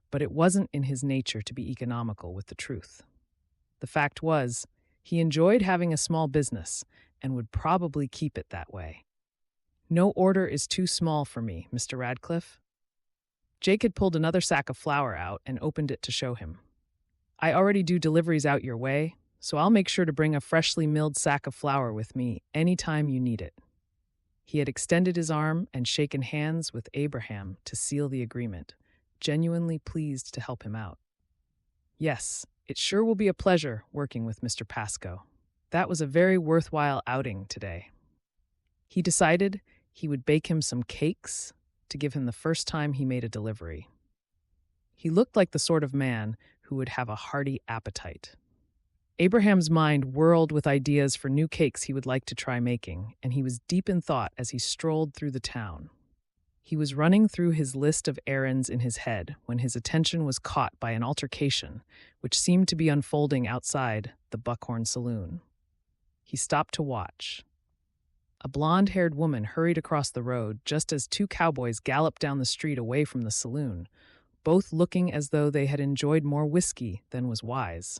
but it wasn't in his nature to be economical with the truth. The fact was, he enjoyed having a small business and would probably keep it that way. No order is too small for me, Mr. Radcliffe. Jake had pulled another sack of flour out and opened it to show him. I already do deliveries out your way, so I'll make sure to bring a freshly milled sack of flour with me anytime you need it. He had extended his arm and shaken hands with Abraham to seal the agreement, genuinely pleased to help him out. Yes, it sure will be a pleasure working with Mr. Pascoe. That was a very worthwhile outing today. He decided he would bake him some cakes to give him the first time he made a delivery. He looked like the sort of man who would have a hearty appetite. Abraham's mind whirled with ideas for new cakes he would like to try making, and he was deep in thought as he strolled through the town. He was running through his list of errands in his head when his attention was caught by an altercation which seemed to be unfolding outside the Buckhorn Saloon. He stopped to watch. A blonde-haired woman hurried across the road just as two cowboys galloped down the street away from the saloon, both looking as though they had enjoyed more whiskey than was wise.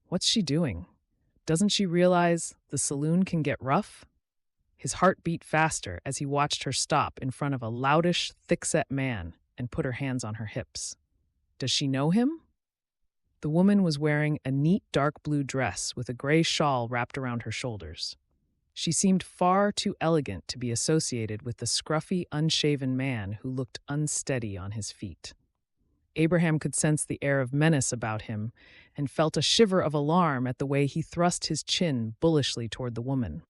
What's she doing? Doesn't she realize the saloon can get rough? His heart beat faster as he watched her stop in front of a loutish, thick-set man and put her hands on her hips. Does she know him? The woman was wearing a neat dark blue dress with a gray shawl wrapped around her shoulders. She seemed far too elegant to be associated with the scruffy, unshaven man who looked unsteady on his feet. Abraham could sense the air of menace about him and felt a shiver of alarm at the way he thrust his chin bullishly toward the woman.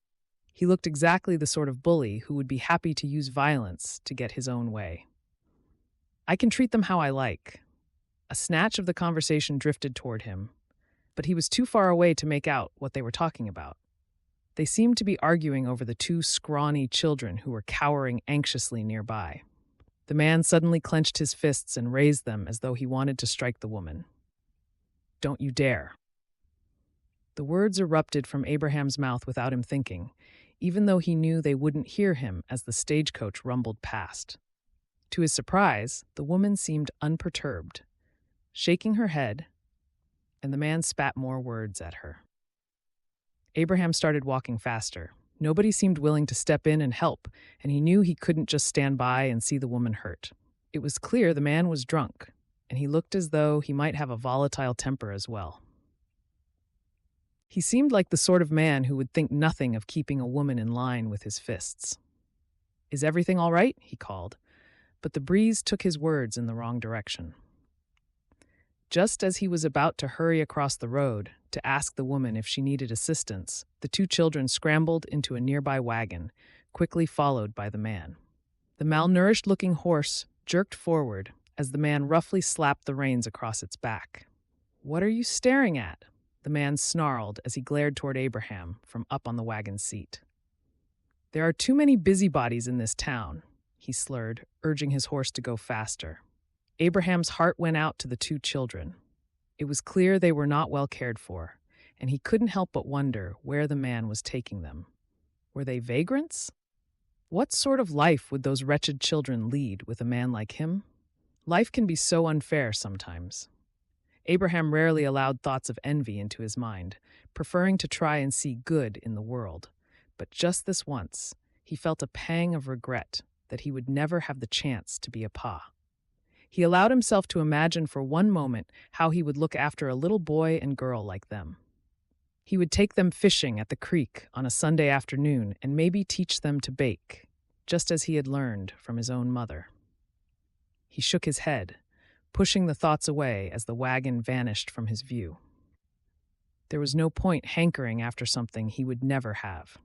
He looked exactly the sort of bully who would be happy to use violence to get his own way. I can treat them how I like. A snatch of the conversation drifted toward him, but he was too far away to make out what they were talking about. They seemed to be arguing over the two scrawny children who were cowering anxiously nearby. The man suddenly clenched his fists and raised them as though he wanted to strike the woman. "Don't you dare." The words erupted from Abraham's mouth without him thinking, even though he knew they wouldn't hear him as the stagecoach rumbled past. To his surprise, the woman seemed unperturbed, shaking her head, and the man spat more words at her. Abraham started walking faster. Nobody seemed willing to step in and help, and he knew he couldn't just stand by and see the woman hurt. It was clear the man was drunk, and he looked as though he might have a volatile temper as well. He seemed like the sort of man who would think nothing of keeping a woman in line with his fists. "Is everything all right?" he called, but the breeze took his words in the wrong direction. Just as he was about to hurry across the road to ask the woman if she needed assistance, the two children scrambled into a nearby wagon, quickly followed by the man. The malnourished-looking horse jerked forward as the man roughly slapped the reins across its back. "What are you staring at?" the man snarled as he glared toward Abraham from up on the wagon seat. "There are too many busybodies in this town," he slurred, urging his horse to go faster. Abraham's heart went out to the two children. It was clear they were not well cared for, and he couldn't help but wonder where the man was taking them. Were they vagrants? What sort of life would those wretched children lead with a man like him? Life can be so unfair sometimes. Abraham rarely allowed thoughts of envy into his mind, preferring to try and see good in the world. But just this once, he felt a pang of regret that he would never have the chance to be a pa. He allowed himself to imagine for one moment how he would look after a little boy and girl like them. He would take them fishing at the creek on a Sunday afternoon and maybe teach them to bake, just as he had learned from his own mother. He shook his head, pushing the thoughts away as the wagon vanished from his view. There was no point hankering after something he would never have.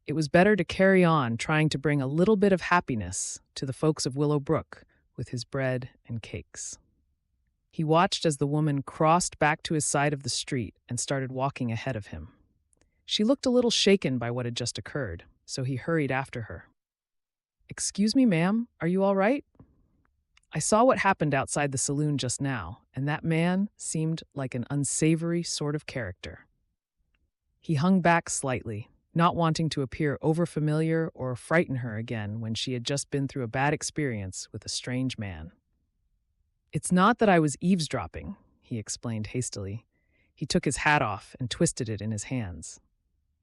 It was better to carry on trying to bring a little bit of happiness to the folks of Willow Brook with his bread and cakes. He watched as the woman crossed back to his side of the street and started walking ahead of him. She looked a little shaken by what had just occurred, so he hurried after her. "Excuse me, ma'am, are you all right? I saw what happened outside the saloon just now, and that man seemed like an unsavory sort of character." He hung back slightly, not wanting to appear overfamiliar or frighten her again when she had just been through a bad experience with a strange man. "It's not that I was eavesdropping," he explained hastily. He took his hat off and twisted it in his hands.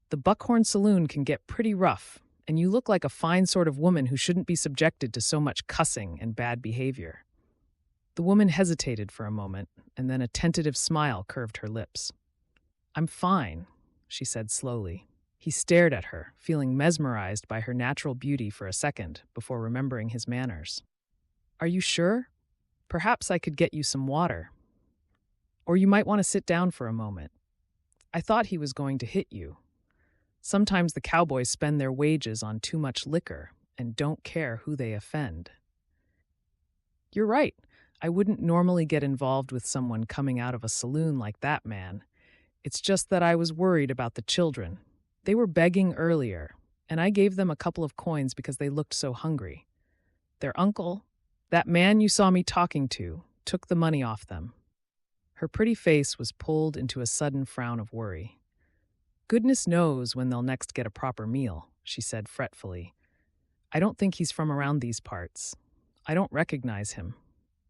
"The Buckhorn Saloon can get pretty rough, and you look like a fine sort of woman who shouldn't be subjected to so much cussing and bad behavior." The woman hesitated for a moment, and then a tentative smile curved her lips. "I'm fine," she said slowly. He stared at her, feeling mesmerized by her natural beauty for a second before remembering his manners. "Are you sure? Perhaps I could get you some water. Or you might want to sit down for a moment. I thought he was going to hit you. Sometimes the cowboys spend their wages on too much liquor and don't care who they offend." "You're right. I wouldn't normally get involved with someone coming out of a saloon like that man. It's just that I was worried about the children. They were begging earlier, and I gave them a couple of coins because they looked so hungry. Their uncle, that man you saw me talking to, took the money off them." Her pretty face was pulled into a sudden frown of worry. "Goodness knows when they'll next get a proper meal," she said fretfully. "I don't think he's from around these parts. I don't recognize him.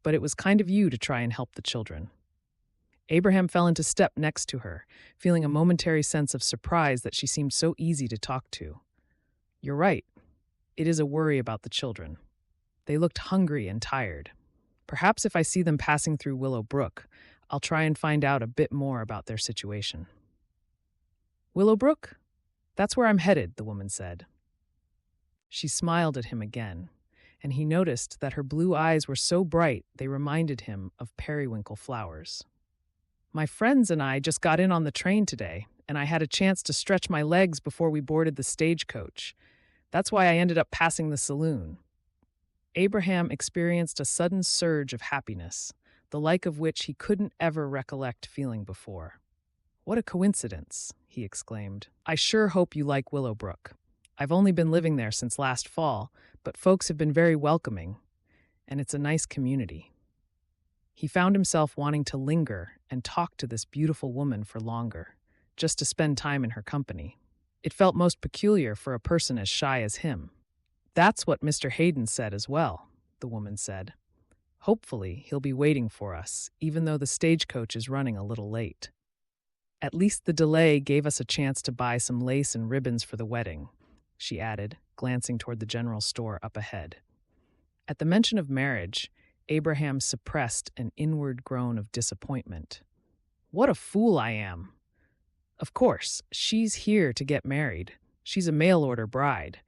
But it was kind of you to try and help the children." Abraham fell into step next to her, feeling a momentary sense of surprise that she seemed so easy to talk to. "You're right. It is a worry about the children. They looked hungry and tired. Perhaps if I see them passing through Willow Brook, I'll try and find out a bit more about their situation." "Willow Brook? That's where I'm headed," the woman said. She smiled at him again, and he noticed that her blue eyes were so bright they reminded him of periwinkle flowers. "My friends and I just got in on the train today, and I had a chance to stretch my legs before we boarded the stagecoach. That's why I ended up passing the saloon." Abraham experienced a sudden surge of happiness, the like of which he couldn't ever recollect feeling before. "What a coincidence," he exclaimed. "I sure hope you like Willow Brook. I've only been living there since last fall, but folks have been very welcoming, and it's a nice community." He found himself wanting to linger and talk to this beautiful woman for longer, just to spend time in her company. It felt most peculiar for a person as shy as him. "That's what Mr. Hayden said as well," the woman said. "Hopefully he'll be waiting for us, even though the stagecoach is running a little late. At least the delay gave us a chance to buy some lace and ribbons for the wedding," she added, glancing toward the general store up ahead. At the mention of marriage, Abraham suppressed an inward groan of disappointment. "What a fool I am! Of course, she's here to get married. She's a mail-order bride.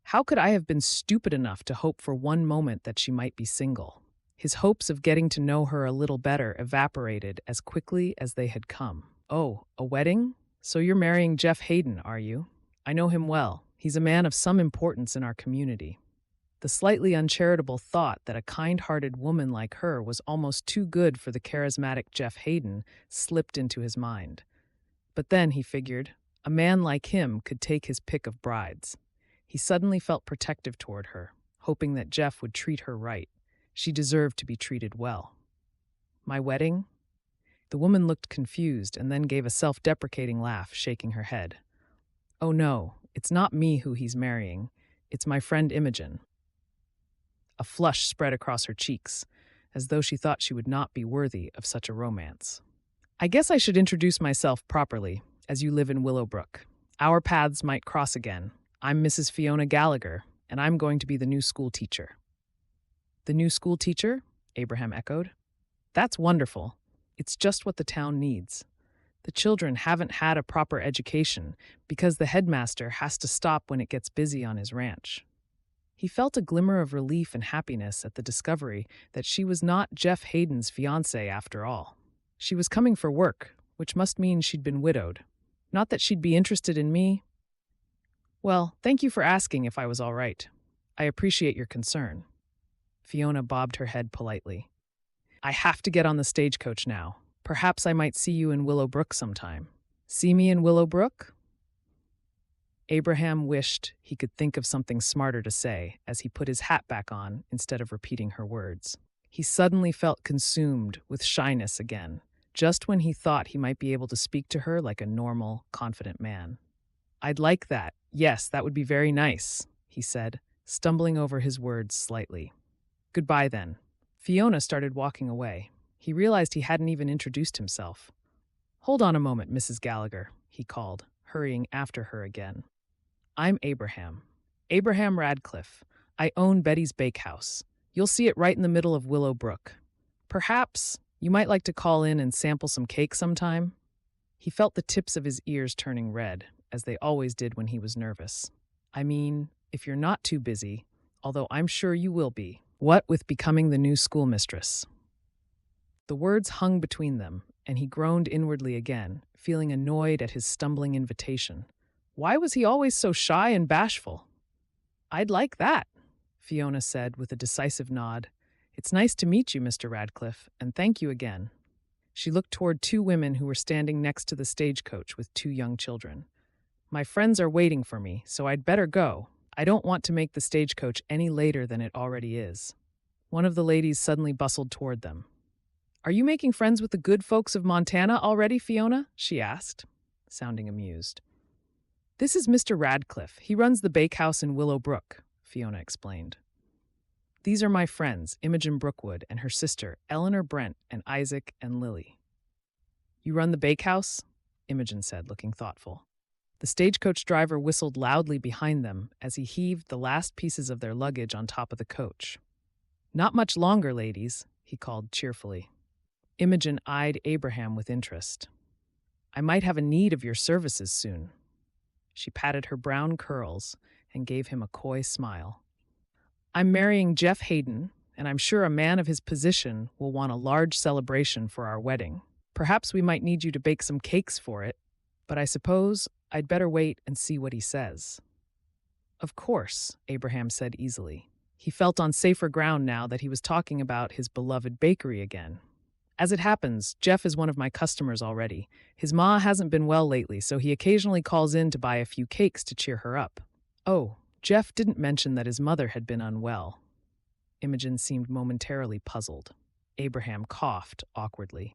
How could I have been stupid enough to hope for one moment that she might be single?" His hopes of getting to know her a little better evaporated as quickly as they had come. "Oh, a wedding? So you're marrying Jeff Hayden, are you? I know him well. He's a man of some importance in our community." The slightly uncharitable thought that a kind-hearted woman like her was almost too good for the charismatic Jeff Hayden slipped into his mind. But then, he figured, a man like him could take his pick of brides. He suddenly felt protective toward her, hoping that Jeff would treat her right. She deserved to be treated well. My wedding? The woman looked confused and then gave a self-deprecating laugh, shaking her head. Oh no, it's not me who he's marrying. It's my friend Imogen. A flush spread across her cheeks, as though she thought she would not be worthy of such a romance. I guess I should introduce myself properly, as you live in Willow Brook. Our paths might cross again. I'm Mrs. Fiona Gallagher, and I'm going to be the new school teacher. The new school teacher? Abraham echoed. That's wonderful. It's just what the town needs. The children haven't had a proper education because the headmaster has to stop when it gets busy on his ranch. He felt a glimmer of relief and happiness at the discovery that she was not Jeff Hayden's fiancée after all. She was coming for work, which must mean she'd been widowed. Not that she'd be interested in me. Well, thank you for asking if I was all right. I appreciate your concern. Fiona bobbed her head politely. I have to get on the stagecoach now. Perhaps I might see you in Willow Brook sometime. See me in Willow Brook? Abraham wished he could think of something smarter to say as he put his hat back on instead of repeating her words. He suddenly felt consumed with shyness again, just when he thought he might be able to speak to her like a normal, confident man. I'd like that. Yes, that would be very nice, he said, stumbling over his words slightly. Goodbye, then. Fiona started walking away. He realized he hadn't even introduced himself. Hold on a moment, Mrs. Gallagher, he called, hurrying after her again. I'm Abraham. Abraham Radcliffe. I own Betty's Bakehouse. You'll see it right in the middle of Willow Brook. Perhaps you might like to call in and sample some cake sometime? He felt the tips of his ears turning red, as they always did when he was nervous. I mean, if you're not too busy, although I'm sure you will be. What with becoming the new schoolmistress? The words hung between them, and he groaned inwardly again, feeling annoyed at his stumbling invitation. Why was he always so shy and bashful? I'd like that, Fiona said with a decisive nod. It's nice to meet you, Mr. Radcliffe, and thank you again. She looked toward two women who were standing next to the stagecoach with two young children. My friends are waiting for me, so I'd better go. I don't want to make the stagecoach any later than it already is. One of the ladies suddenly bustled toward them. Are you making friends with the good folks of Montana already, Fiona? She asked, sounding amused. This is Mr. Radcliffe. He runs the bakehouse in Willow Brook, Fiona explained. These are my friends, Imogen Brookwood and her sister, Eleanor Brent and Isaac and Lily. You run the bakehouse? Imogen said, looking thoughtful. The stagecoach driver whistled loudly behind them as he heaved the last pieces of their luggage on top of the coach. Not much longer, ladies, he called cheerfully. Imogen eyed Abraham with interest. I might have a need of your services soon. She patted her brown curls and gave him a coy smile. I'm marrying Jeff Hayden, and I'm sure a man of his position will want a large celebration for our wedding. Perhaps we might need you to bake some cakes for it, but I suppose I'd better wait and see what he says. Of course, Abraham said easily. He felt on safer ground now that he was talking about his beloved bakery again. As it happens, Jeff is one of my customers already. His ma hasn't been well lately, so he occasionally calls in to buy a few cakes to cheer her up. Oh, Jeff didn't mention that his mother had been unwell. Imogen seemed momentarily puzzled. Abraham coughed awkwardly.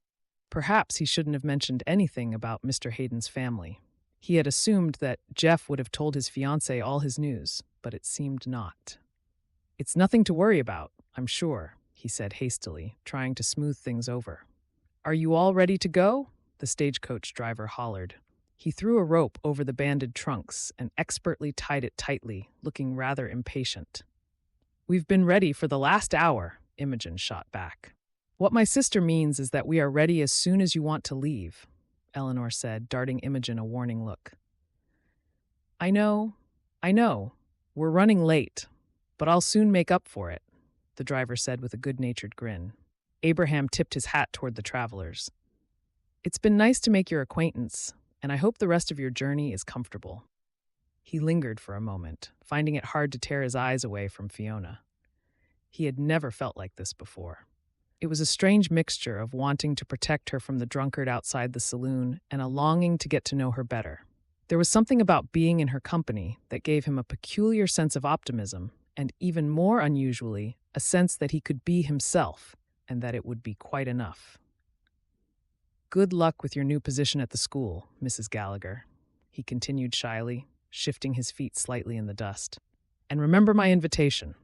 Perhaps he shouldn't have mentioned anything about Mr. Hayden's family. He had assumed that Jeff would have told his fiancée all his news, but it seemed not. It's nothing to worry about, I'm sure, he said hastily, trying to smooth things over. Are you all ready to go? The stagecoach driver hollered. He threw a rope over the banded trunks and expertly tied it tightly, looking rather impatient. We've been ready for the last hour, Imogen shot back. What my sister means is that we are ready as soon as you want to leave, Eleanor said, darting Imogen a warning look. I know. We're running late, but I'll soon make up for it, the driver said with a good-natured grin. Abraham tipped his hat toward the travelers. It's been nice to make your acquaintance, and I hope the rest of your journey is comfortable. He lingered for a moment, finding it hard to tear his eyes away from Fiona. He had never felt like this before. It was a strange mixture of wanting to protect her from the drunkard outside the saloon and a longing to get to know her better. There was something about being in her company that gave him a peculiar sense of optimism, and even more unusually, a sense that he could be himself and that it would be quite enough. "Good luck with your new position at the school, Mrs. Gallagher," he continued shyly, shifting his feet slightly in the dust. "And remember my invitation."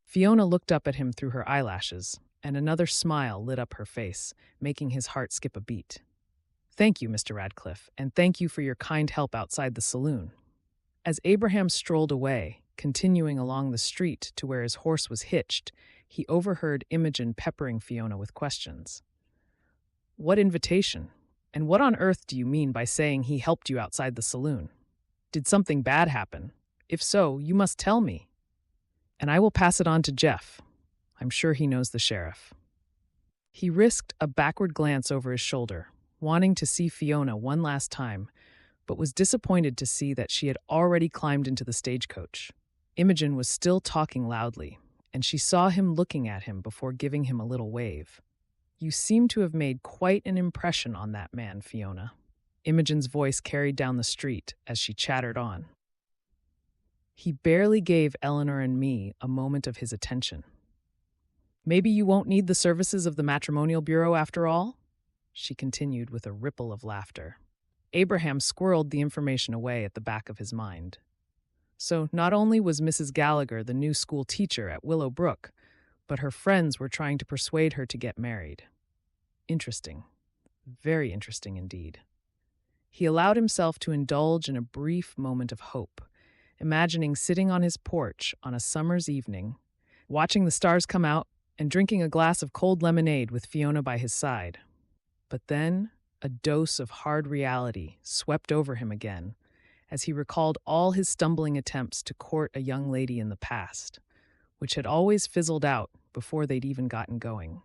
Fiona looked up at him through her eyelashes, and another smile lit up her face, making his heart skip a beat. "Thank you, Mr. Radcliffe, and thank you for your kind help outside the saloon." As Abraham strolled away, continuing along the street to where his horse was hitched, he overheard Imogen peppering Fiona with questions. "What invitation? And what on earth do you mean by saying he helped you outside the saloon? Did something bad happen? If so, you must tell me. And I will pass it on to Jeff. I'm sure he knows the sheriff." He risked a backward glance over his shoulder, wanting to see Fiona one last time, but was disappointed to see that she had already climbed into the stagecoach. Imogen was still talking loudly, and she saw him looking at him before giving him a little wave. "You seem to have made quite an impression on that man, Fiona." Imogen's voice carried down the street as she chattered on. "He barely gave Eleanor and me a moment of his attention. Maybe you won't need the services of the matrimonial bureau after all?" she continued with a ripple of laughter. Abraham squirreled the information away at the back of his mind. So not only was Mrs. Gallagher the new school teacher at Willow Brook, but her friends were trying to persuade her to get married. Interesting. Very interesting indeed. He allowed himself to indulge in a brief moment of hope, imagining sitting on his porch on a summer's evening, watching the stars come out and drinking a glass of cold lemonade with Fiona by his side. But then a dose of hard reality swept over him again as he recalled all his stumbling attempts to court a young lady in the past, which had always fizzled out before they'd even gotten going.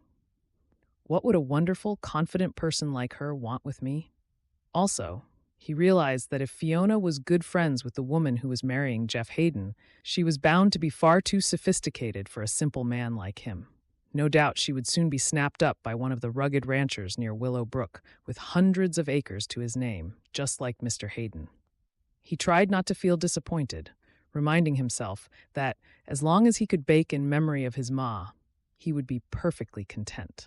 What would a wonderful, confident person like her want with me? Also, he realized that if Fiona was good friends with the woman who was marrying Jeff Hayden, she was bound to be far too sophisticated for a simple man like him. No doubt she would soon be snapped up by one of the rugged ranchers near Willow Brook, with hundreds of acres to his name, just like Mr. Hayden. He tried not to feel disappointed, reminding himself that, as long as he could bake in memory of his ma, he would be perfectly content.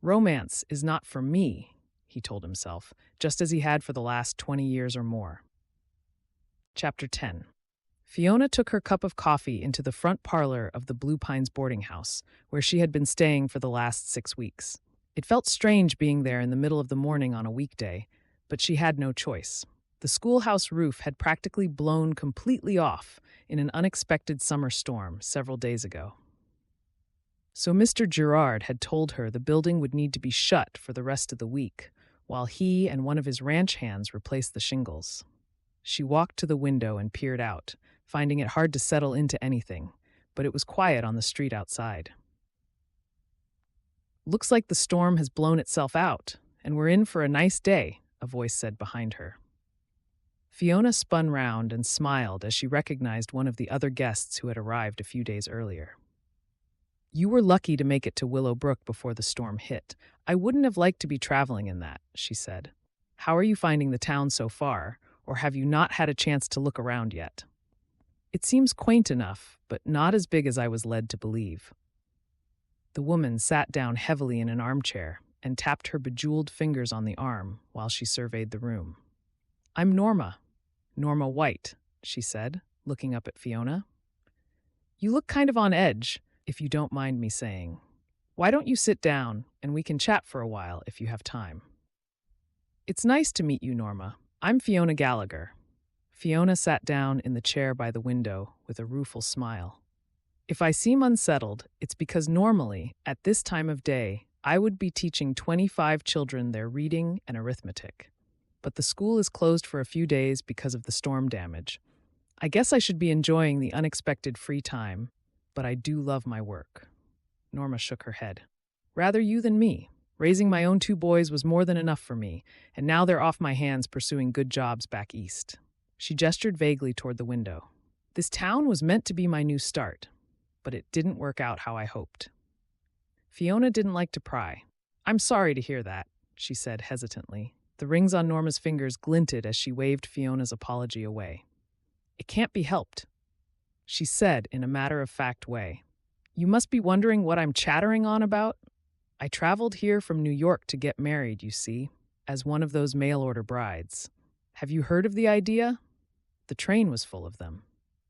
"Romance is not for me," he told himself, just as he had for the last 20 years or more. Chapter 10. Fiona took her cup of coffee into the front parlor of the Blue Pines boarding house, where she had been staying for the last 6 weeks. It felt strange being there in the middle of the morning on a weekday, but she had no choice. The schoolhouse roof had practically blown completely off in an unexpected summer storm several days ago. So Mr. Gerard had told her the building would need to be shut for the rest of the week, while he and one of his ranch hands replaced the shingles. She walked to the window and peered out, finding it hard to settle into anything, but it was quiet on the street outside. "Looks like the storm has blown itself out, and we're in for a nice day," a voice said behind her. Fiona spun round and smiled as she recognized one of the other guests who had arrived a few days earlier. "You were lucky to make it to Willow Brook before the storm hit. I wouldn't have liked to be traveling in that," she said. "How are you finding the town so far, or have you not had a chance to look around yet?" "It seems quaint enough, but not as big as I was led to believe." The woman sat down heavily in an armchair and tapped her bejeweled fingers on the arm while she surveyed the room. "I'm Norma White," she said, looking up at Fiona. "You look kind of on edge, if you don't mind me saying. Why don't you sit down and we can chat for a while if you have time?" "It's nice to meet you, Norma. I'm Fiona Gallagher." Fiona sat down in the chair by the window with a rueful smile. "If I seem unsettled, it's because normally, at this time of day, I would be teaching 25 children their reading and arithmetic. But the school is closed for a few days because of the storm damage. I guess I should be enjoying the unexpected free time, but I do love my work." Norma shook her head. "Rather you than me. Raising my own two boys was more than enough for me, and now they're off my hands pursuing good jobs back east. She gestured vaguely toward the window. This town was meant to be my new start, but it didn't work out how I hoped. Fiona didn't like to pry. "I'm sorry to hear that," she said hesitantly. The rings on Norma's fingers glinted as she waved Fiona's apology away. "It can't be helped," she said in a matter-of-fact way. "You must be wondering what I'm chattering on about. I traveled here from New York to get married, you see, as one of those mail-order brides. Have you heard of the idea?" The train was full of them.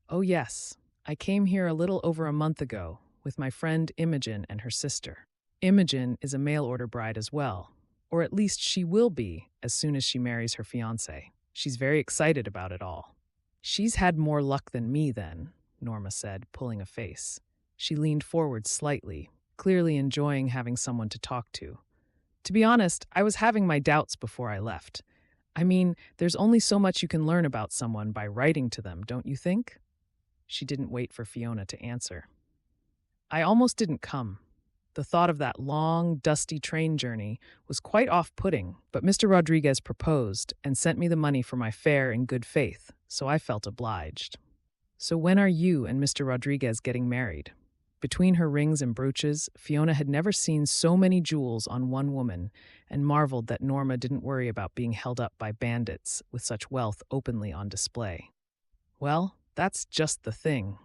"Oh, yes. I came here a little over a month ago with my friend Imogen and her sister. Imogen is a mail-order bride as well, or at least she will be as soon as she marries her fiancé. She's very excited about it all." "She's had more luck than me, then," Norma said, pulling a face. She leaned forward slightly, clearly enjoying having someone to talk to. "To be honest, I was having my doubts before I left. I mean, there's only so much you can learn about someone by writing to them, don't you think?" She didn't wait for Fiona to answer. "I almost didn't come. The thought of that long, dusty train journey was quite off-putting, but Mr. Rodriguez proposed and sent me the money for my fare in good faith, so I felt obliged." "So when are you and Mr. Rodriguez getting married?" Between her rings and brooches, Fiona had never seen so many jewels on one woman and marveled that Norma didn't worry about being held up by bandits with such wealth openly on display. "Well, that's just the thing,"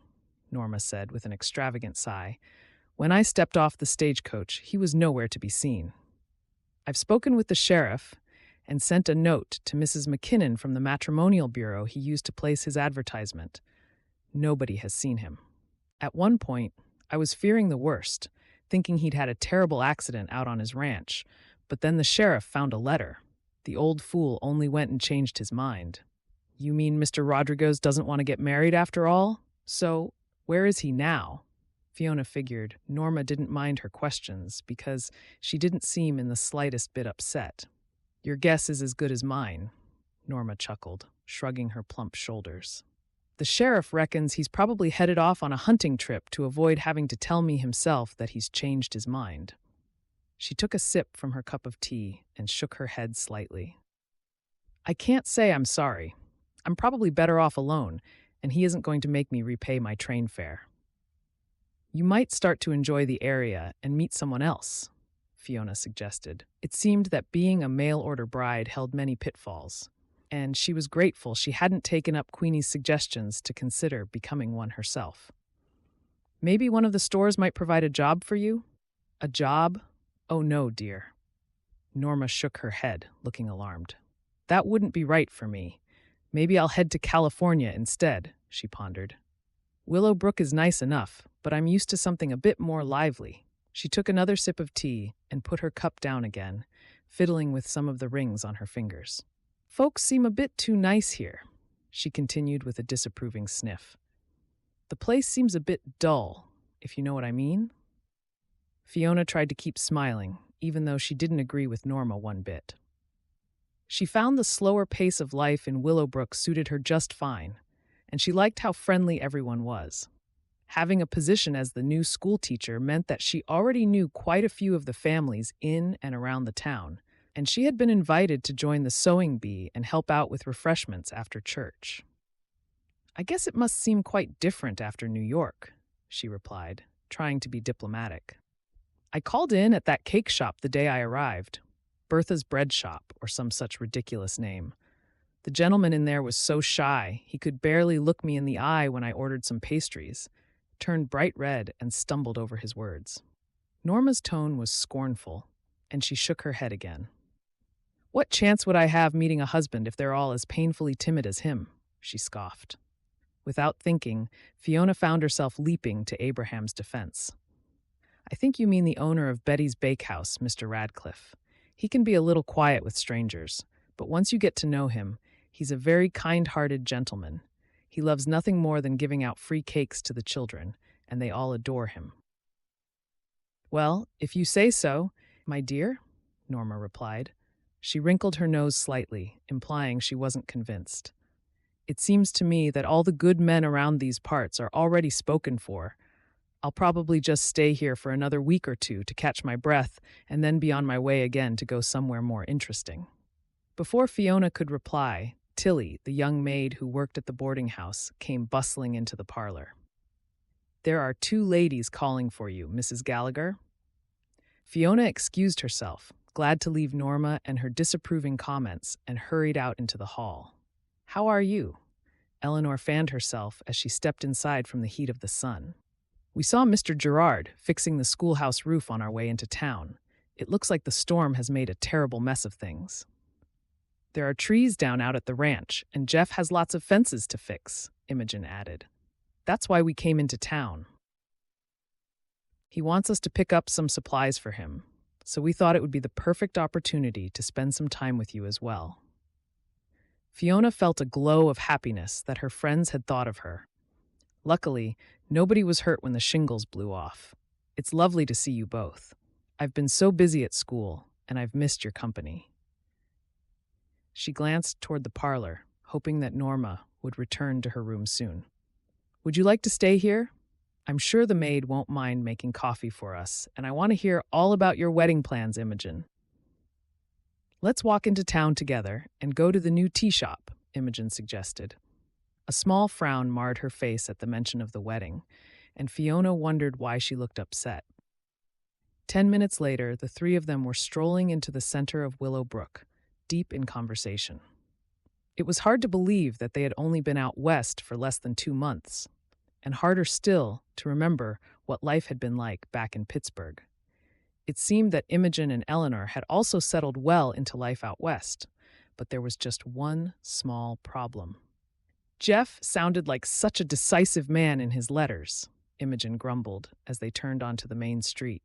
Norma said with an extravagant sigh. "When I stepped off the stagecoach, he was nowhere to be seen. I've spoken with the sheriff and sent a note to Mrs. McKinnon from the matrimonial bureau he used to place his advertisement. Nobody has seen him. At one point, I was fearing the worst, thinking he'd had a terrible accident out on his ranch, but then the sheriff found a letter. The old fool only went and changed his mind." "You mean Mr. Rodriguez doesn't want to get married after all? So, where is he now?" Fiona figured Norma didn't mind her questions because she didn't seem in the slightest bit upset. "Your guess is as good as mine," Norma chuckled, shrugging her plump shoulders. "The sheriff reckons he's probably headed off on a hunting trip to avoid having to tell me himself that he's changed his mind." She took a sip from her cup of tea and shook her head slightly. "I can't say I'm sorry. I'm probably better off alone, and he isn't going to make me repay my train fare." "You might start to enjoy the area and meet someone else," Fiona suggested. It seemed that being a mail-order bride held many pitfalls, and she was grateful she hadn't taken up Queenie's suggestions to consider becoming one herself. "Maybe one of the stores might provide a job for you?" "A job? Oh no, dear." Norma shook her head, looking alarmed. "That wouldn't be right for me. Maybe I'll head to California instead," she pondered. "Willow Brook is nice enough, but I'm used to something a bit more lively." She took another sip of tea and put her cup down again, fiddling with some of the rings on her fingers. "Folks seem a bit too nice here," she continued with a disapproving sniff. "The place seems a bit dull, if you know what I mean." Fiona tried to keep smiling, even though she didn't agree with Norma one bit. She found the slower pace of life in Willow Brook suited her just fine, and she liked how friendly everyone was. Having a position as the new school teacher meant that she already knew quite a few of the families in and around the town, and she had been invited to join the sewing bee and help out with refreshments after church. "I guess it must seem quite different after New York," she replied, trying to be diplomatic. "I called in at that cake shop the day I arrived, Bertha's Bread Shop, or some such ridiculous name. The gentleman in there was so shy, he could barely look me in the eye when I ordered some pastries, turned bright red, and stumbled over his words." Norma's tone was scornful, and she shook her head again. "What chance would I have meeting a husband if they're all as painfully timid as him?" she scoffed. Without thinking, Fiona found herself leaping to Abraham's defense. "I think you mean the owner of Betty's Bakehouse, Mr. Radcliffe. He can be a little quiet with strangers, but once you get to know him, he's a very kind-hearted gentleman. He loves nothing more than giving out free cakes to the children, and they all adore him." "Well, if you say so, my dear," Norma replied. She wrinkled her nose slightly, implying she wasn't convinced. "It seems to me that all the good men around these parts are already spoken for. I'll probably just stay here for another week or two to catch my breath and then be on my way again to go somewhere more interesting. Before Fiona could reply, Tilly, the young maid who worked at the boarding house, came bustling into the parlor. "There are two ladies calling for you, Mrs. Gallagher." Fiona excused herself, glad to leave Norma and her disapproving comments, and hurried out into the hall. "How are you?" Eleanor fanned herself as she stepped inside from the heat of the sun. "We saw Mr. Gerard fixing the schoolhouse roof on our way into town. It looks like the storm has made a terrible mess of things. There are trees down out at the ranch, and Jeff has lots of fences to fix," Imogen added. "That's why we came into town. He wants us to pick up some supplies for him, so we thought it would be the perfect opportunity to spend some time with you as well." Fiona felt a glow of happiness that her friends had thought of her. Luckily, nobody was hurt when the shingles blew off. "It's lovely to see you both. I've been so busy at school, and I've missed your company." She glanced toward the parlor, hoping that Norma would return to her room soon. "Would you like to stay here? I'm sure the maid won't mind making coffee for us, and I want to hear all about your wedding plans, Imogen." "Let's walk into town together and go to the new tea shop," Imogen suggested. A small frown marred her face at the mention of the wedding, and Fiona wondered why she looked upset. 10 minutes later, the three of them were strolling into the center of Willow Brook, deep in conversation. It was hard to believe that they had only been out west for less than 2 months, and harder still to remember what life had been like back in Pittsburgh. It seemed that Imogen and Eleanor had also settled well into life out west, but there was just one small problem. "Jeff sounded like such a decisive man in his letters," Imogen grumbled as they turned onto the main street.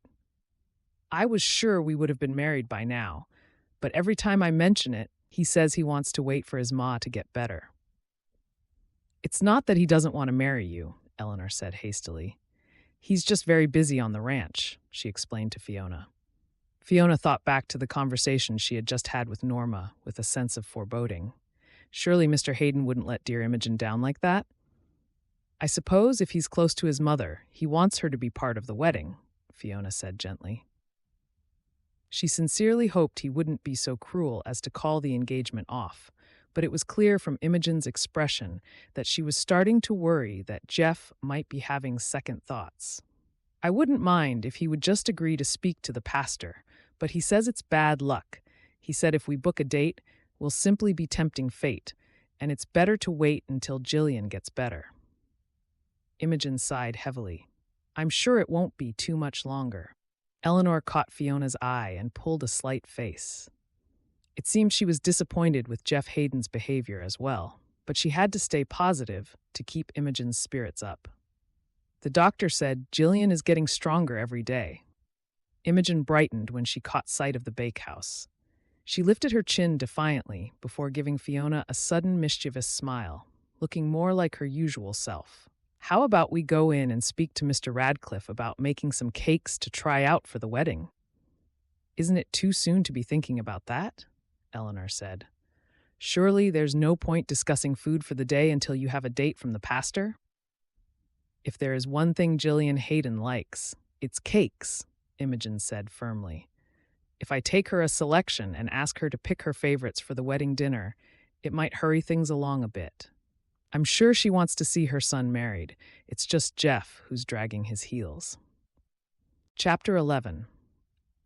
"I was sure we would have been married by now, but every time I mention it, he says he wants to wait for his ma to get better." "It's not that he doesn't want to marry you," Eleanor said hastily. "He's just very busy on the ranch," she explained to Fiona. Fiona thought back to the conversation she had just had with Norma with a sense of foreboding. Surely Mr. Hayden wouldn't let dear Imogen down like that? "I suppose if he's close to his mother, he wants her to be part of the wedding," Fiona said gently. She sincerely hoped he wouldn't be so cruel as to call the engagement off, but it was clear from Imogen's expression that she was starting to worry that Jeff might be having second thoughts. "I wouldn't mind if he would just agree to speak to the pastor, but he says it's bad luck. He said if we book a date, we'll simply be tempting fate, and it's better to wait until Jillian gets better." Imogen sighed heavily. "I'm sure it won't be too much longer." Eleanor caught Fiona's eye and pulled a slight face. It seemed she was disappointed with Jeff Hayden's behavior as well, but she had to stay positive to keep Imogen's spirits up. "The doctor said Jillian is getting stronger every day." Imogen brightened when she caught sight of the bakehouse. She lifted her chin defiantly before giving Fiona a sudden mischievous smile, looking more like her usual self. "How about we go in and speak to Mr. Radcliffe about making some cakes to try out for the wedding?" "Isn't it too soon to be thinking about that?" Eleanor said. "Surely there's no point discussing food for the day until you have a date from the pastor?" "If there is one thing Jillian Hayden likes, it's cakes," Imogen said firmly. "If I take her a selection and ask her to pick her favorites for the wedding dinner, it might hurry things along a bit. I'm sure she wants to see her son married. It's just Jeff who's dragging his heels." Chapter 11.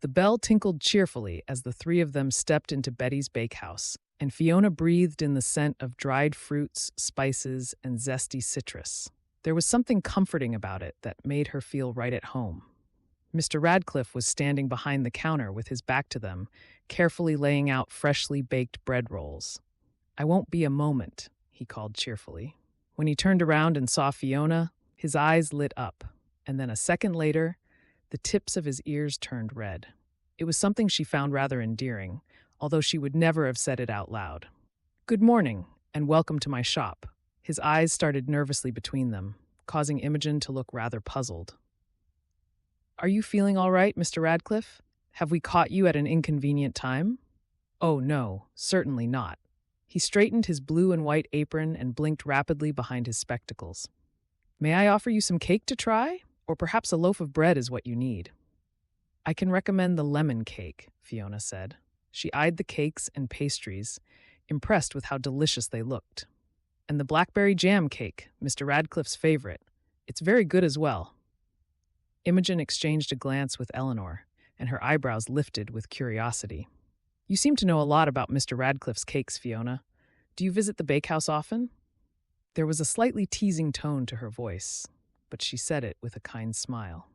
The bell tinkled cheerfully as the three of them stepped into Betty's bakehouse, and Fiona breathed in the scent of dried fruits, spices, and zesty citrus. There was something comforting about it that made her feel right at home. Mr. Radcliffe was standing behind the counter with his back to them, carefully laying out freshly baked bread rolls. "I won't be a moment," he called cheerfully. When he turned around and saw Fiona, his eyes lit up, and then a second later, the tips of his ears turned red. It was something she found rather endearing, although she would never have said it out loud. "Good morning, and welcome to my shop." His eyes started nervously between them, causing Imogen to look rather puzzled. "Are you feeling all right, Mr. Radcliffe? Have we caught you at an inconvenient time?" "Oh, no, certainly not." He straightened his blue and white apron and blinked rapidly behind his spectacles. "May I offer you some cake to try?" Or perhaps a loaf of bread is what you need. I can recommend the lemon cake, Fiona said. She eyed the cakes and pastries, impressed with how delicious they looked. And the blackberry jam cake, Mr. Radcliffe's favorite. It's very good as well. Imogen exchanged a glance with Eleanor, and her eyebrows lifted with curiosity. You seem to know a lot about Mr. Radcliffe's cakes, Fiona. Do you visit the bakehouse often? There was a slightly teasing tone to her voice, but she said it with a kind smile.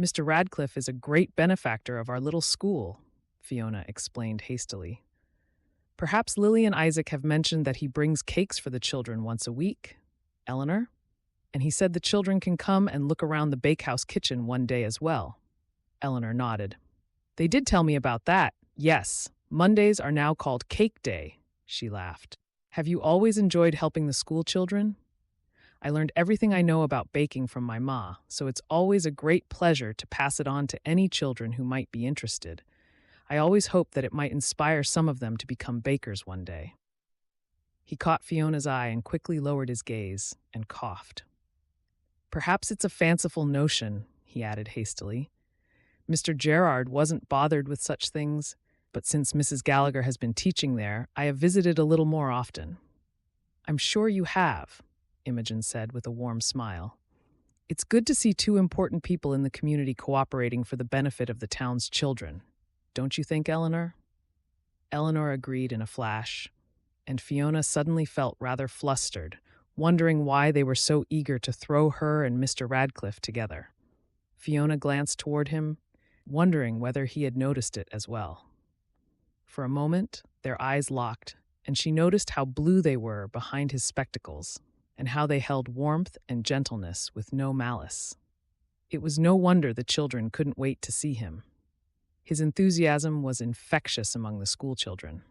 Mr. Radcliffe is a great benefactor of our little school, Fiona explained hastily. Perhaps Lily and Isaac have mentioned that he brings cakes for the children once a week, Eleanor? And he said the children can come and look around the bakehouse kitchen one day as well. Eleanor nodded. They did tell me about that, yes. Mondays are now called Cake Day, she laughed. Have you always enjoyed helping the school children? I learned everything I know about baking from my ma, so it's always a great pleasure to pass it on to any children who might be interested. I always hope that it might inspire some of them to become bakers one day. He caught Fiona's eye and quickly lowered his gaze and coughed. Perhaps it's a fanciful notion, he added hastily. Mr. Gerard wasn't bothered with such things, but since Mrs. Gallagher has been teaching there, I have visited a little more often. I'm sure you have, Imogen said with a warm smile. It's good to see two important people in the community cooperating for the benefit of the town's children. Don't you think, Eleanor? Eleanor agreed in a flash, and Fiona suddenly felt rather flustered, wondering why they were so eager to throw her and Mr. Radcliffe together. Fiona glanced toward him, wondering whether he had noticed it as well. For a moment, their eyes locked, and she noticed how blue they were behind his spectacles, and how they held warmth and gentleness with no malice. It was no wonder the children couldn't wait to see him. His enthusiasm was infectious among the schoolchildren.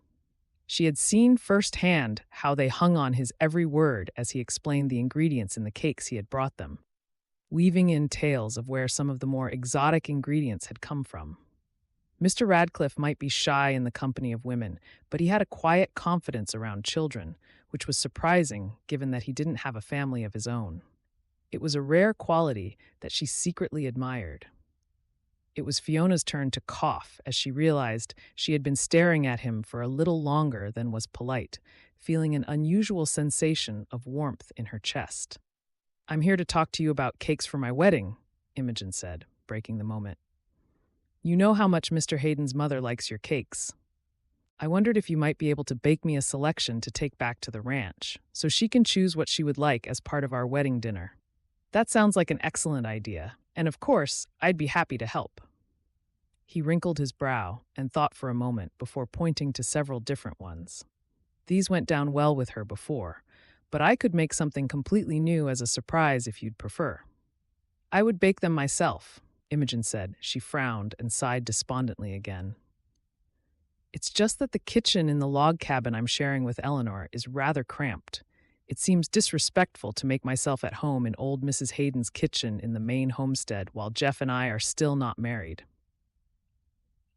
She had seen firsthand how they hung on his every word as he explained the ingredients in the cakes he had brought them, weaving in tales of where some of the more exotic ingredients had come from. Mr. Radcliffe might be shy in the company of women, but he had a quiet confidence around children, which was surprising given that he didn't have a family of his own. It was a rare quality that she secretly admired. It was Fiona's turn to cough as she realized she had been staring at him for a little longer than was polite, feeling an unusual sensation of warmth in her chest. I'm here to talk to you about cakes for my wedding, Imogen said, breaking the moment. You know how much Mr. Hayden's mother likes your cakes. I wondered if you might be able to bake me a selection to take back to the ranch, so she can choose what she would like as part of our wedding dinner. That sounds like an excellent idea, and of course, I'd be happy to help. He wrinkled his brow and thought for a moment before pointing to several different ones. These went down well with her before, but I could make something completely new as a surprise if you'd prefer. I would bake them myself, Imogen said. She frowned and sighed despondently again. It's just that the kitchen in the log cabin I'm sharing with Eleanor is rather cramped. It seems disrespectful to make myself at home in old Mrs. Hayden's kitchen in the main homestead while Jeff and I are still not married.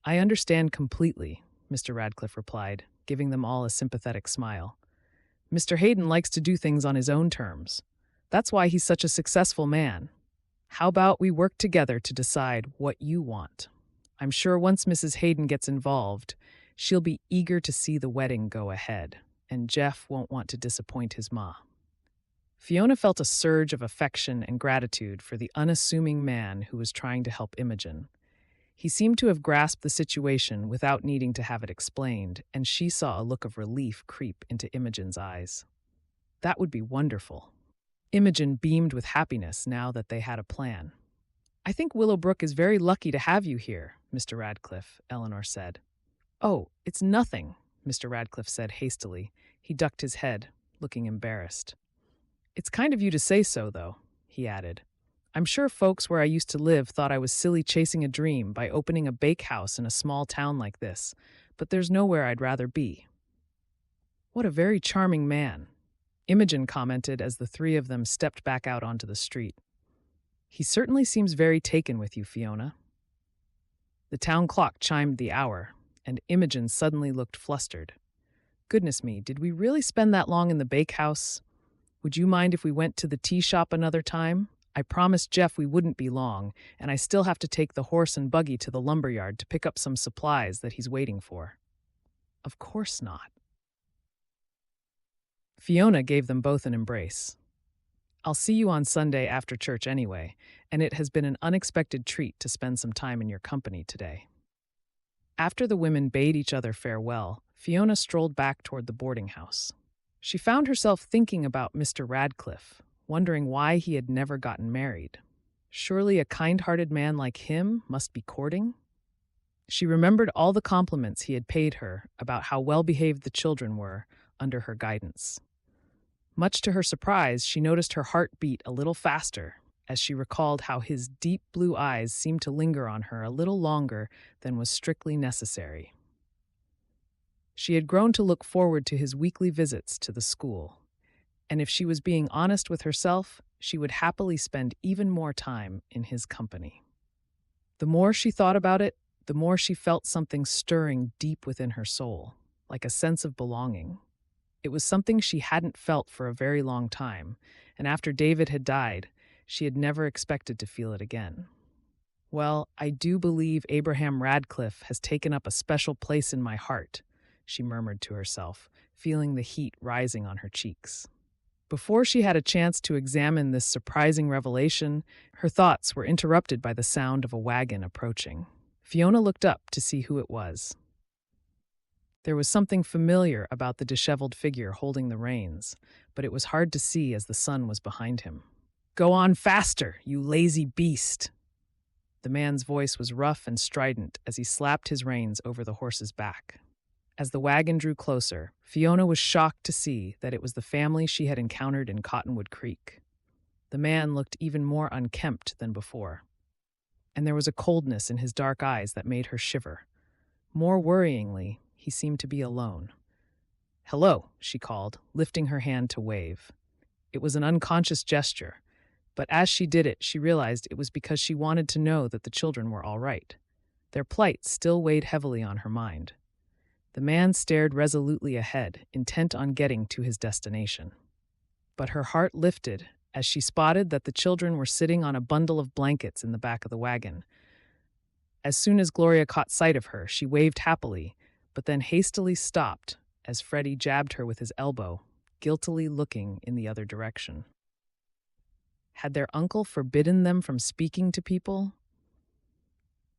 I understand completely, Mr. Radcliffe replied, giving them all a sympathetic smile. Mr. Hayden likes to do things on his own terms. That's why he's such a successful man. How about we work together to decide what you want? I'm sure once Mrs. Hayden gets involved, she'll be eager to see the wedding go ahead, and Jeff won't want to disappoint his ma. Fiona felt a surge of affection and gratitude for the unassuming man who was trying to help Imogen. He seemed to have grasped the situation without needing to have it explained, and she saw a look of relief creep into Imogen's eyes. That would be wonderful. Imogen beamed with happiness now that they had a plan. I think Willow Brook is very lucky to have you here, Mr. Radcliffe, Eleanor said. Oh, it's nothing, Mr. Radcliffe said hastily. He ducked his head, looking embarrassed. It's kind of you to say so, though, he added. I'm sure folks where I used to live thought I was silly chasing a dream by opening a bakehouse in a small town like this, but there's nowhere I'd rather be. What a very charming man, Imogen commented as the three of them stepped back out onto the street. He certainly seems very taken with you, Fiona. The town clock chimed the hour, and Imogen suddenly looked flustered. Goodness me, did we really spend that long in the bakehouse? Would you mind if we went to the tea shop another time? I promised Jeff we wouldn't be long, and I still have to take the horse and buggy to the lumberyard to pick up some supplies that he's waiting for." "Of course not." Fiona gave them both an embrace. "I'll see you on Sunday after church anyway, and it has been an unexpected treat to spend some time in your company today." After the women bade each other farewell, Fiona strolled back toward the boarding house. She found herself thinking about Mr. Radcliffe, wondering why he had never gotten married. Surely a kind-hearted man like him must be courting? She remembered all the compliments he had paid her about how well-behaved the children were under her guidance. Much to her surprise, she noticed her heart beat a little faster as she recalled how his deep blue eyes seemed to linger on her a little longer than was strictly necessary. She had grown to look forward to his weekly visits to the school, and if she was being honest with herself, she would happily spend even more time in his company. The more she thought about it, the more she felt something stirring deep within her soul, like a sense of belonging. It was something she hadn't felt for a very long time, and after David had died, she had never expected to feel it again. "Well, I do believe Abraham Radcliffe has taken up a special place in my heart," she murmured to herself, feeling the heat rising on her cheeks. Before she had a chance to examine this surprising revelation, her thoughts were interrupted by the sound of a wagon approaching. Fiona looked up to see who it was. There was something familiar about the disheveled figure holding the reins, but it was hard to see as the sun was behind him. "Go on faster, you lazy beast!" The man's voice was rough and strident as he slapped his reins over the horse's back. As the wagon drew closer, Fiona was shocked to see that it was the family she had encountered in Cottonwood Creek. The man looked even more unkempt than before, and there was a coldness in his dark eyes that made her shiver. More worryingly, he seemed to be alone. "Hello," she called, lifting her hand to wave. It was an unconscious gesture, but as she did it, she realized it was because she wanted to know that the children were all right. Their plight still weighed heavily on her mind. The man stared resolutely ahead, intent on getting to his destination. But her heart lifted as she spotted that the children were sitting on a bundle of blankets in the back of the wagon. As soon as Gloria caught sight of her, she waved happily, but then hastily stopped as Freddie jabbed her with his elbow, guiltily looking in the other direction. Had their uncle forbidden them from speaking to people?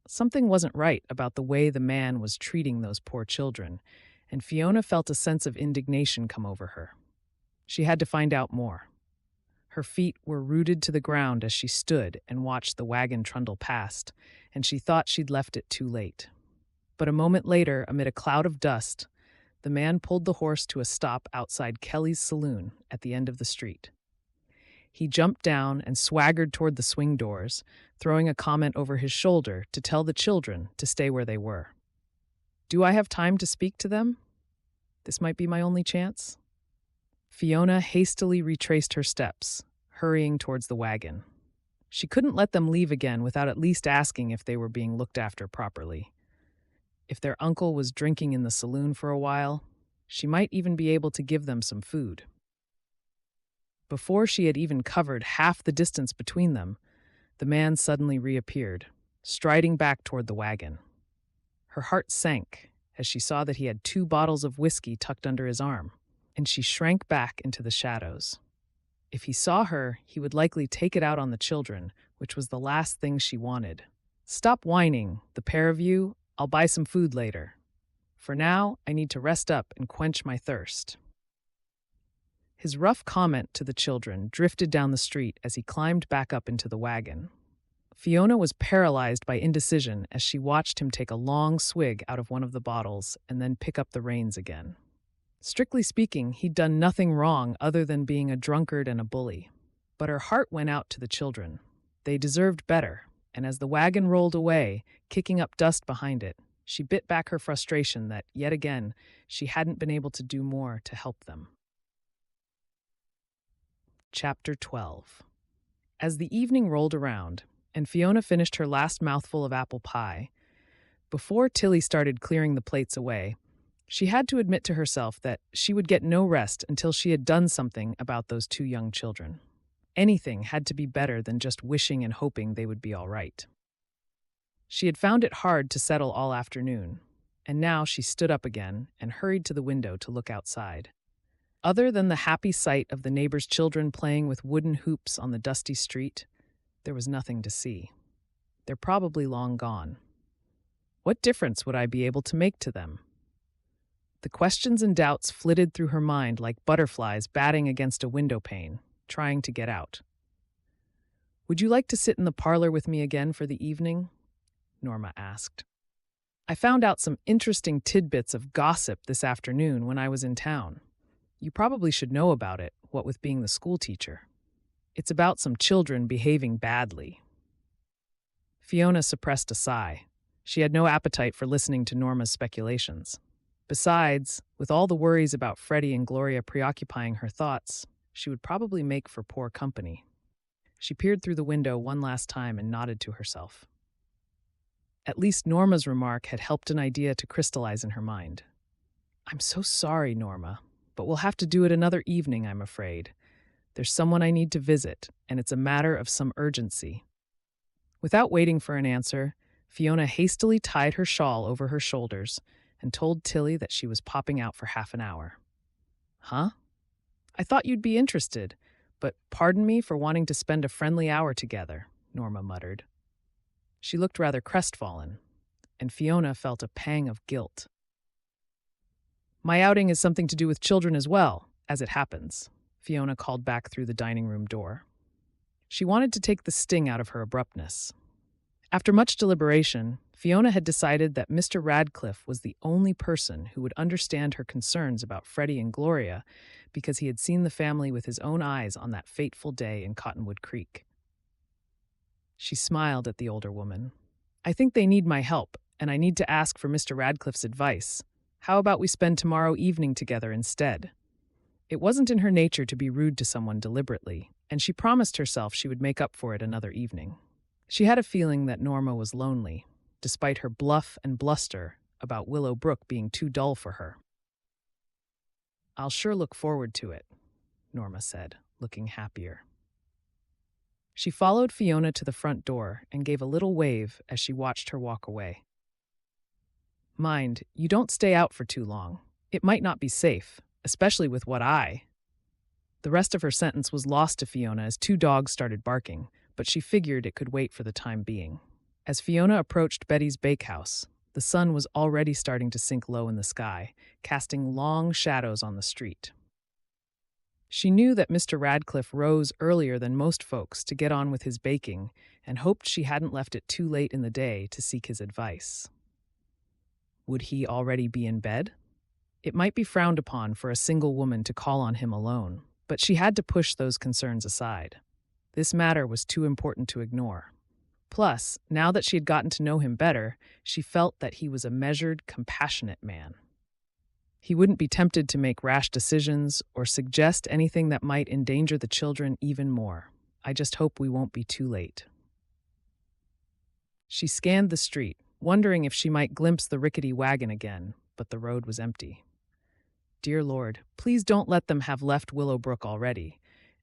Something wasn't right about the way the man was treating those poor children, and Fiona felt a sense of indignation come over her. She had to find out more. Her feet were rooted to the ground as she stood and watched the wagon trundle past, and she thought she'd left it too late. But a moment later, amid a cloud of dust, the man pulled the horse to a stop outside Kelly's saloon at the end of the street. He jumped down and swaggered toward the swing doors, throwing a comment over his shoulder to tell the children to stay where they were. "Do I have time to speak to them? This might be my only chance." Fiona hastily retraced her steps, hurrying towards the wagon. She couldn't let them leave again without at least asking if they were being looked after properly. If their uncle was drinking in the saloon for a while, she might even be able to give them some food. Before she had even covered half the distance between them, the man suddenly reappeared, striding back toward the wagon. Her heart sank as she saw that he had 2 bottles of whiskey tucked under his arm, and she shrank back into the shadows. If he saw her, he would likely take it out on the children, which was the last thing she wanted. "Stop whining, the pair of you. I'll buy some food later. For now, I need to rest up and quench my thirst." His rough comment to the children drifted down the street as he climbed back up into the wagon. Fiona was paralyzed by indecision as she watched him take a long swig out of one of the bottles and then pick up the reins again. Strictly speaking, he'd done nothing wrong other than being a drunkard and a bully. But her heart went out to the children. They deserved better, and as the wagon rolled away, kicking up dust behind it, she bit back her frustration that, yet again, she hadn't been able to do more to help them. Chapter 12. As the evening rolled around, and Fiona finished her last mouthful of apple pie, before Tilly started clearing the plates away, she had to admit to herself that she would get no rest until she had done something about those 2 young children. Anything had to be better than just wishing and hoping they would be all right. She had found it hard to settle all afternoon, and now she stood up again and hurried to the window to look outside. Other than the happy sight of the neighbors' children playing with wooden hoops on the dusty street, there was nothing to see. They're probably long gone. What difference would I be able to make to them? The questions and doubts flitted through her mind like butterflies batting against a window pane, trying to get out. "Would you like to sit in the parlor with me again for the evening?" Norma asked. "I found out some interesting tidbits of gossip this afternoon when I was in town. You probably should know about it, what with being the school teacher. It's about some children behaving badly." Fiona suppressed a sigh. She had no appetite for listening to Norma's speculations. Besides, with all the worries about Freddie and Gloria preoccupying her thoughts, she would probably make for poor company. She peered through the window one last time and nodded to herself. At least Norma's remark had helped an idea to crystallize in her mind. "I'm so sorry, Norma, but we'll have to do it another evening, I'm afraid. There's someone I need to visit, and it's a matter of some urgency." Without waiting for an answer, Fiona hastily tied her shawl over her shoulders and told Tilly that she was popping out for half an hour. "Huh? I thought you'd be interested, but pardon me for wanting to spend a friendly hour together," Norma muttered. She looked rather crestfallen, and Fiona felt a pang of guilt. "My outing is something to do with children as well, as it happens," Fiona called back through the dining room door. She wanted to take the sting out of her abruptness. After much deliberation, Fiona had decided that Mr. Radcliffe was the only person who would understand her concerns about Freddie and Gloria because he had seen the family with his own eyes on that fateful day in Cottonwood Creek. She smiled at the older woman. "I think they need my help, and I need to ask for Mr. Radcliffe's advice. How about we spend tomorrow evening together instead?" It wasn't in her nature to be rude to someone deliberately, and she promised herself she would make up for it another evening. She had a feeling that Norma was lonely, despite her bluff and bluster about Willow Brook being too dull for her. "I'll sure look forward to it," Norma said, looking happier. She followed Fiona to the front door and gave a little wave as she watched her walk away. "Mind, you don't stay out for too long. It might not be safe, especially with what I—" The rest of her sentence was lost to Fiona as two dogs started barking, but she figured it could wait for the time being. As Fiona approached Betty's bakehouse, the sun was already starting to sink low in the sky, casting long shadows on the street. She knew that Mr. Radcliffe rose earlier than most folks to get on with his baking and hoped she hadn't left it too late in the day to seek his advice. Would he already be in bed? It might be frowned upon for a single woman to call on him alone, but she had to push those concerns aside. This matter was too important to ignore. Plus, now that she had gotten to know him better, she felt that he was a measured, compassionate man. He wouldn't be tempted to make rash decisions or suggest anything that might endanger the children even more. I just hope we won't be too late. She scanned the street, wondering if she might glimpse the rickety wagon again, but the road was empty. Dear Lord, please don't let them have left Willow Brook already,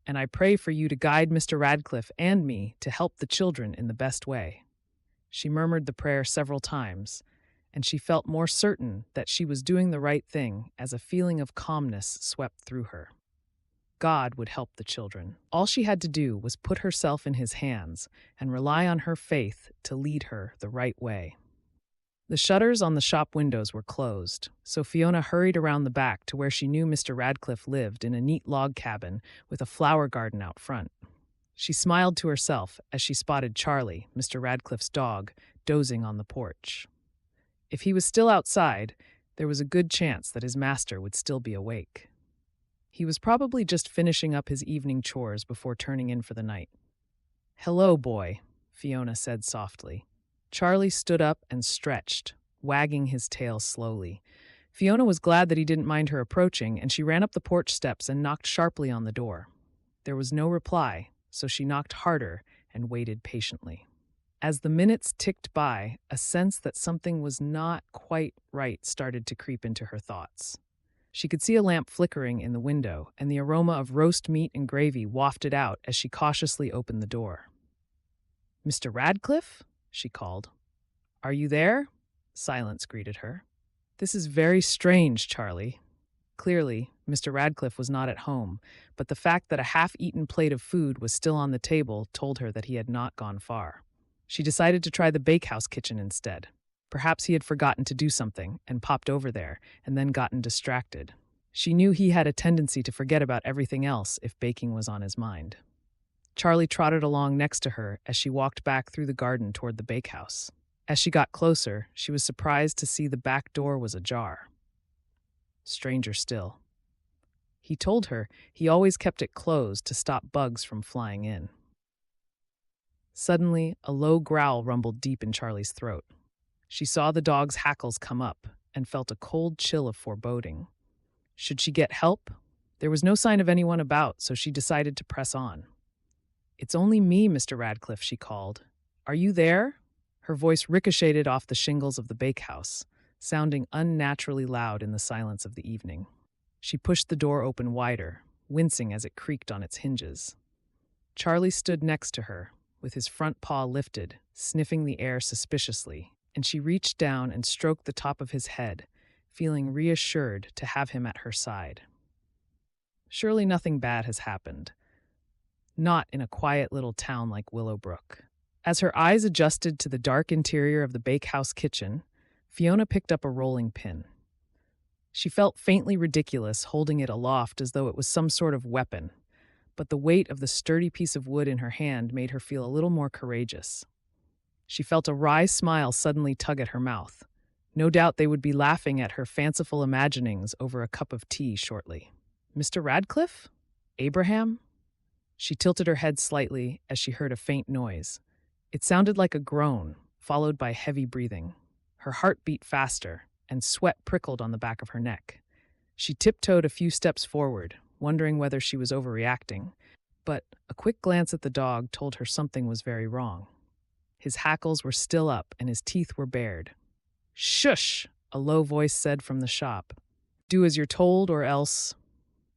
and I pray for you to guide Mr. Radcliffe and me to help the children in the best way. She murmured the prayer several times, and she felt more certain that she was doing the right thing as a feeling of calmness swept through her. God would help the children. All she had to do was put herself in his hands and rely on her faith to lead her the right way. The shutters on the shop windows were closed, so Fiona hurried around the back to where she knew Mr. Radcliffe lived in a neat log cabin with a flower garden out front. She smiled to herself as she spotted Charlie, Mr. Radcliffe's dog, dozing on the porch. If he was still outside, there was a good chance that his master would still be awake. He was probably just finishing up his evening chores before turning in for the night. "Hello, boy," Fiona said softly. Charlie stood up and stretched, wagging his tail slowly. Fiona was glad that he didn't mind her approaching, and she ran up the porch steps and knocked sharply on the door. There was no reply, so she knocked harder and waited patiently. As the minutes ticked by, a sense that something was not quite right started to creep into her thoughts. She could see a lamp flickering in the window, and the aroma of roast meat and gravy wafted out as she cautiously opened the door. "Mr. Radcliffe?" she called. "Are you there?" Silence greeted her. "This is very strange, Charlie." Clearly, Mr. Radcliffe was not at home, but the fact that a half-eaten plate of food was still on the table told her that he had not gone far. She decided to try the bakehouse kitchen instead. Perhaps he had forgotten to do something and popped over there and then gotten distracted. She knew he had a tendency to forget about everything else if baking was on his mind. Charlie trotted along next to her as she walked back through the garden toward the bakehouse. As she got closer, she was surprised to see the back door was ajar. Stranger still. He told her he always kept it closed to stop bugs from flying in. Suddenly, a low growl rumbled deep in Charlie's throat. She saw the dog's hackles come up and felt a cold chill of foreboding. Should she get help? There was no sign of anyone about, so she decided to press on. "It's only me, Mr. Radcliffe," she called. "Are you there?" Her voice ricocheted off the shingles of the bakehouse, sounding unnaturally loud in the silence of the evening. She pushed the door open wider, wincing as it creaked on its hinges. Charlie stood next to her, with his front paw lifted, sniffing the air suspiciously, and she reached down and stroked the top of his head, feeling reassured to have him at her side. Surely nothing bad has happened. Not in a quiet little town like Willow Brook. As her eyes adjusted to the dark interior of the bakehouse kitchen, Fiona picked up a rolling pin. She felt faintly ridiculous holding it aloft as though it was some sort of weapon, but the weight of the sturdy piece of wood in her hand made her feel a little more courageous. She felt a wry smile suddenly tug at her mouth. No doubt they would be laughing at her fanciful imaginings over a cup of tea shortly. "Mr. Radcliffe? Abraham?" She tilted her head slightly as she heard a faint noise. It sounded like a groan, followed by heavy breathing. Her heart beat faster, and sweat prickled on the back of her neck. She tiptoed a few steps forward, wondering whether she was overreacting, but a quick glance at the dog told her something was very wrong. His hackles were still up and his teeth were bared. "Shush!" a low voice said from the shop. "Do as you're told or else—"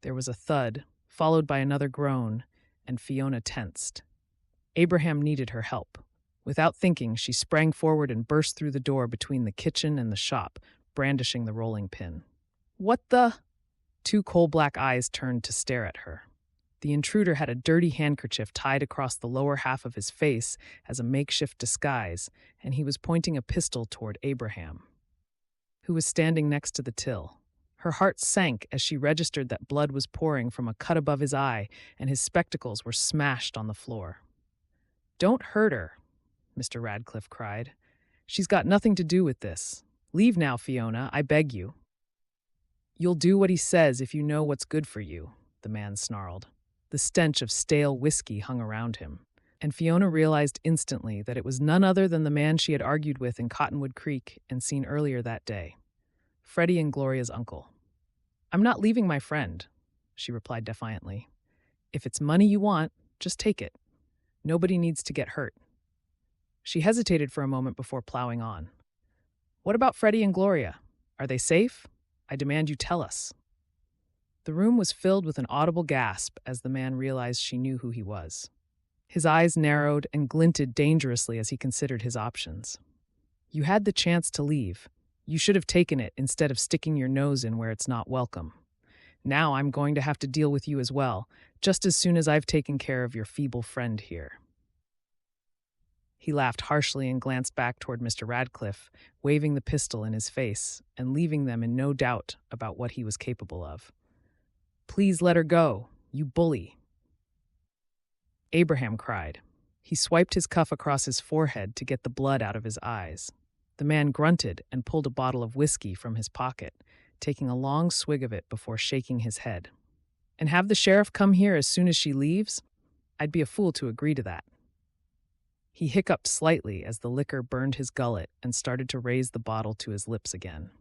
There was a thud, followed by another groan, and Fiona tensed. Abraham needed her help. Without thinking, she sprang forward and burst through the door between the kitchen and the shop, brandishing the rolling pin. "What the—" Two coal-black eyes turned to stare at her. The intruder had a dirty handkerchief tied across the lower half of his face as a makeshift disguise, and he was pointing a pistol toward Abraham, who was standing next to the till. Her heart sank as she registered that blood was pouring from a cut above his eye, and his spectacles were smashed on the floor. "Don't hurt her," Mr. Radcliffe cried. "She's got nothing to do with this. Leave now, Fiona, I beg you." "You'll do what he says if you know what's good for you," the man snarled. The stench of stale whiskey hung around him, and Fiona realized instantly that it was none other than the man she had argued with in Cottonwood Creek and seen earlier that day, Freddie and Gloria's uncle. "I'm not leaving my friend," she replied defiantly. "If it's money you want, just take it. Nobody needs to get hurt." She hesitated for a moment before plowing on. "What about Freddie and Gloria? Are they safe? I demand you tell us." The room was filled with an audible gasp as the man realized she knew who he was. His eyes narrowed and glinted dangerously as he considered his options. "You had the chance to leave. You should have taken it instead of sticking your nose in where it's not welcome. Now I'm going to have to deal with you as well, just as soon as I've taken care of your feeble friend here." He laughed harshly and glanced back toward Mr. Radcliffe, waving the pistol in his face and leaving them in no doubt about what he was capable of. "Please let her go, you bully." Abraham cried. He swiped his cuff across his forehead to get the blood out of his eyes. The man grunted and pulled a bottle of whiskey from his pocket, taking a long swig of it before shaking his head. "And have the sheriff come here as soon as she leaves? I'd be a fool to agree to that." He hiccuped slightly as the liquor burned his gullet and started to raise the bottle to his lips again.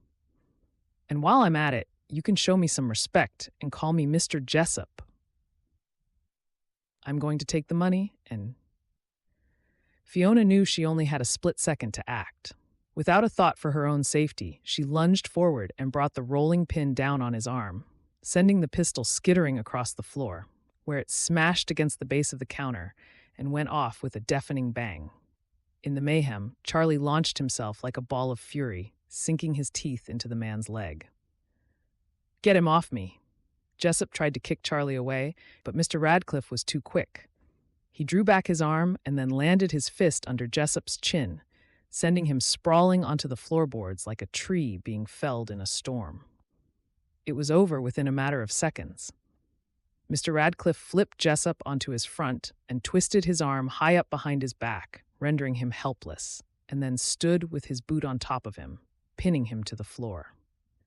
"And while I'm at it, you can show me some respect and call me Mr. Jessup. I'm going to take the money and—" Fiona knew she only had a split second to act. Without a thought for her own safety, she lunged forward and brought the rolling pin down on his arm, sending the pistol skittering across the floor, where it smashed against the base of the counter and went off with a deafening bang. In the mayhem, Charlie launched himself like a ball of fury, sinking his teeth into the man's leg. "Get him off me!" Jessup tried to kick Charlie away, but Mr. Radcliffe was too quick. He drew back his arm and then landed his fist under Jessup's chin, sending him sprawling onto the floorboards like a tree being felled in a storm. It was over within a matter of seconds. Mr. Radcliffe flipped Jessup onto his front and twisted his arm high up behind his back, rendering him helpless, and then stood with his boot on top of him, pinning him to the floor.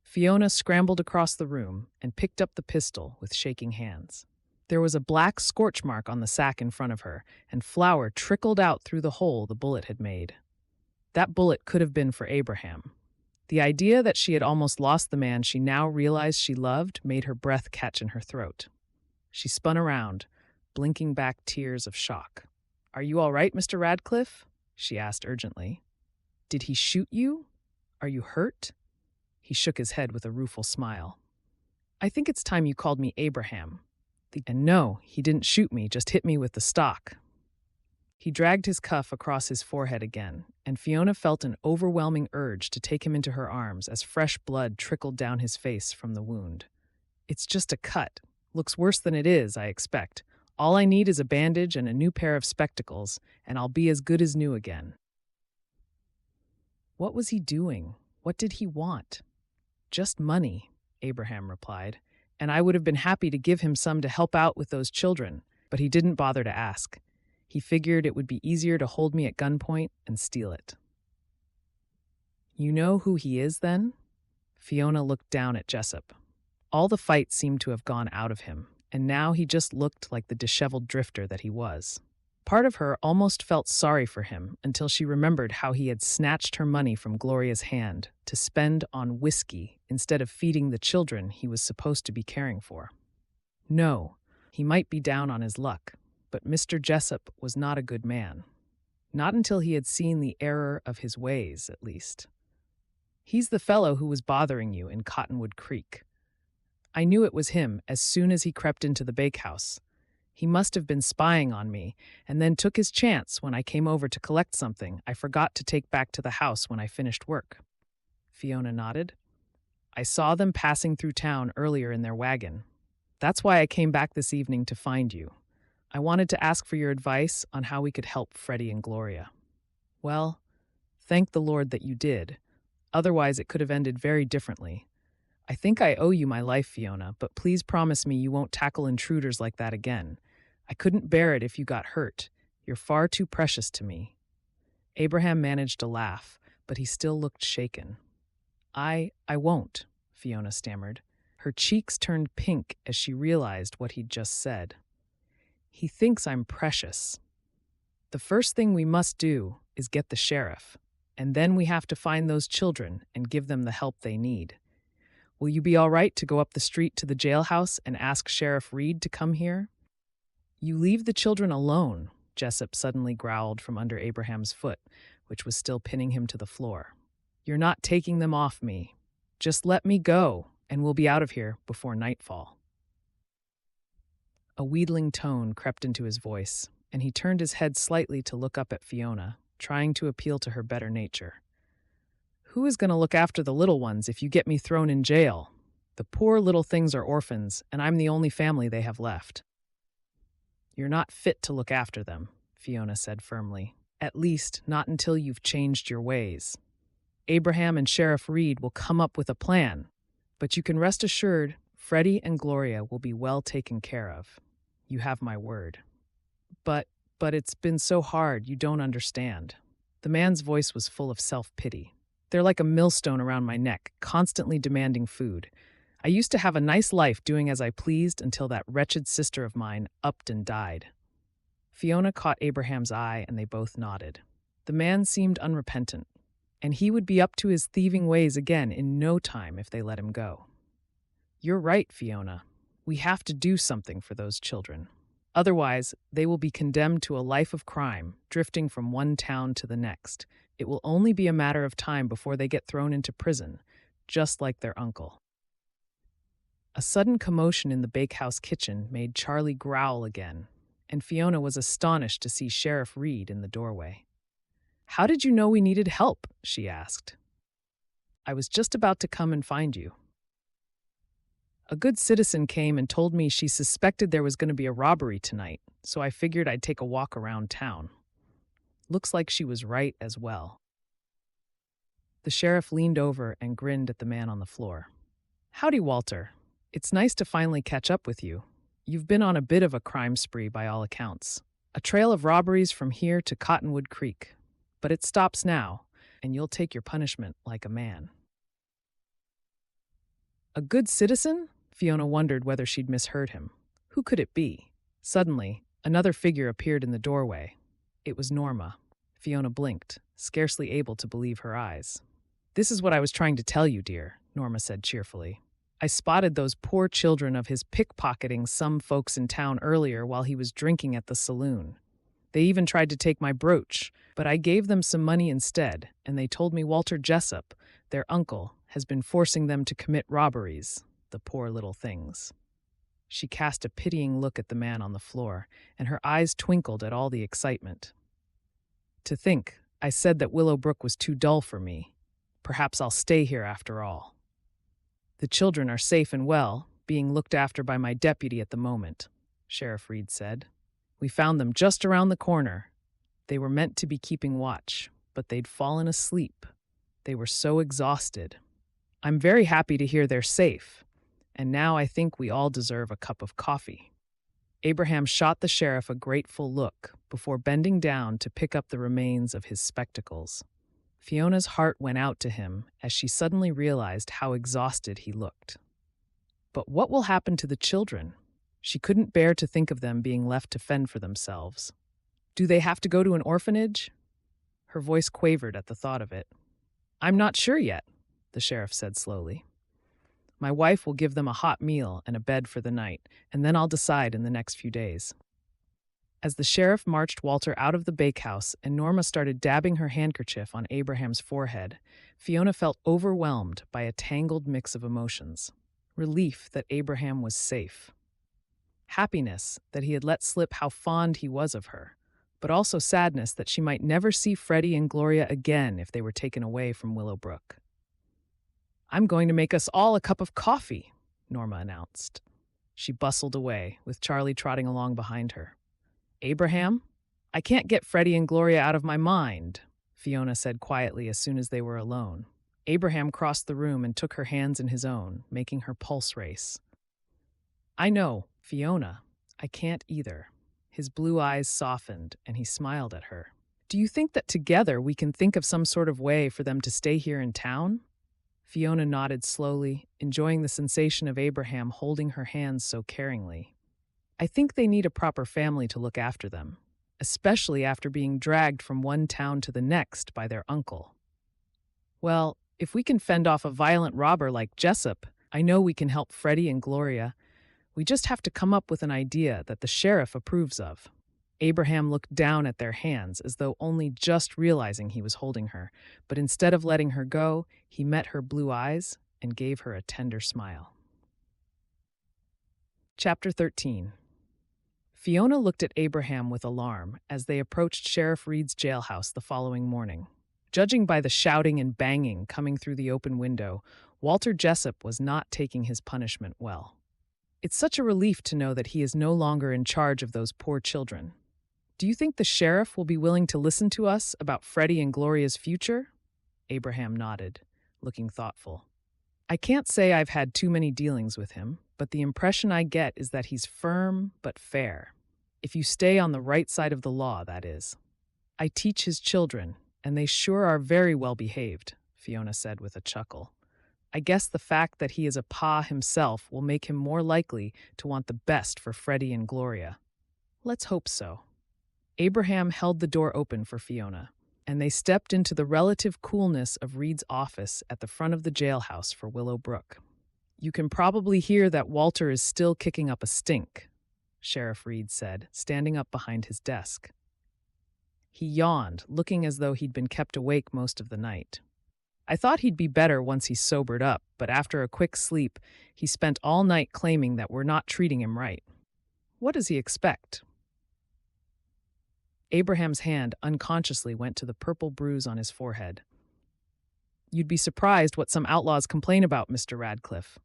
Fiona scrambled across the room and picked up the pistol with shaking hands. There was a black scorch mark on the sack in front of her, and flour trickled out through the hole the bullet had made. That bullet could have been for Abraham. The idea that she had almost lost the man she now realized she loved made her breath catch in her throat. She spun around, blinking back tears of shock. "Are you all right, Mr. Radcliffe?" she asked urgently. "Did he shoot you? Are you hurt?" He shook his head with a rueful smile. "I think it's time you called me Abraham. And no, he didn't shoot me, just hit me with the stock." He dragged his cuff across his forehead again, and Fiona felt an overwhelming urge to take him into her arms as fresh blood trickled down his face from the wound. "It's just a cut. Looks worse than it is, I expect. All I need is a bandage and a new pair of spectacles, and I'll be as good as new again." What was he doing? What did he want? "Just money," Abraham replied, "and I would have been happy to give him some to help out with those children, but he didn't bother to ask. He figured it would be easier to hold me at gunpoint and steal it." "You know who he is, then?" Fiona looked down at Jessup. All the fight seemed to have gone out of him, and now he just looked like the disheveled drifter that he was. Part of her almost felt sorry for him until she remembered how he had snatched her money from Gloria's hand to spend on whiskey instead of feeding the children he was supposed to be caring for. No, he might be down on his luck, but Mr. Jessup was not a good man. Not until he had seen the error of his ways, at least. "He's the fellow who was bothering you in Cottonwood Creek. I knew it was him as soon as he crept into the bakehouse. He must have been spying on me, and then took his chance when I came over to collect something I forgot to take back to the house when I finished work." Fiona nodded. "I saw them passing through town earlier in their wagon. That's why I came back this evening to find you. I wanted to ask for your advice on how we could help Freddie and Gloria." "Well, thank the Lord that you did. Otherwise, it could have ended very differently. I think I owe you my life, Fiona, but please promise me you won't tackle intruders like that again. I couldn't bear it if you got hurt. You're far too precious to me." Abraham managed to laugh, but he still looked shaken. I won't," Fiona stammered. Her cheeks turned pink as she realized what he'd just said. "He thinks I'm precious. The first thing we must do is get the sheriff, and then we have to find those children and give them the help they need. Will you be all right to go up the street to the jailhouse and ask Sheriff Reed to come here?" "You leave the children alone," Jessup suddenly growled from under Abraham's foot, which was still pinning him to the floor. "You're not taking them off me. Just let me go, and we'll be out of here before nightfall." A wheedling tone crept into his voice, and he turned his head slightly to look up at Fiona, trying to appeal to her better nature. "Who is going to look after the little ones if you get me thrown in jail? The poor little things are orphans, and I'm the only family they have left." "You're not fit to look after them," Fiona said firmly. "At least, not until you've changed your ways. Abraham and Sheriff Reed will come up with a plan, but you can rest assured Freddie and Gloria will be well taken care of. You have my word." But it's been so hard, you don't understand." The man's voice was full of self-pity. "They're like a millstone around my neck, constantly demanding food. I used to have a nice life doing as I pleased until that wretched sister of mine upped and died." Fiona caught Abraham's eye and they both nodded. The man seemed unrepentant, and he would be up to his thieving ways again in no time if they let him go. "You're right, Fiona. We have to do something for those children. Otherwise, they will be condemned to a life of crime, drifting from one town to the next, It will only be a matter of time before they get thrown into prison, just like their uncle. A sudden commotion in the bakehouse kitchen made Charlie growl again, and Fiona was astonished to see Sheriff Reed in the doorway. "How did you know we needed help?" she asked. "I was just about to come and find you. A good citizen came and told me she suspected there was going to be a robbery tonight, so I figured I'd take a walk around town." Looks like she was right as well. The sheriff leaned over and grinned at the man on the floor. "Howdy, Walter. It's nice to finally catch up with you. You've been on a bit of a crime spree by all accounts. A trail of robberies from here to Cottonwood Creek. But it stops now, and you'll take your punishment like a man." A good citizen? Fiona wondered whether she'd misheard him. Who could it be? Suddenly, another figure appeared in the doorway. It was Norma. Fiona blinked, scarcely able to believe her eyes. "This is what I was trying to tell you, dear," Norma said cheerfully. "I spotted those poor children of his pickpocketing some folks in town earlier while he was drinking at the saloon. They even tried to take my brooch, but I gave them some money instead, and they told me Walter Jessup, their uncle, has been forcing them to commit robberies, the poor little things." She cast a pitying look at the man on the floor, and her eyes twinkled at all the excitement. "To think, I said that Willow Brook was too dull for me. Perhaps I'll stay here after all. The children are safe and well, being looked after by my deputy at the moment," Sheriff Reed said. "We found them just around the corner. They were meant to be keeping watch, but they'd fallen asleep. They were so exhausted. I'm very happy to hear they're safe, and now I think we all deserve a cup of coffee." Abraham shot the sheriff a grateful look before bending down to pick up the remains of his spectacles. Fiona's heart went out to him as she suddenly realized how exhausted he looked. But what will happen to the children? She couldn't bear to think of them being left to fend for themselves. "Do they have to go to an orphanage?" Her voice quavered at the thought of it. "I'm not sure yet," the sheriff said slowly. "My wife will give them a hot meal and a bed for the night, and then I'll decide in the next few days." As the sheriff marched Walter out of the bakehouse and Norma started dabbing her handkerchief on Abraham's forehead, Fiona felt overwhelmed by a tangled mix of emotions. Relief that Abraham was safe. Happiness that he had let slip how fond he was of her, but also sadness that she might never see Freddie and Gloria again if they were taken away from Willow Brook. "I'm going to make us all a cup of coffee," Norma announced. She bustled away, with Charlie trotting along behind her. "Abraham, I can't get Freddie and Gloria out of my mind," Fiona said quietly as soon as they were alone. Abraham crossed the room and took her hands in his own, making her pulse race. "I know, Fiona, I can't either." His blue eyes softened, and he smiled at her. "Do you think that together we can think of some sort of way for them to stay here in town?" Fiona nodded slowly, enjoying the sensation of Abraham holding her hands so caringly. "I think they need a proper family to look after them, especially after being dragged from one town to the next by their uncle. Well, if we can fend off a violent robber like Jessup, I know we can help Freddie and Gloria. We just have to come up with an idea that the sheriff approves of." Abraham looked down at their hands as though only just realizing he was holding her, but instead of letting her go, he met her blue eyes and gave her a tender smile. Chapter 13. Fiona looked at Abraham with alarm as they approached Sheriff Reed's jailhouse the following morning. Judging by the shouting and banging coming through the open window, Walter Jessup was not taking his punishment well. "It's such a relief to know that he is no longer in charge of those poor children. Do you think the sheriff will be willing to listen to us about Freddie and Gloria's future?" Abraham nodded, looking thoughtful. "I can't say I've had too many dealings with him, but the impression I get is that he's firm but fair. If you stay on the right side of the law, that is. I teach his children, and they sure are very well behaved," Fiona said with a chuckle. "I guess the fact that he is a pa himself will make him more likely to want the best for Freddie and Gloria. Let's hope so." Abraham held the door open for Fiona, and they stepped into the relative coolness of Reed's office at the front of the jailhouse for Willow Brook. "You can probably hear that Walter is still kicking up a stink," Sheriff Reed said, standing up behind his desk. He yawned, looking as though he'd been kept awake most of the night. I thought he'd be better once he sobered up, but after a quick sleep, he spent all night claiming that we're not treating him right. What does he expect? Abraham's hand unconsciously went to the purple bruise on his forehead. You'd be surprised what some outlaws complain about, Mr. Radcliffe.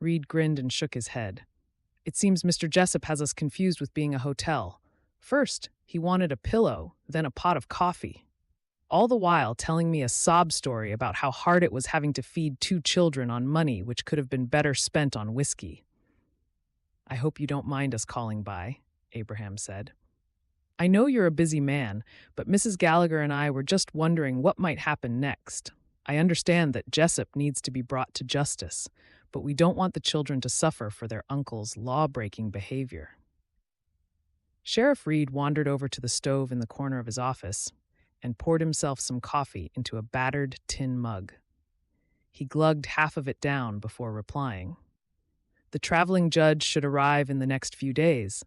Reed grinned and shook his head. It seems Mr. Jessup has us confused with being a hotel. First, he wanted a pillow, then a pot of coffee. All the while telling me a sob story about how hard it was having to feed 2 children on money which could have been better spent on whiskey. I hope you don't mind us calling by, Abraham said. I know you're a busy man, but Mrs. Gallagher and I were just wondering what might happen next. I understand that Jessup needs to be brought to justice, but we don't want the children to suffer for their uncle's law-breaking behavior. Sheriff Reed wandered over to the stove in the corner of his office and poured himself some coffee into a battered tin mug. He glugged half of it down before replying. The traveling judge should arrive in the next few days,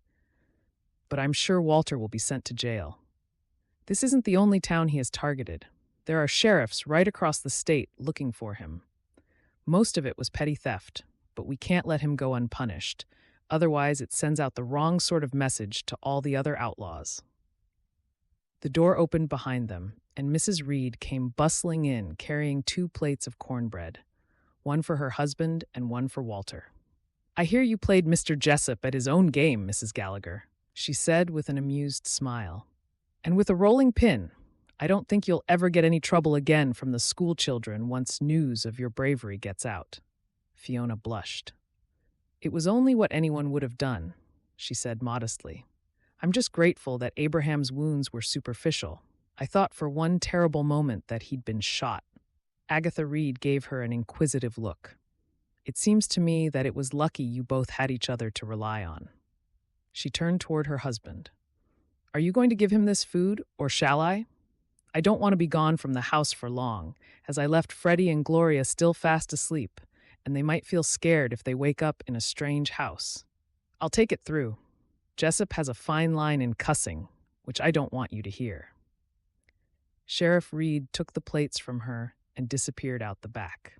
but I'm sure Walter will be sent to jail. This isn't the only town he has targeted. There are sheriffs right across the state looking for him. Most of it was petty theft, but we can't let him go unpunished. Otherwise, it sends out the wrong sort of message to all the other outlaws. The door opened behind them, and Mrs. Reed came bustling in, carrying 2 plates of cornbread, one for her husband and one for Walter. I hear you played Mr. Jessup at his own game, Mrs. Gallagher, she said with an amused smile. And with a rolling pin. I don't think you'll ever get any trouble again from the school children once news of your bravery gets out. Fiona blushed. It was only what anyone would have done, she said modestly. I'm just grateful that Abraham's wounds were superficial. I thought for one terrible moment that he'd been shot. Agatha Reed gave her an inquisitive look. It seems to me that it was lucky you both had each other to rely on. She turned toward her husband. Are you going to give him this food, or shall I? I don't want to be gone from the house for long, as I left Freddie and Gloria still fast asleep, and they might feel scared if they wake up in a strange house. I'll take it through. Jessup has a fine line in cussing, which I don't want you to hear. Sheriff Reed took the plates from her and disappeared out the back.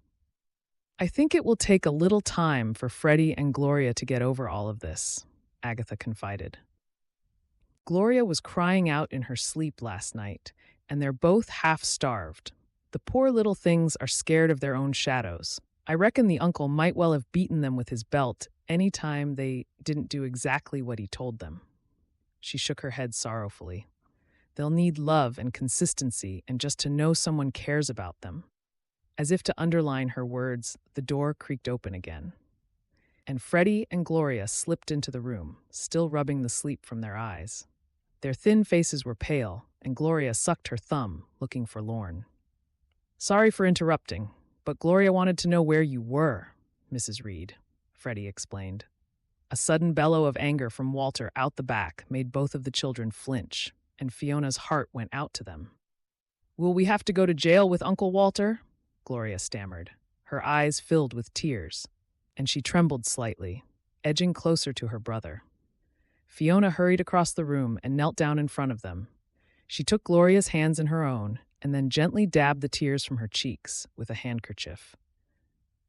I think it will take a little time for Freddie and Gloria to get over all of this, Agatha confided. Gloria was crying out in her sleep last night, and they're both half-starved. The poor little things are scared of their own shadows. I reckon the uncle might well have beaten them with his belt any time they didn't do exactly what he told them. She shook her head sorrowfully. They'll need love and consistency and just to know someone cares about them. As if to underline her words, the door creaked open again. And Freddie and Gloria slipped into the room, still rubbing the sleep from their eyes. Their thin faces were pale, and Gloria sucked her thumb, looking forlorn. Sorry for interrupting, but Gloria wanted to know where you were, Mrs. Reed, Freddie explained. A sudden bellow of anger from Walter out the back made both of the children flinch, and Fiona's heart went out to them. Will we have to go to jail with Uncle Walter? Gloria stammered, her eyes filled with tears, and she trembled slightly, edging closer to her brother. Fiona hurried across the room and knelt down in front of them. She took Gloria's hands in her own and then gently dabbed the tears from her cheeks with a handkerchief.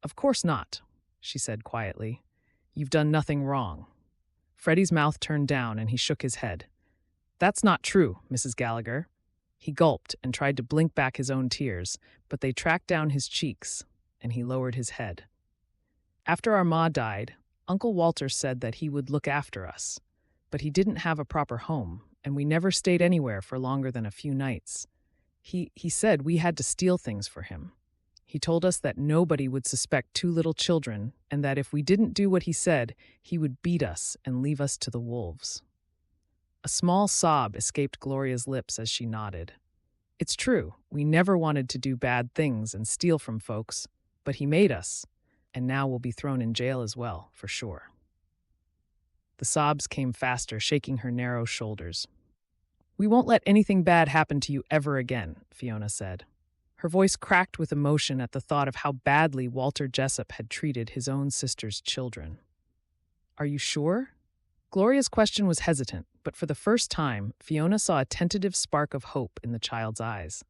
Of course not, she said quietly. You've done nothing wrong. Freddie's mouth turned down and he shook his head. That's not true, Mrs. Gallagher. He gulped and tried to blink back his own tears, but they tracked down his cheeks, and he lowered his head. After our ma died, Uncle Walter said that he would look after us, but he didn't have a proper home, and we never stayed anywhere for longer than a few nights. He said we had to steal things for him. He told us that nobody would suspect 2 little children, and that if we didn't do what he said, he would beat us and leave us to the wolves. A small sob escaped Gloria's lips as she nodded. It's true, we never wanted to do bad things and steal from folks, but he made us, and now we'll be thrown in jail as well, for sure. The sobs came faster, shaking her narrow shoulders. We won't let anything bad happen to you ever again, Fiona said. Her voice cracked with emotion at the thought of how badly Walter Jessup had treated his own sister's children. Are you sure? Gloria's question was hesitant, but for the first time, Fiona saw a tentative spark of hope in the child's eyes.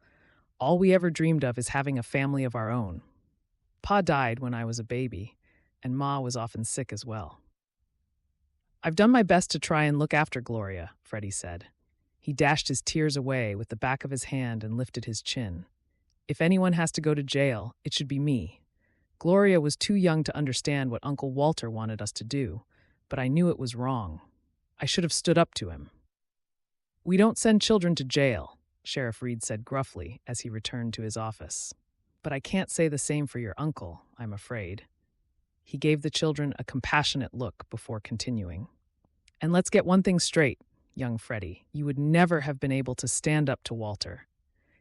All we ever dreamed of is having a family of our own. Pa died when I was a baby, and Ma was often sick as well. I've done my best to try and look after Gloria, Freddie said. He dashed his tears away with the back of his hand and lifted his chin. If anyone has to go to jail, it should be me. Gloria was too young to understand what Uncle Walter wanted us to do, but I knew it was wrong. I should have stood up to him. We don't send children to jail, Sheriff Reed said gruffly as he returned to his office. But I can't say the same for your uncle, I'm afraid. He gave the children a compassionate look before continuing. And let's get one thing straight, young Freddie. You would never have been able to stand up to Walter.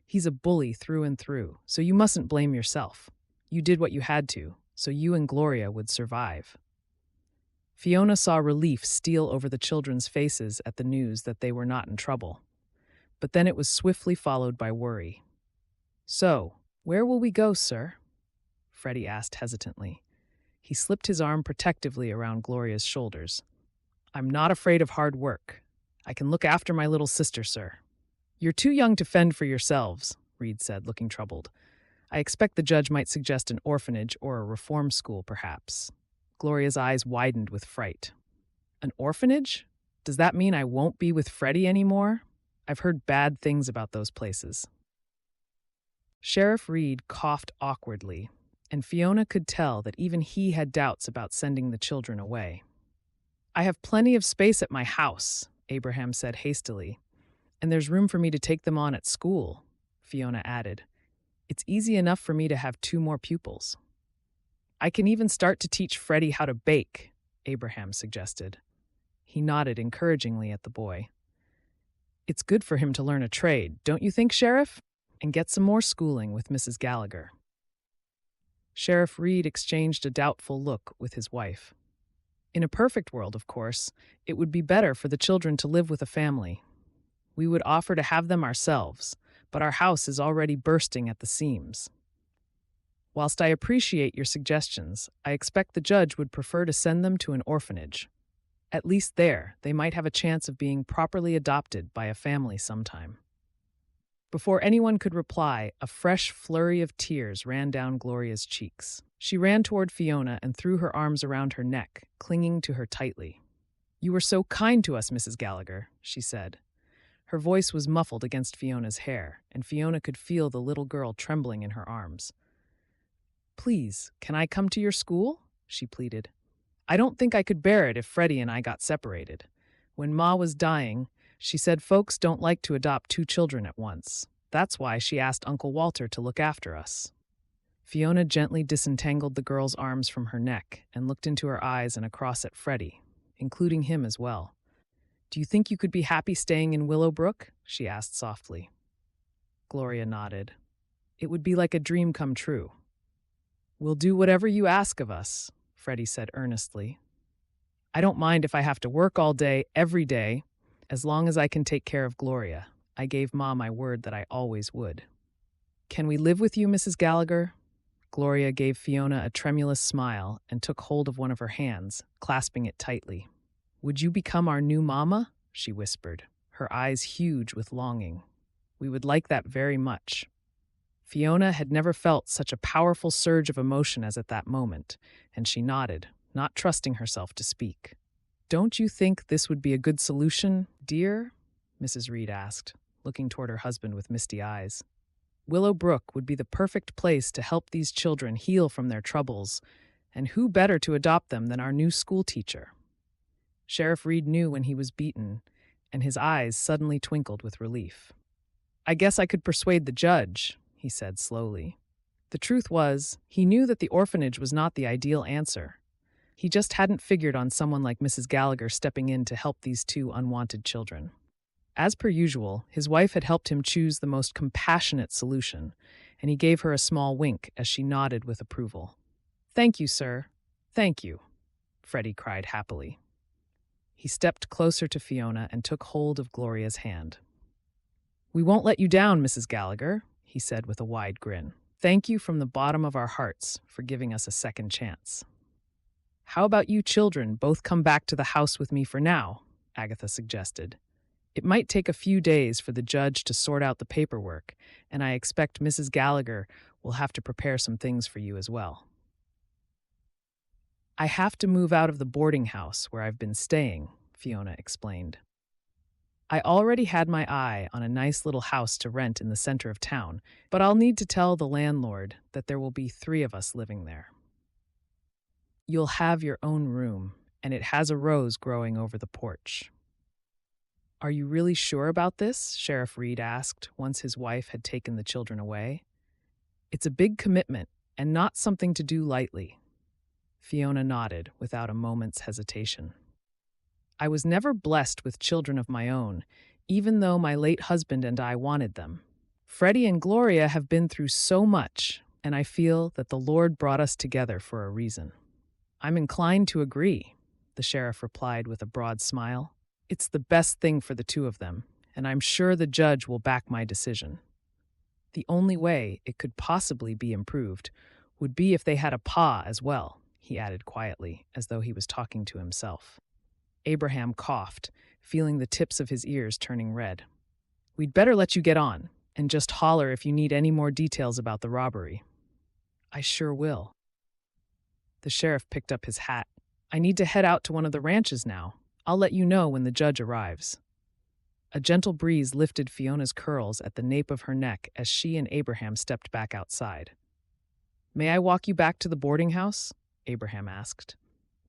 He's a bully through and through, so you mustn't blame yourself. You did what you had to, so you and Gloria would survive. Fiona saw relief steal over the children's faces at the news that they were not in trouble. But then it was swiftly followed by worry. So, where will we go, sir? Freddie asked hesitantly. He slipped his arm protectively around Gloria's shoulders. I'm not afraid of hard work. I can look after my little sister, sir. You're too young to fend for yourselves, Reed said, looking troubled. I expect the judge might suggest an orphanage or a reform school, perhaps. Gloria's eyes widened with fright. An orphanage? Does that mean I won't be with Freddie anymore? I've heard bad things about those places. Sheriff Reed coughed awkwardly, and Fiona could tell that even he had doubts about sending the children away. I have plenty of space at my house, Abraham said hastily, and there's room for me to take them on at school, Fiona added. It's easy enough for me to have 2 more pupils. I can even start to teach Freddie how to bake, Abraham suggested. He nodded encouragingly at the boy. It's good for him to learn a trade, don't you think, Sheriff? And get some more schooling with Mrs. Gallagher. Sheriff Reed exchanged a doubtful look with his wife. In a perfect world, of course, it would be better for the children to live with a family. We would offer to have them ourselves, but our house is already bursting at the seams. Whilst I appreciate your suggestions, I expect the judge would prefer to send them to an orphanage. At least there, they might have a chance of being properly adopted by a family sometime. Before anyone could reply, a fresh flurry of tears ran down Gloria's cheeks. She ran toward Fiona and threw her arms around her neck, clinging to her tightly. You were so kind to us, Mrs. Gallagher, she said. Her voice was muffled against Fiona's hair, and Fiona could feel the little girl trembling in her arms. Please, can I come to your school? She pleaded. I don't think I could bear it if Freddie and I got separated. When Ma was dying, she said folks don't like to adopt 2 children at once. That's why she asked Uncle Walter to look after us. Fiona gently disentangled the girl's arms from her neck and looked into her eyes and across at Freddie, including him as well. Do you think you could be happy staying in Willow Brook? She asked softly. Gloria nodded. It would be like a dream come true. We'll do whatever you ask of us, Freddie said earnestly. I don't mind if I have to work all day, every day, as long as I can take care of Gloria. I gave Ma my word that I always would. Can we live with you, Mrs. Gallagher? Gloria gave Fiona a tremulous smile and took hold of one of her hands, clasping it tightly. Would you become our new mama? She whispered, her eyes huge with longing. We would like that very much. Fiona had never felt such a powerful surge of emotion as at that moment, and she nodded, not trusting herself to speak. Don't you think this would be a good solution, dear? Mrs. Reed asked, looking toward her husband with misty eyes. Willow Brook would be the perfect place to help these children heal from their troubles, and who better to adopt them than our new school teacher? Sheriff Reed knew when he was beaten, and his eyes suddenly twinkled with relief. I guess I could persuade the judge, he said slowly. The truth was, he knew that the orphanage was not the ideal answer. He just hadn't figured on someone like Mrs. Gallagher stepping in to help these 2 unwanted children. As per usual, his wife had helped him choose the most compassionate solution, and he gave her a small wink as she nodded with approval. Thank you, sir. Thank you, Freddie cried happily. He stepped closer to Fiona and took hold of Gloria's hand. We won't let you down, Mrs. Gallagher, he said with a wide grin. Thank you from the bottom of our hearts for giving us a second chance. How about you children both come back to the house with me for now? Agatha suggested. It might take a few days for the judge to sort out the paperwork, and I expect Mrs. Gallagher will have to prepare some things for you as well. I have to move out of the boarding house where I've been staying, Fiona explained. I already had my eye on a nice little house to rent in the center of town, but I'll need to tell the landlord that there will be 3 of us living there. You'll have your own room, and it has a rose growing over the porch. Are you really sure about this? Sheriff Reed asked once his wife had taken the children away. It's a big commitment, and not something to do lightly. Fiona nodded without a moment's hesitation. I was never blessed with children of my own, even though my late husband and I wanted them. Freddie and Gloria have been through so much, and I feel that the Lord brought us together for a reason. I'm inclined to agree, the sheriff replied with a broad smile. It's the best thing for the 2 of them, and I'm sure the judge will back my decision. The only way it could possibly be improved would be if they had a pa as well, he added quietly, as though he was talking to himself. Abraham coughed, feeling the tips of his ears turning red. We'd better let you get on, and just holler if you need any more details about the robbery. I sure will. The sheriff picked up his hat. I need to head out to one of the ranches now. I'll let you know when the judge arrives. A gentle breeze lifted Fiona's curls at the nape of her neck as she and Abraham stepped back outside. May I walk you back to the boarding house? Abraham asked.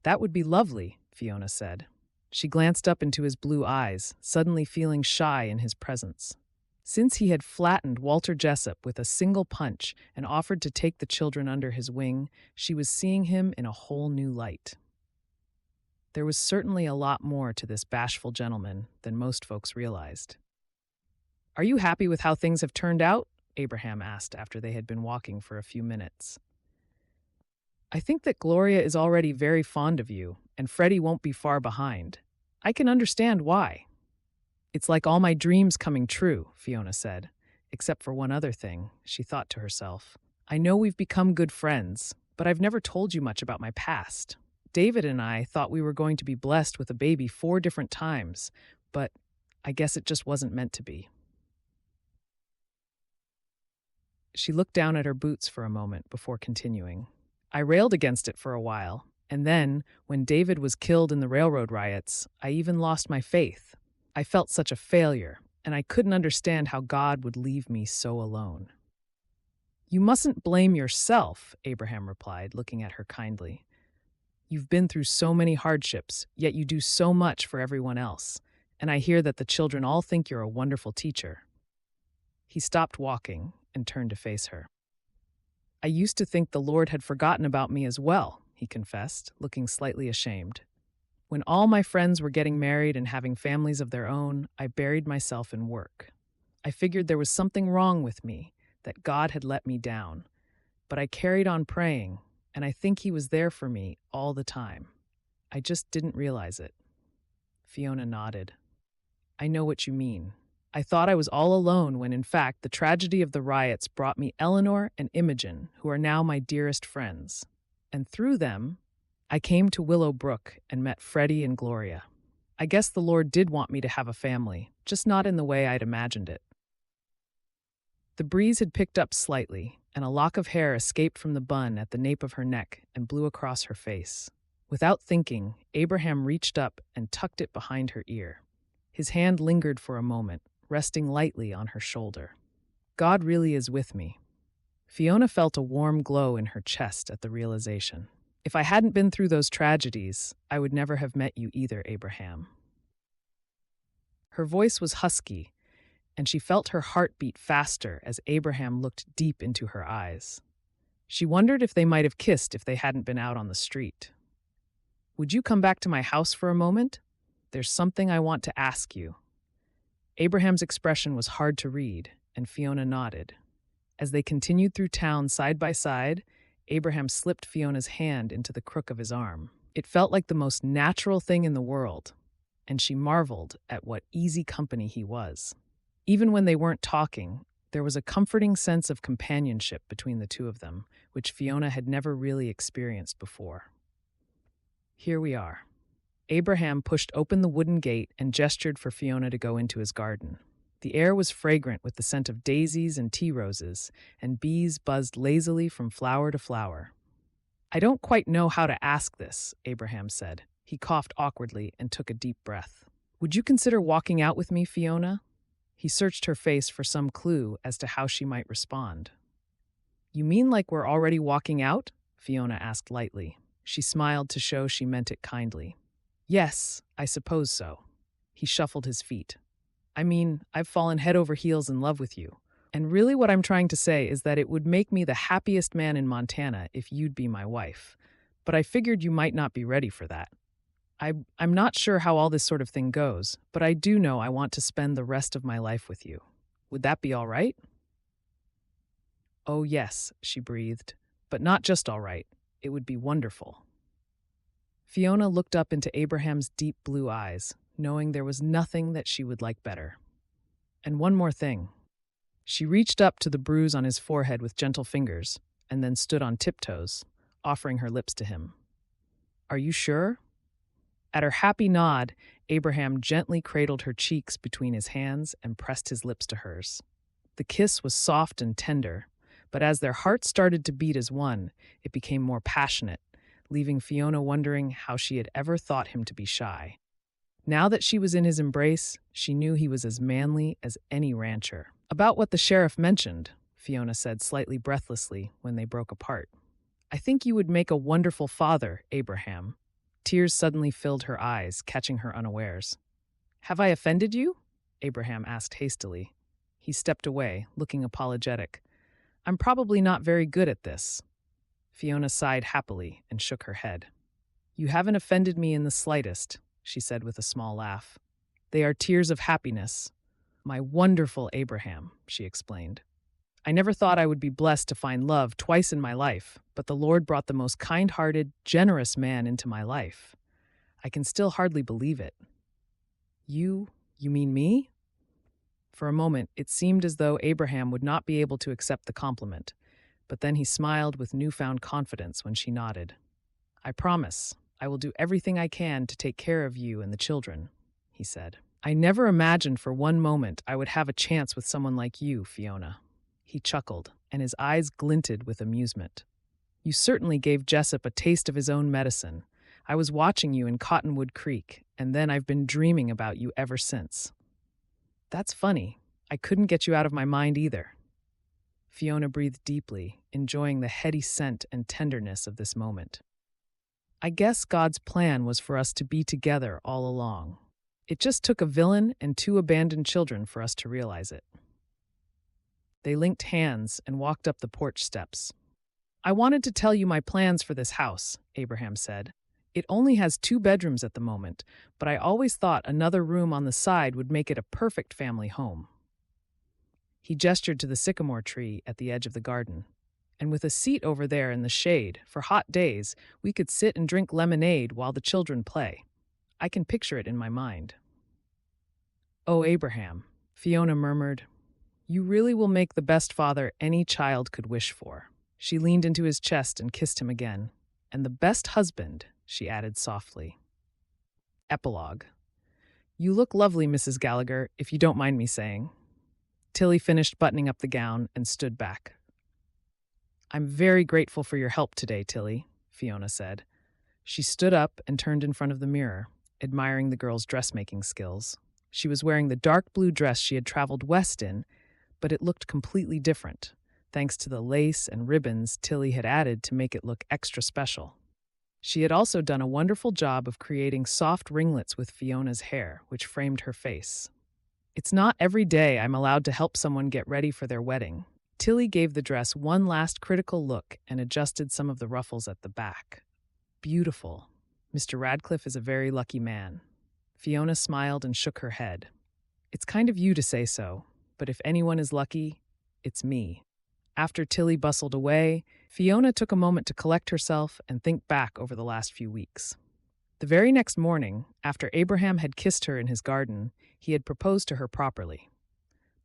That would be lovely, Fiona said. She glanced up into his blue eyes, suddenly feeling shy in his presence. Since he had flattened Walter Jessup with a single punch and offered to take the children under his wing, she was seeing him in a whole new light. There was certainly a lot more to this bashful gentleman than most folks realized. Are you happy with how things have turned out? Abraham asked after they had been walking for a few minutes. I think that Gloria is already very fond of you, and Freddie won't be far behind. I can understand why. It's like all my dreams coming true, Fiona said, except for one other thing, she thought to herself. I know we've become good friends, but I've never told you much about my past. David and I thought we were going to be blessed with a baby 4 different times, but I guess it just wasn't meant to be. She looked down at her boots for a moment before continuing. I railed against it for a while, and then, when David was killed in the railroad riots, I even lost my faith. I felt such a failure, and I couldn't understand how God would leave me so alone. You mustn't blame yourself, Abraham replied, looking at her kindly. You've been through so many hardships, yet you do so much for everyone else, and I hear that the children all think you're a wonderful teacher. He stopped walking and turned to face her. I used to think the Lord had forgotten about me as well, he confessed, looking slightly ashamed. When all my friends were getting married and having families of their own, I buried myself in work. I figured there was something wrong with me, that God had let me down. But I carried on praying, and I think he was there for me all the time. I just didn't realize it. Fiona nodded. I know what you mean. I thought I was all alone when, in fact, the tragedy of the riots brought me Eleanor and Imogen, who are now my dearest friends. And through them, I came to Willow Brook and met Freddie and Gloria. I guess the Lord did want me to have a family, just not in the way I'd imagined it. The breeze had picked up slightly, and a lock of hair escaped from the bun at the nape of her neck and blew across her face. Without thinking, Abraham reached up and tucked it behind her ear. His hand lingered for a moment, resting lightly on her shoulder. God really is with me. Fiona felt a warm glow in her chest at the realization. If I hadn't been through those tragedies, I would never have met you either, Abraham. Her voice was husky, and she felt her heart beat faster as Abraham looked deep into her eyes. She wondered if they might have kissed if they hadn't been out on the street. Would you come back to my house for a moment? There's something I want to ask you. Abraham's expression was hard to read, and Fiona nodded. As they continued through town side by side, Abraham slipped Fiona's hand into the crook of his arm. It felt like the most natural thing in the world, and she marveled at what easy company he was. Even when they weren't talking, there was a comforting sense of companionship between the 2 of them, which Fiona had never really experienced before. Here we are. Abraham pushed open the wooden gate and gestured for Fiona to go into his garden. The air was fragrant with the scent of daisies and tea roses, and bees buzzed lazily from flower to flower. I don't quite know how to ask this, Abraham said. He coughed awkwardly and took a deep breath. Would you consider walking out with me, Fiona? He searched her face for some clue as to how she might respond. You mean like we're already walking out? Fiona asked lightly. She smiled to show she meant it kindly. Yes, I suppose so. He shuffled his feet. I mean, I've fallen head over heels in love with you. And really what I'm trying to say is that it would make me the happiest man in Montana if you'd be my wife. But I figured you might not be ready for that. I'm not sure how all this sort of thing goes, but I do know I want to spend the rest of my life with you. Would that be all right? Oh, yes, she breathed. But not just all right. It would be wonderful. Fiona looked up into Abraham's deep blue eyes, knowing there was nothing that she would like better. And one more thing. She reached up to the bruise on his forehead with gentle fingers, and then stood on tiptoes, offering her lips to him. Are you sure? At her happy nod, Abraham gently cradled her cheeks between his hands and pressed his lips to hers. The kiss was soft and tender, but as their hearts started to beat as one, it became more passionate, leaving Fiona wondering how she had ever thought him to be shy. Now that she was in his embrace, she knew he was as manly as any rancher. About what the sheriff mentioned, Fiona said slightly breathlessly when they broke apart. I think you would make a wonderful father, Abraham. Tears suddenly filled her eyes, catching her unawares. Have I offended you? Abraham asked hastily. He stepped away, looking apologetic. I'm probably not very good at this. Fiona sighed happily and shook her head. You haven't offended me in the slightest, she said with a small laugh. They are tears of happiness. My wonderful Abraham, she explained. I never thought I would be blessed to find love twice in my life, but the Lord brought the most kind-hearted, generous man into my life. I can still hardly believe it. You mean me? For a moment, it seemed as though Abraham would not be able to accept the compliment, but then he smiled with newfound confidence when she nodded. I promise, I will do everything I can to take care of you and the children, he said. I never imagined for one moment I would have a chance with someone like you, Fiona. He chuckled, and his eyes glinted with amusement. You certainly gave Jessup a taste of his own medicine. I was watching you in Cottonwood Creek, and then I've been dreaming about you ever since. That's funny. I couldn't get you out of my mind either. Fiona breathed deeply, enjoying the heady scent and tenderness of this moment. I guess God's plan was for us to be together all along. It just took a villain and 2 abandoned children for us to realize it. They linked hands and walked up the porch steps. I wanted to tell you my plans for this house, Abraham said. It only has 2 bedrooms at the moment, but I always thought another room on the side would make it a perfect family home. He gestured to the sycamore tree at the edge of the garden. And with a seat over there in the shade, for hot days, we could sit and drink lemonade while the children play. I can picture it in my mind. Oh, Abraham, Fiona murmured, you really will make the best father any child could wish for. She leaned into his chest and kissed him again. And the best husband, she added softly. Epilogue. You look lovely, Mrs. Gallagher, if you don't mind me saying. Tilly finished buttoning up the gown and stood back. I'm very grateful for your help today, Tilly, Fiona said. She stood up and turned in front of the mirror, admiring the girl's dressmaking skills. She was wearing the dark blue dress she had traveled west in, but it looked completely different, thanks to the lace and ribbons Tilly had added to make it look extra special. She had also done a wonderful job of creating soft ringlets with Fiona's hair, which framed her face. It's not every day I'm allowed to help someone get ready for their wedding. Tilly gave the dress one last critical look and adjusted some of the ruffles at the back. Beautiful. Mr. Radcliffe is a very lucky man. Fiona smiled and shook her head. It's kind of you to say so, but if anyone is lucky, it's me. After Tilly bustled away, Fiona took a moment to collect herself and think back over the last few weeks. The very next morning, after Abraham had kissed her in his garden, he had proposed to her properly.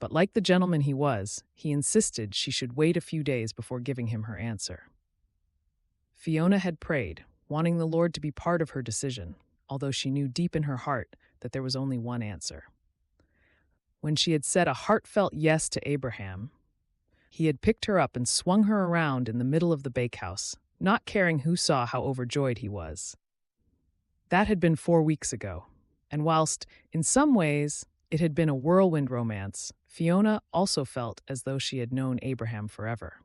But like the gentleman he was, he insisted she should wait a few days before giving him her answer. Fiona had prayed, wanting the Lord to be part of her decision, although she knew deep in her heart that there was only one answer. When she had said a heartfelt yes to Abraham, he had picked her up and swung her around in the middle of the bakehouse, not caring who saw how overjoyed he was. That had been 4 weeks ago, and whilst, in some ways, it had been a whirlwind romance, Fiona also felt as though she had known Abraham forever.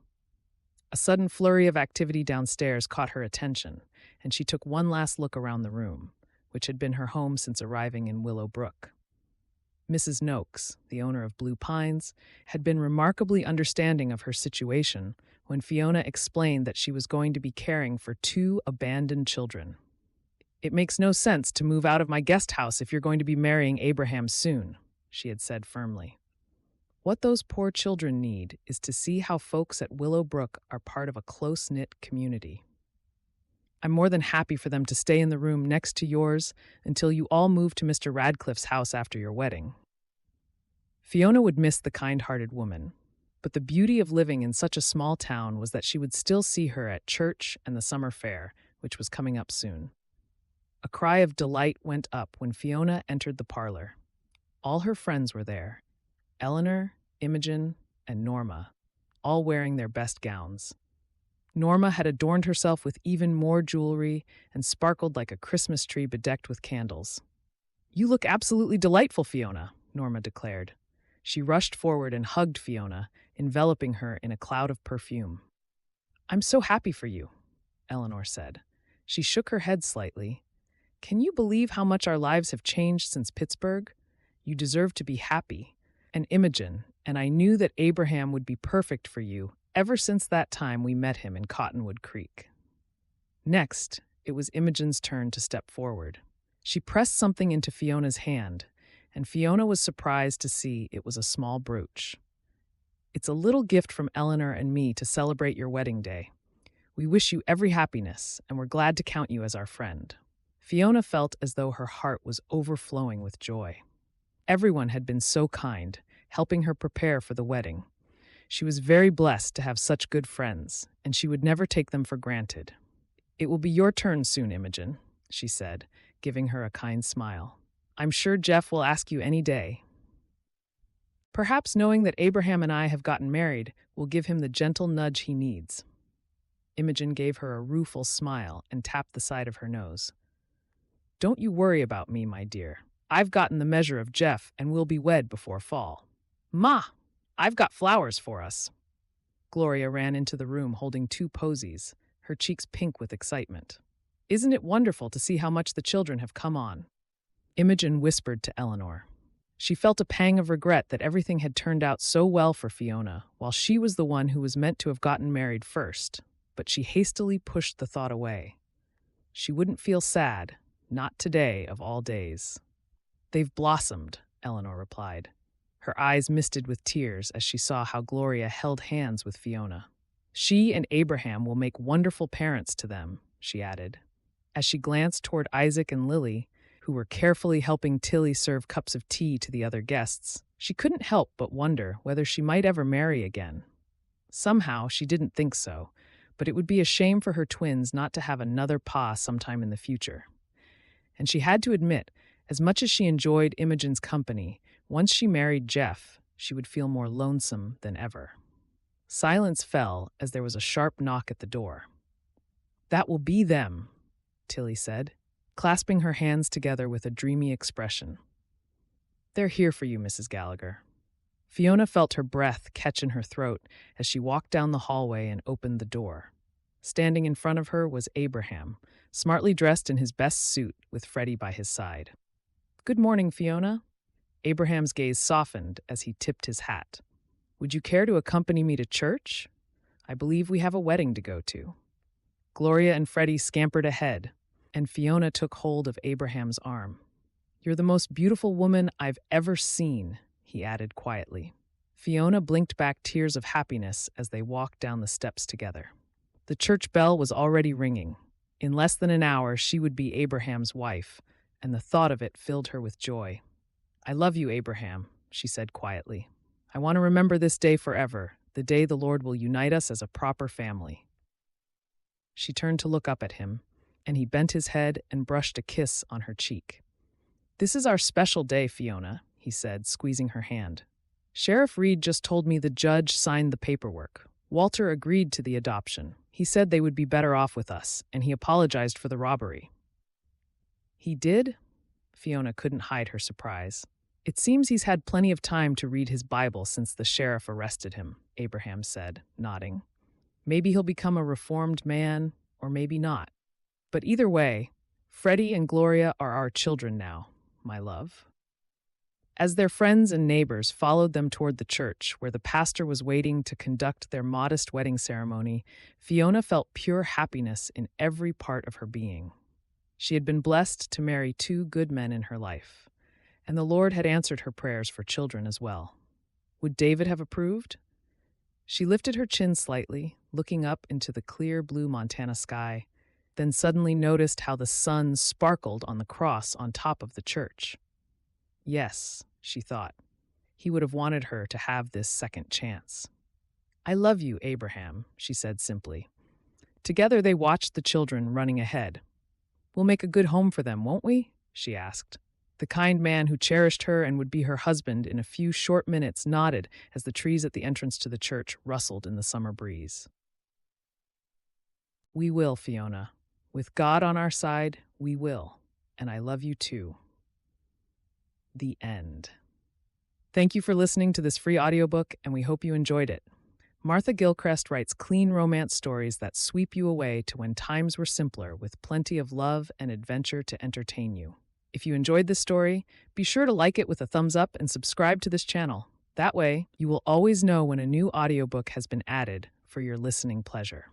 A sudden flurry of activity downstairs caught her attention, and she took one last look around the room, which had been her home since arriving in Willow Brook. Mrs. Noakes, the owner of Blue Pines, had been remarkably understanding of her situation when Fiona explained that she was going to be caring for 2 abandoned children. "It makes no sense to move out of my guest house if you're going to be marrying Abraham soon," she had said firmly. "What those poor children need is to see how folks at Willow Brook are part of a close-knit community. I'm more than happy for them to stay in the room next to yours until you all move to Mr. Radcliffe's house after your wedding." Fiona would miss the kind-hearted woman, but the beauty of living in such a small town was that she would still see her at church and the summer fair, which was coming up soon. A cry of delight went up when Fiona entered the parlor. All her friends were there, Eleanor, Imogen, and Norma, all wearing their best gowns. Norma had adorned herself with even more jewelry and sparkled like a Christmas tree bedecked with candles. "You look absolutely delightful, Fiona," Norma declared. She rushed forward and hugged Fiona, enveloping her in a cloud of perfume. "I'm so happy for you," Eleanor said. She shook her head slightly. "Can you believe how much our lives have changed since Pittsburgh? You deserve to be happy. And Imogen, and I knew that Abraham would be perfect for you ever since that time we met him in Cottonwood Creek." Next, it was Imogen's turn to step forward. She pressed something into Fiona's hand, and Fiona was surprised to see it was a small brooch. "It's a little gift from Eleanor and me to celebrate your wedding day. We wish you every happiness, and we're glad to count you as our friend." Fiona felt as though her heart was overflowing with joy. Everyone had been so kind, helping her prepare for the wedding. She was very blessed to have such good friends, and she would never take them for granted. "It will be your turn soon, Imogen," she said, giving her a kind smile. "I'm sure Jeff will ask you any day. Perhaps knowing that Abraham and I have gotten married will give him the gentle nudge he needs." Imogen gave her a rueful smile and tapped the side of her nose. "Don't you worry about me, my dear. I've gotten the measure of Jeff and we'll be wed before fall. Ma, I've got flowers for us." Gloria ran into the room holding 2 posies, her cheeks pink with excitement. "Isn't it wonderful to see how much the children have come on?" Imogen whispered to Eleanor. She felt a pang of regret that everything had turned out so well for Fiona, while she was the one who was meant to have gotten married first, but she hastily pushed the thought away. She wouldn't feel sad, not today of all days. "They've blossomed," Eleanor replied. Her eyes misted with tears as she saw how Gloria held hands with Fiona. "She and Abraham will make wonderful parents to them," she added. As she glanced toward Isaac and Lily, who were carefully helping Tilly serve cups of tea to the other guests, she couldn't help but wonder whether she might ever marry again. Somehow, she didn't think so, but it would be a shame for her twins not to have another Pa sometime in the future. And she had to admit, as much as she enjoyed Imogen's company, once she married Jeff, she would feel more lonesome than ever. Silence fell as there was a sharp knock at the door. "That will be them," Tilly said, clasping her hands together with a dreamy expression. "They're here for you, Mrs. Gallagher." Fiona felt her breath catch in her throat as she walked down the hallway and opened the door. Standing in front of her was Abraham, smartly dressed in his best suit with Freddie by his side. "Good morning, Fiona." Abraham's gaze softened as he tipped his hat. "Would you care to accompany me to church? I believe we have a wedding to go to." Gloria and Freddie scampered ahead, and Fiona took hold of Abraham's arm. "You're the most beautiful woman I've ever seen," he added quietly. Fiona blinked back tears of happiness as they walked down the steps together. The church bell was already ringing. In less than an hour, she would be Abraham's wife, and the thought of it filled her with joy. "I love you, Abraham," she said quietly. "I want to remember this day forever, the day the Lord will unite us as a proper family." She turned to look up at him, and he bent his head and brushed a kiss on her cheek. "This is our special day, Fiona," he said, squeezing her hand. "Sheriff Reed just told me the judge signed the paperwork. Walter agreed to the adoption. He said they would be better off with us, and he apologized for the robbery." "He did?" Fiona couldn't hide her surprise. "It seems he's had plenty of time to read his Bible since the sheriff arrested him," Abraham said, nodding. "Maybe he'll become a reformed man, or maybe not. But either way, Freddie and Gloria are our children now, my love." As their friends and neighbors followed them toward the church, where the pastor was waiting to conduct their modest wedding ceremony, Fiona felt pure happiness in every part of her being. She had been blessed to marry two good men in her life, and the Lord had answered her prayers for children as well. Would David have approved? She lifted her chin slightly, looking up into the clear blue Montana sky, then suddenly noticed how the sun sparkled on the cross on top of the church. Yes, she thought, he would have wanted her to have this second chance. "I love you, Abraham," she said simply. Together they watched the children running ahead. "We'll make a good home for them, won't we?" she asked. The kind man who cherished her and would be her husband in a few short minutes nodded as the trees at the entrance to the church rustled in the summer breeze. "We will, Fiona. With God on our side, we will. And I love you too." The end. Thank you for listening to this free audiobook, and we hope you enjoyed it. Martha Gillcrest writes clean romance stories that sweep you away to when times were simpler, with plenty of love and adventure to entertain you. If you enjoyed this story, be sure to like it with a thumbs up and subscribe to this channel. That way, you will always know when a new audiobook has been added for your listening pleasure.